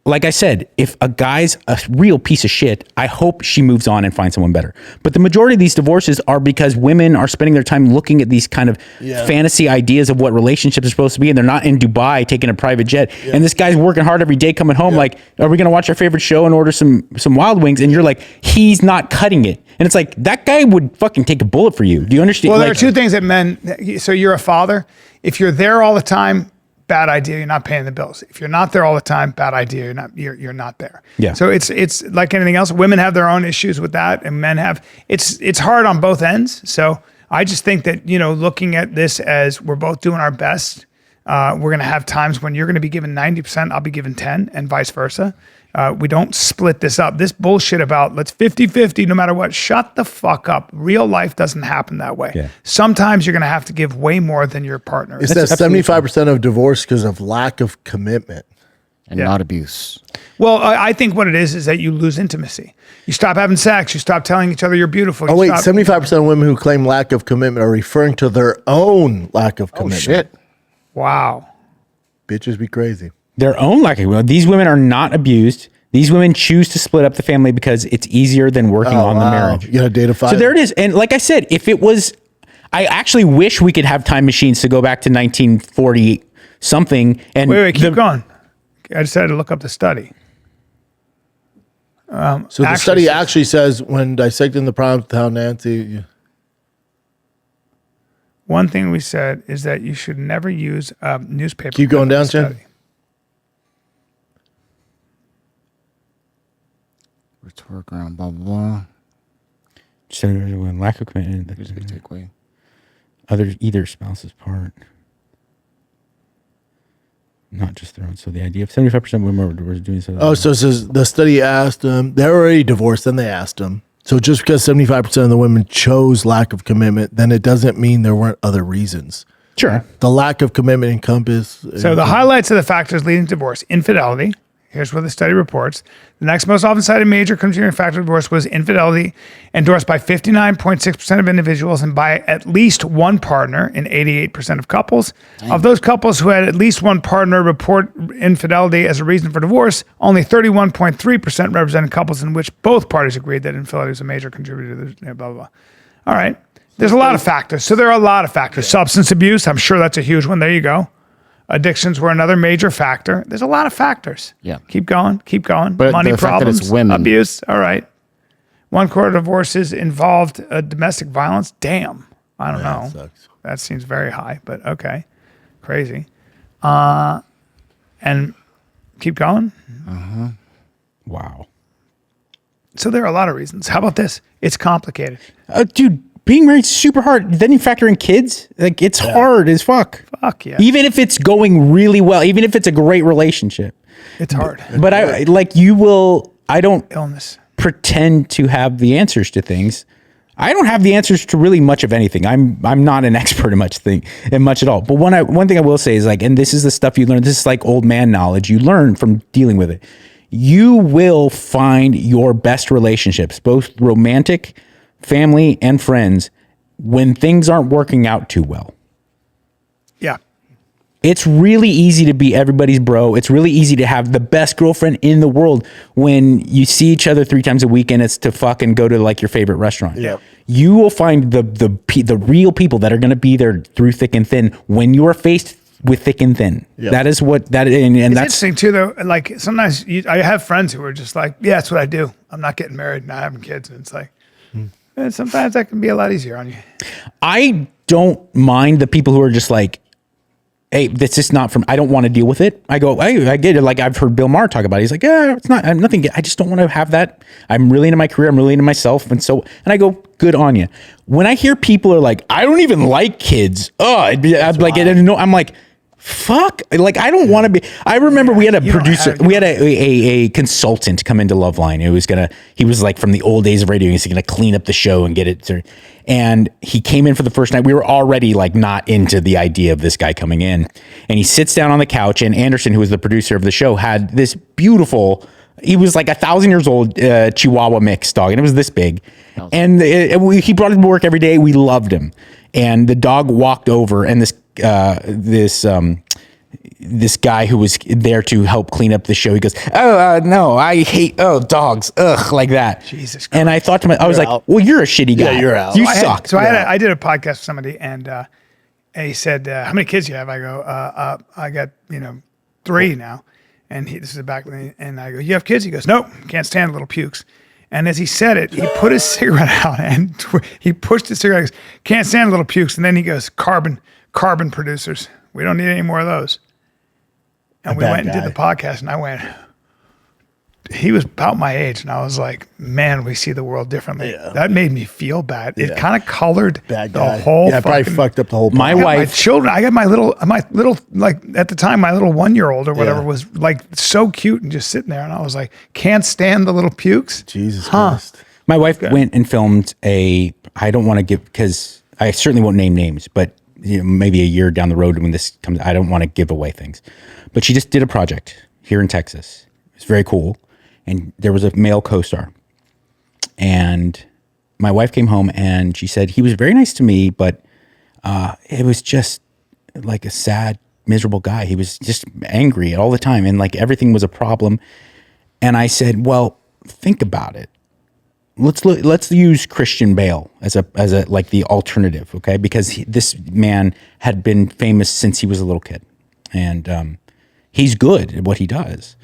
like I said, if a guy's a real piece of shit, I hope she moves on and finds someone better. But the majority of these divorces are because women are spending their time looking at these kind of fantasy ideas of what relationships are supposed to be, and they're not in Dubai taking a private jet. Yeah. And this guy's working hard every day coming home like, are we going to watch our favorite show and order some Wild Wings? And you're like, he's not cutting it. And it's like, that guy would fucking take a bullet for you. Do you understand? Well, there are two things that men, so you're a father. If you're there all the time, bad idea. You're not paying the bills. If you're not there all the time, bad idea. You're not there. Yeah. So it's like anything else. Women have their own issues with that, and men have. It's hard on both ends. So I just think that looking at this as we're both doing our best. We're going to have times when you're going to be given 90%, I'll be given 10, and vice versa. We don't split this up. This bullshit about let's 50-50 no matter what. Shut the fuck up. Real life doesn't happen that way. Yeah. Sometimes you're going to have to give way more than your partner. It's that 75% of divorce because of lack of commitment. And not abuse. Well, I think what it is that you lose intimacy. You stop having sex. You stop telling each other you're beautiful. 75% of women who claim lack of commitment are referring to their own lack of commitment. Oh, shit. Wow. Bitches be crazy. Their own lack of these women are not abused. These women choose to split up the family because it's easier than working on the marriage. You gotta date a five. So there it is. And like I said, if it was, I actually wish we could have time machines to go back to 1940 something. And wait, keep going. I just had to look up the study. So the study actually says when dissecting the problems with how Nancy. One thing we said is that you should never use a newspaper. Keep going down, Jen. Rhetoric around blah, blah, blah. So when lack of commitment, Here's a big takeaway. either spouse's part, not just their own. So the idea of 75% of women were doing so. Oh, so it says the study asked them, they're already divorced, then they asked them. So just because 75% of the women chose lack of commitment, then it doesn't mean there weren't other reasons. Sure. The lack of commitment encompass. So the highlights of the factors leading to divorce: infidelity. Here's what the study reports. The next most often cited major contributing factor of divorce was infidelity, endorsed by 59.6% of individuals and by at least one partner in 88% of couples. Dang. Of those couples who had at least one partner report infidelity as a reason for divorce, only 31.3% represented couples in which both parties agreed that infidelity was a major contributor to the blah, blah, blah. All right. There's a lot of factors. So there are a lot of factors. Yeah. Substance abuse, I'm sure that's a huge one. There you go. Addictions were another major factor. There's a lot of factors. Yeah. Keep going. But money the fact that problems, it's women. abuse. All right. 1/4 of divorces involved domestic violence. Damn. I don't know. That sucks. That seems very high, but okay. Crazy. And keep going. Wow. So there are a lot of reasons. How about this? It's complicated. Dude, being married's super hard. Then you factor in kids. Like, it's hard as fuck. Fuck yeah. Even if it's going really well, even if it's a great relationship. It's hard. But I don't Illness. pretend to have the answers to things. I don't have the answers to really much of anything. I'm not an expert in much at all. But one thing I will say is, like, and this is the stuff you learn. This is like old man knowledge you learn from dealing with it. You will find your best relationships, both romantic, family, and friends, when things aren't working out too well. Yeah. It's really easy to be everybody's bro. It's really easy to have the best girlfriend in the world when you see each other 3 times a week and it's to fucking go to like your favorite restaurant. Yeah. You will find the real people that are going to be there through thick and thin when you are faced with thick and thin. Yep. That is what that and It's that's interesting too, though. Like sometimes I have friends who are just like, yeah, that's what I do. I'm not getting married, not having kids. And it's like, and sometimes that can be a lot easier on you. I don't mind the people who are just like, hey, this is not from, I don't want to deal with it. I go, I get it. Like I've heard Bill Maher talk about it. He's like, yeah, it's not, I'm nothing. I just don't want to have that. I'm really into my career. I'm really into myself. And I go, good on you. When I hear people are like, I don't even like kids. I'm like, fuck. Like, I don't want to be. I remember we had a producer, we had a consultant come into Loveline. He was like from the old days of radio. He's going to clean up the show and get it. And he came in for the first night. We were already like not into the idea of this guy coming in. And he sits down on the couch. And Anderson, who was the producer of the show, had this beautiful, he was like 1,000 years old Chihuahua mix dog. And it was this big. And he brought him to work every day. We loved him. And the dog walked over, and this guy who was there to help clean up the show, he goes, no, I hate dogs, like that. Jesus Christ. And I thought to myself, I was like, well, you're a shitty guy. Yeah, you're out. You suck. I did a podcast with somebody, and he said, how many kids do you have? I go, I got 3 now. And this is back when, and I go, you have kids? He goes, nope, can't stand little pukes. And as he said it, he put his cigarette out and he pushed his cigarette. He goes, can't stand little pukes. And then he goes, carbon producers. We don't need any more of those. And we went and did the podcast, and I went, he was about my age, and I was like, man, we see the world differently. Yeah. That made me feel bad. It kind of colored the whole. Yeah, probably fucked up the whole. My wife, my children. I got my little, like at the time, my little 1-year-old or whatever was like so cute and just sitting there, and I was like, can't stand the little pukes. Jesus Christ. My wife went and filmed I don't want to give, because I certainly won't name names, but maybe a year down the road when this comes, I don't want to give away things. But she just did a project here in Texas. It's very cool. And there was a male co-star. And my wife came home and she said, he was very nice to me, but it was just like a sad, miserable guy. He was just angry all the time. And like everything was a problem. And I said, well, think about it. Let's use Christian Bale as a like the alternative, okay? Because this man had been famous since he was a little kid, and he's good at what he does.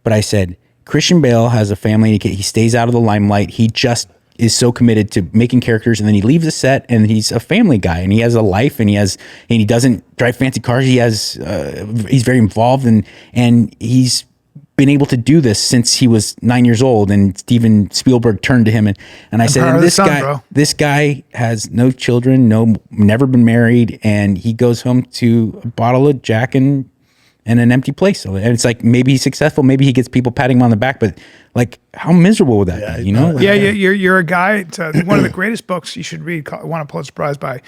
But I said, Christian Bale has a family. He stays out of the limelight. He just is so committed to making characters, and then he leaves the set, and he's a family guy, and he has a life, and he doesn't drive fancy cars. He's very involved, and he's been able to do this since he was 9 years old. And Steven Spielberg turned to him and I said, proud of and the this son, guy, bro. this guy has no children, never been married. And he goes home to a bottle of Jack and an empty place. And it's like, maybe he's successful. Maybe he gets people patting him on the back, but like, how miserable would that be? You know? Yeah, you're a guy. It's one of the greatest books you should read. Won a Pulitzer Prize by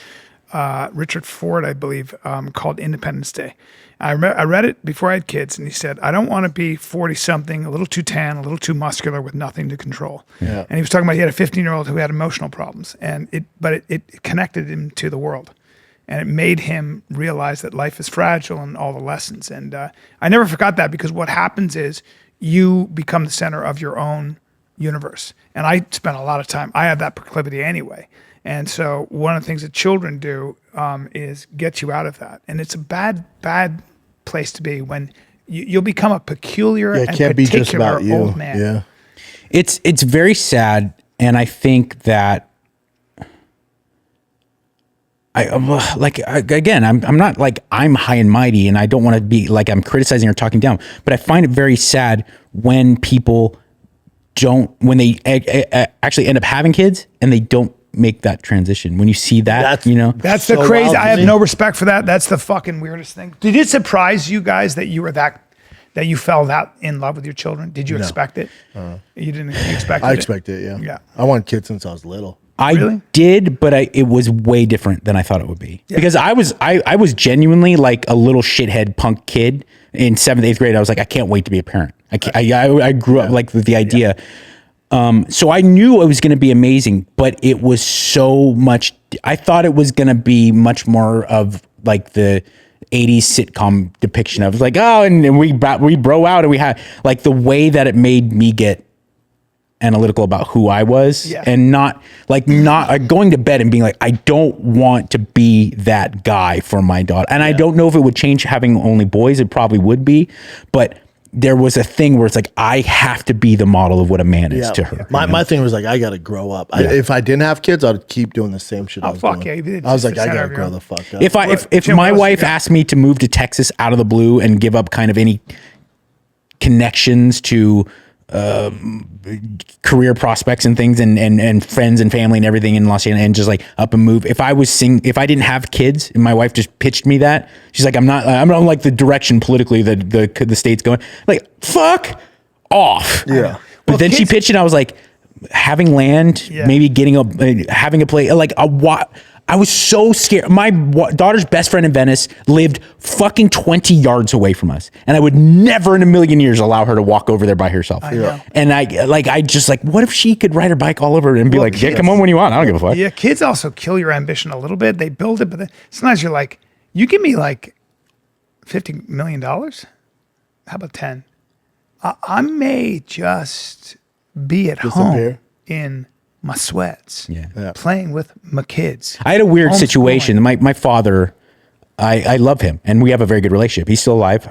Richard Ford, I believe, called Independence Day. I read it before I had kids, and he said, "I don't want to be 40-something, a little too tan, a little too muscular, with nothing to control." Yeah. And he was talking about he had a 15-year-old who had emotional problems, and it connected him to the world, and it made him realize that life is fragile and all the lessons. And I never forgot that, because what happens is you become the center of your own universe. And I spent a lot of time. I have that proclivity anyway. And so one of the things that children do is get you out of that. And it's a bad place to be when you'll become a peculiar and can't be just particular about you. old man. Yeah. It's very sad. And I think that I'm not like I'm high and mighty, and I don't want to be like I'm criticizing or talking down, but I find it very sad when people when they actually end up having kids and they don't make that transition. When you see that, That's So the crazy. wild to I have me. no respect for that. That's the fucking weirdest thing. Did it surprise you guys that you were that you fell that in love with your children? Did you expect it? You didn't expect it? I expect it. Yeah. Yeah. I wanted kids since I was little. I did, but it was way different than I thought it would be, because I was genuinely like a little shithead punk kid in 7th, 8th grade. I was like, I can't wait to be a parent. I grew up like with the idea. So I knew it was going to be amazing, but it was so much. I thought it was going to be much more of like the 80s sitcom depiction of like, oh, and we bro out, and we had like the way that it made me get analytical about who I was, and not going to bed and being like, I don't want to be that guy for my daughter. And I don't know if it would change having only boys. It probably would be, but there was a thing where it's like, I have to be the model of what a man is to her. My thing was like, I got to grow up. If I didn't have kids, I'd keep doing the same shit I was doing. Yeah, I was like, just I the got center to of grow your the fuck up. If my wife asked me to move to Texas out of the blue and give up kind of any connections to career prospects and things and friends and family and everything in Los Angeles, and just like up and move. If I didn't have kids and my wife just pitched me that, she's like, I'm not like the direction politically that the state's going, like, fuck off. Yeah. But then she pitched it, and I was like, having land, maybe having a play, like I was so scared. My daughter's best friend in Venice lived fucking 20 yards away from us, and I would never in a million years allow her to walk over there by herself. I know. And I just like, what if she could ride her bike all over and be like, yeah, come on when you want. I don't give a fuck. Yeah, kids also kill your ambition a little bit. They build it, but then sometimes you're like, you give me like $50 million. How about 10? I may just be at home in my sweats, playing with my kids. I had a weird situation. My father, I love him, and we have a very good relationship. He's still alive.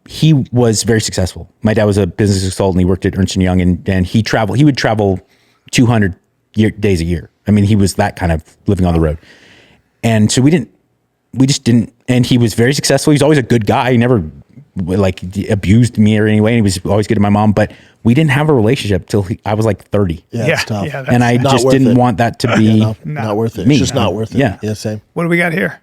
He was very successful. My dad was a business consultant. He worked at Ernst & Young, and he would travel 200 days a year. I mean, he was that kind of living on the road. And so we just didn't, and he was very successful. He's always a good guy. He never like abused me or any way. He was always good to my mom, but we didn't have a relationship till I was like 30. Yeah, it's tough. Yeah, and I just didn't want that to be not worth it. me. It's just not worth it. Yeah. Same. What do we got here?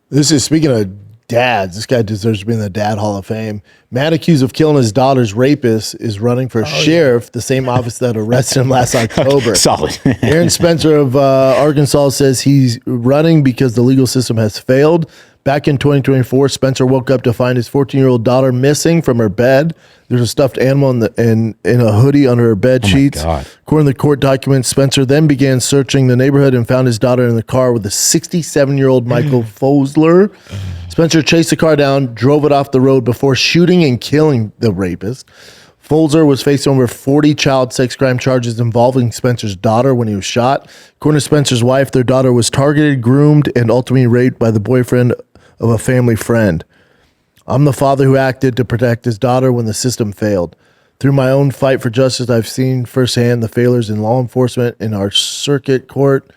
This is, speaking of dads, this guy deserves to be in the Dad Hall of Fame. Man accused of killing his daughter's rapist is running for sheriff, the same office that arrested him last October. Solid. Aaron Spencer of Arkansas says he's running because the legal system has failed. Back in 2024, Spencer woke up to find his 14-year-old daughter missing from her bed. There's a stuffed animal in a hoodie under her bed sheets. According to the court documents, Spencer then began searching the neighborhood and found his daughter in the car with a 67-year-old Michael Fosler. Spencer chased the car down, drove it off the road before shooting and killing the rapist. Folzer was facing over 40 child sex crime charges involving Spencer's daughter when he was shot. According to Spencer's wife, their daughter was targeted, groomed, and ultimately raped by the boyfriend of a family friend. I'm the father who acted to protect his daughter when the system failed. Through my own fight for justice, I've seen firsthand the failures in law enforcement in our circuit court.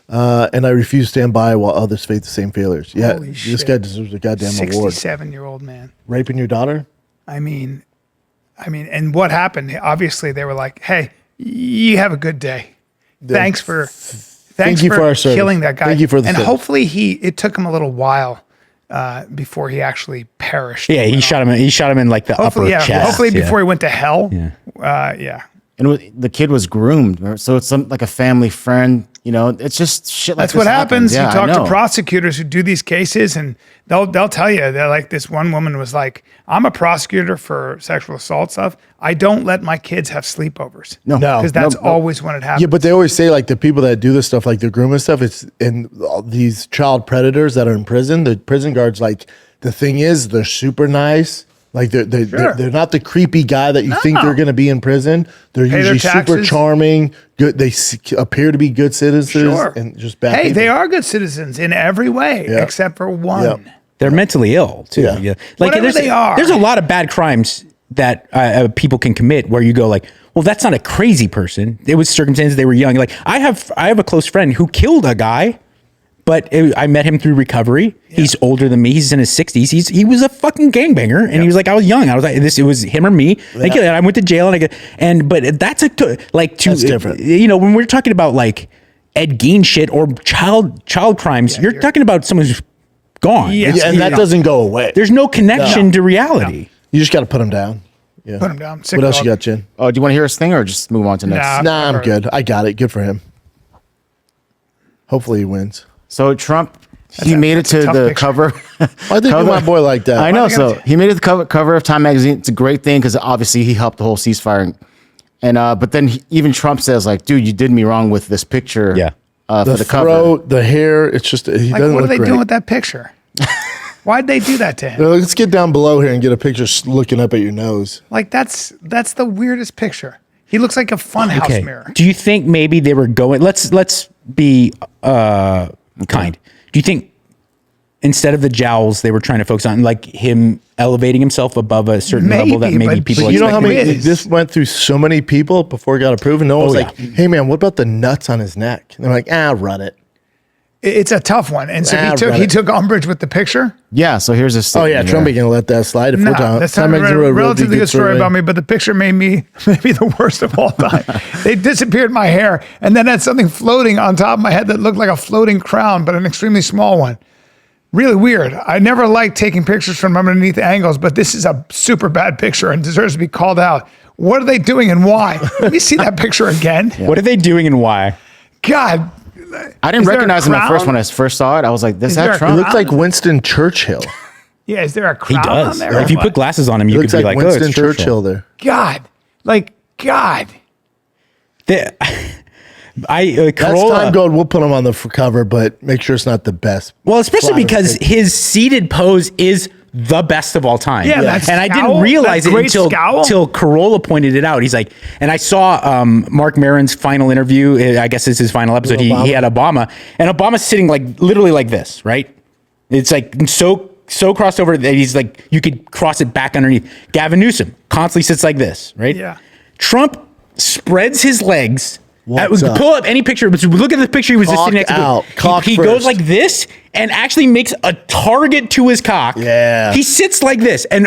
and I refuse to stand by while others face the same failures. Yeah, Holy this shit. guy deserves a goddamn award. 67-year-old man. Raping your daughter? I mean, and what happened? Obviously, they were like, "Hey, you have a good day. Thanks for our service. killing that guy." Thank you for the and service. hopefully it took him a little while before he actually perished. Yeah, he shot him. He shot him in like the Hopefully, upper chest. hopefully before he went to hell. Yeah. And the kid was groomed, right? So it's like a family friend. You know, it's just shit like That's what this happens. Yeah, You talk I to know. prosecutors who do these cases, and they'll tell you. They're like, this one woman was like, "I'm a prosecutor for sexual assault stuff. I don't let my kids have sleepovers. No. because that's No. always when it happens." Yeah, but they always say like the people that do this stuff, like the grooming stuff, it's in all these child predators that are in prison. The prison guards, like the thing is, they're super nice. Like they're not the creepy guy that you think they're going to be in prison. They're Pay their usually super taxes. charming. Good. They appear to be good citizens Sure. and just bad. Hey, people. they are good citizens in every way, Yeah. except for one. Yep. They're mentally ill too. Yeah. Yeah. Like Whatever they are. There's a lot of bad crimes that people can commit where you go like, well, that's not a crazy person. It was circumstances. They were young. Like I have a close friend who killed a guy, but I met him through recovery. Yeah. He's older than me. He's in his 60s. He was a fucking gangbanger, and he was like, I was young. I was like, it was him or me. Yeah. And I went to jail, but that's that's different. You know, when we're talking about like Ed Gein shit or child crimes, you're talking about someone who's gone. Yeah. Yeah, and that doesn't go away. There's no connection to reality. You just got to put them down. Yeah. Put him down. Sick What else dog. you got, Jen? Oh, do you want to hear his thing or just move on to next? Nah. I'm good. I got it. Good for him. Hopefully he wins. So Trump, he made it to tough the picture. cover. Why they do my boy like that? I know. they So gotta he made it the cover of Time magazine. It's a great thing because obviously he helped the whole ceasefire. And but then even Trump says like, dude, you did me wrong with this picture. Yeah. For The the cover. throat, the hair. It's just he Like, doesn't what are look they great. doing with that picture? Why'd they do that to him? Let's get down below here and get a picture looking up at your nose. Like that's the weirdest picture. He looks like a funhouse mirror. Do you think maybe they were going? Let's be kind. Do you think instead of the jowls, they were trying to focus on like him elevating himself above a certain level that Maybe, maybe but people But you know how many It is. this went through so many people before it got approved, and no one was like, "Hey man, what about the nuts on his neck?" And they're like, run it. It's a tough one, and so Run he it. took umbrage with the picture. Yeah. So here's this. Oh yeah, Trump ain't gonna let that slide. If No, we're talking, that's not a relatively good story about me, but the picture made me maybe the worst of all time. They disappeared my hair, and then had something floating on top of my head that looked like a floating crown, but an extremely small one. Really weird. I never liked taking pictures from underneath angles, but this is a super bad picture and deserves to be called out. What are they doing and why? Let me see that picture again. What are they doing and why? God. I didn't Is there a recognize him at first crown? when I first saw it. I was like, "This is there that a It Trump?" looks like Winston Churchill. Yeah, is there a He crown on does. there? If or you what? put glasses on him, It you looks could be like like, Winston oh, it's Churchill there. God. God. That's Corolla. time gold. We'll put him on the cover, but make sure it's not the best. Well, especially Flatter because picture. his seated pose is the best of all time. Yeah, that and I scowl, didn't realize that it great until scowl. Corolla pointed it out. He's like, and I saw Mark Maron's final interview. I guess it's his final episode. He had Obama, and Obama's sitting like literally like this, right? It's like so crossed over that he's like you could cross it back underneath. Gavin Newsom constantly sits like this, right? Yeah. Trump spreads his legs. What's up? Pull up any picture. Look at the picture he was just Cock sitting next out. to. Cock He goes first. like this and actually makes a target to his cock. Yeah. He sits like this, and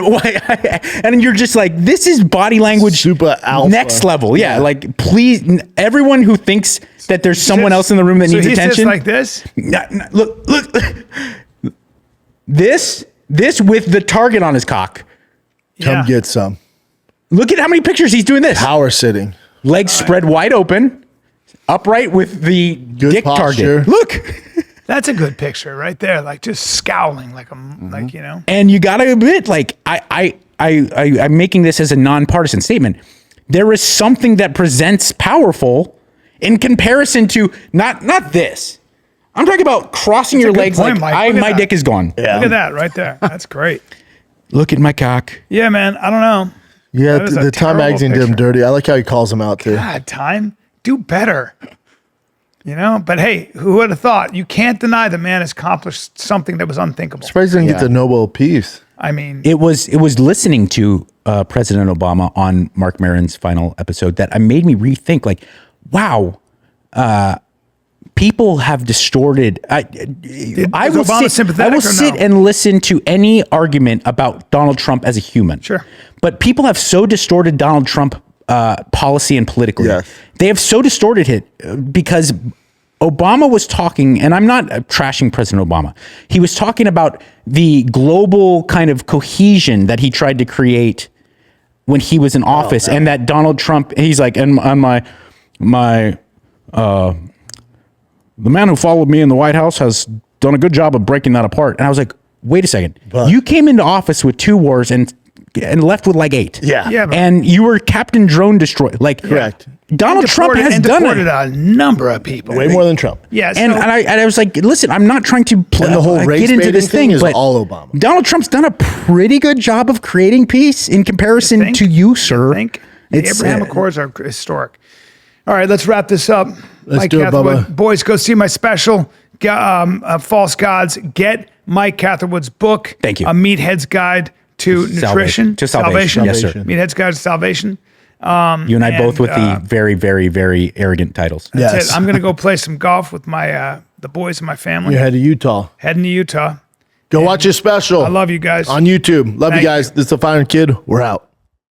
you're just like, this is body language, Super alpha. next level. Yeah, like please, everyone who thinks that there's someone else in the room that needs he attention. sits like this? Look. This with the target on his cock. Come Yeah. get some. Look at how many pictures he's doing this. Power sitting. Legs spread wide open, upright with the dick posture. target. Look. That's a good picture right there. Like just scowling like like, you know. And you got to admit, like I'm making this as a nonpartisan statement. There is something that presents powerful in comparison to not this. I'm talking about crossing your a good legs point, like Mike. Look at my that. dick is gone. Yeah. Look at that right there. That's great. Look at my cock. Yeah, man. I don't know. Yeah, That is a the Time terrible magazine did him picture. dirty. I like how he calls him out too. God, Time, do better. You know, but hey, who would have thought? You can't deny the man has accomplished something that was unthinkable. Surprised he didn't get the Nobel Peace. I mean, It was listening to President Obama on Mark Maron's final episode that made me rethink. Like, wow, people have distorted. I will Obama sit, sympathetic I will or sit no? and listen to any argument about Donald Trump as a human. Sure. But people have so distorted Donald Trump policy and politically. Yes. They have so distorted it because Obama was talking, and I'm not trashing President Obama. He was talking about the global kind of cohesion that he tried to create when he was in office, and that Donald Trump, he's like, and on the man who followed me in the White House has done a good job of breaking that apart. And I was like, wait a second. You came into office with 2 wars and left with like 8. Yeah. Yeah, but- And you were Captain Drone Destroyer. Like, Correct. Donald Trump has done deported it. a number of people. Way more than Trump. Yeah, so, And I was like, listen, I'm not trying to And the whole race get into baiting this thing, is but all Obama. Donald Trump's done a pretty good job of creating peace in comparison think? to you, sir. I think the It's, Abraham Accords are historic. All right, let's wrap this up. Let's Mike do it, Catherwood. Bubba. Boys, go see my special, False Gods. Get Mike Catherwood's book. Thank you. A Meathead's Guide to Nutrition. To salvation. Yes, sir. Meathead's Guide to Salvation. You and I both with the very, very, very arrogant titles. That's Yes. it. I'm going to go play some golf with my the boys in my family. You're headed to Utah. Heading to Utah. Go watch his special. I love you guys. On YouTube. Love Thank you guys. you. This is the Fire Kid. We're out.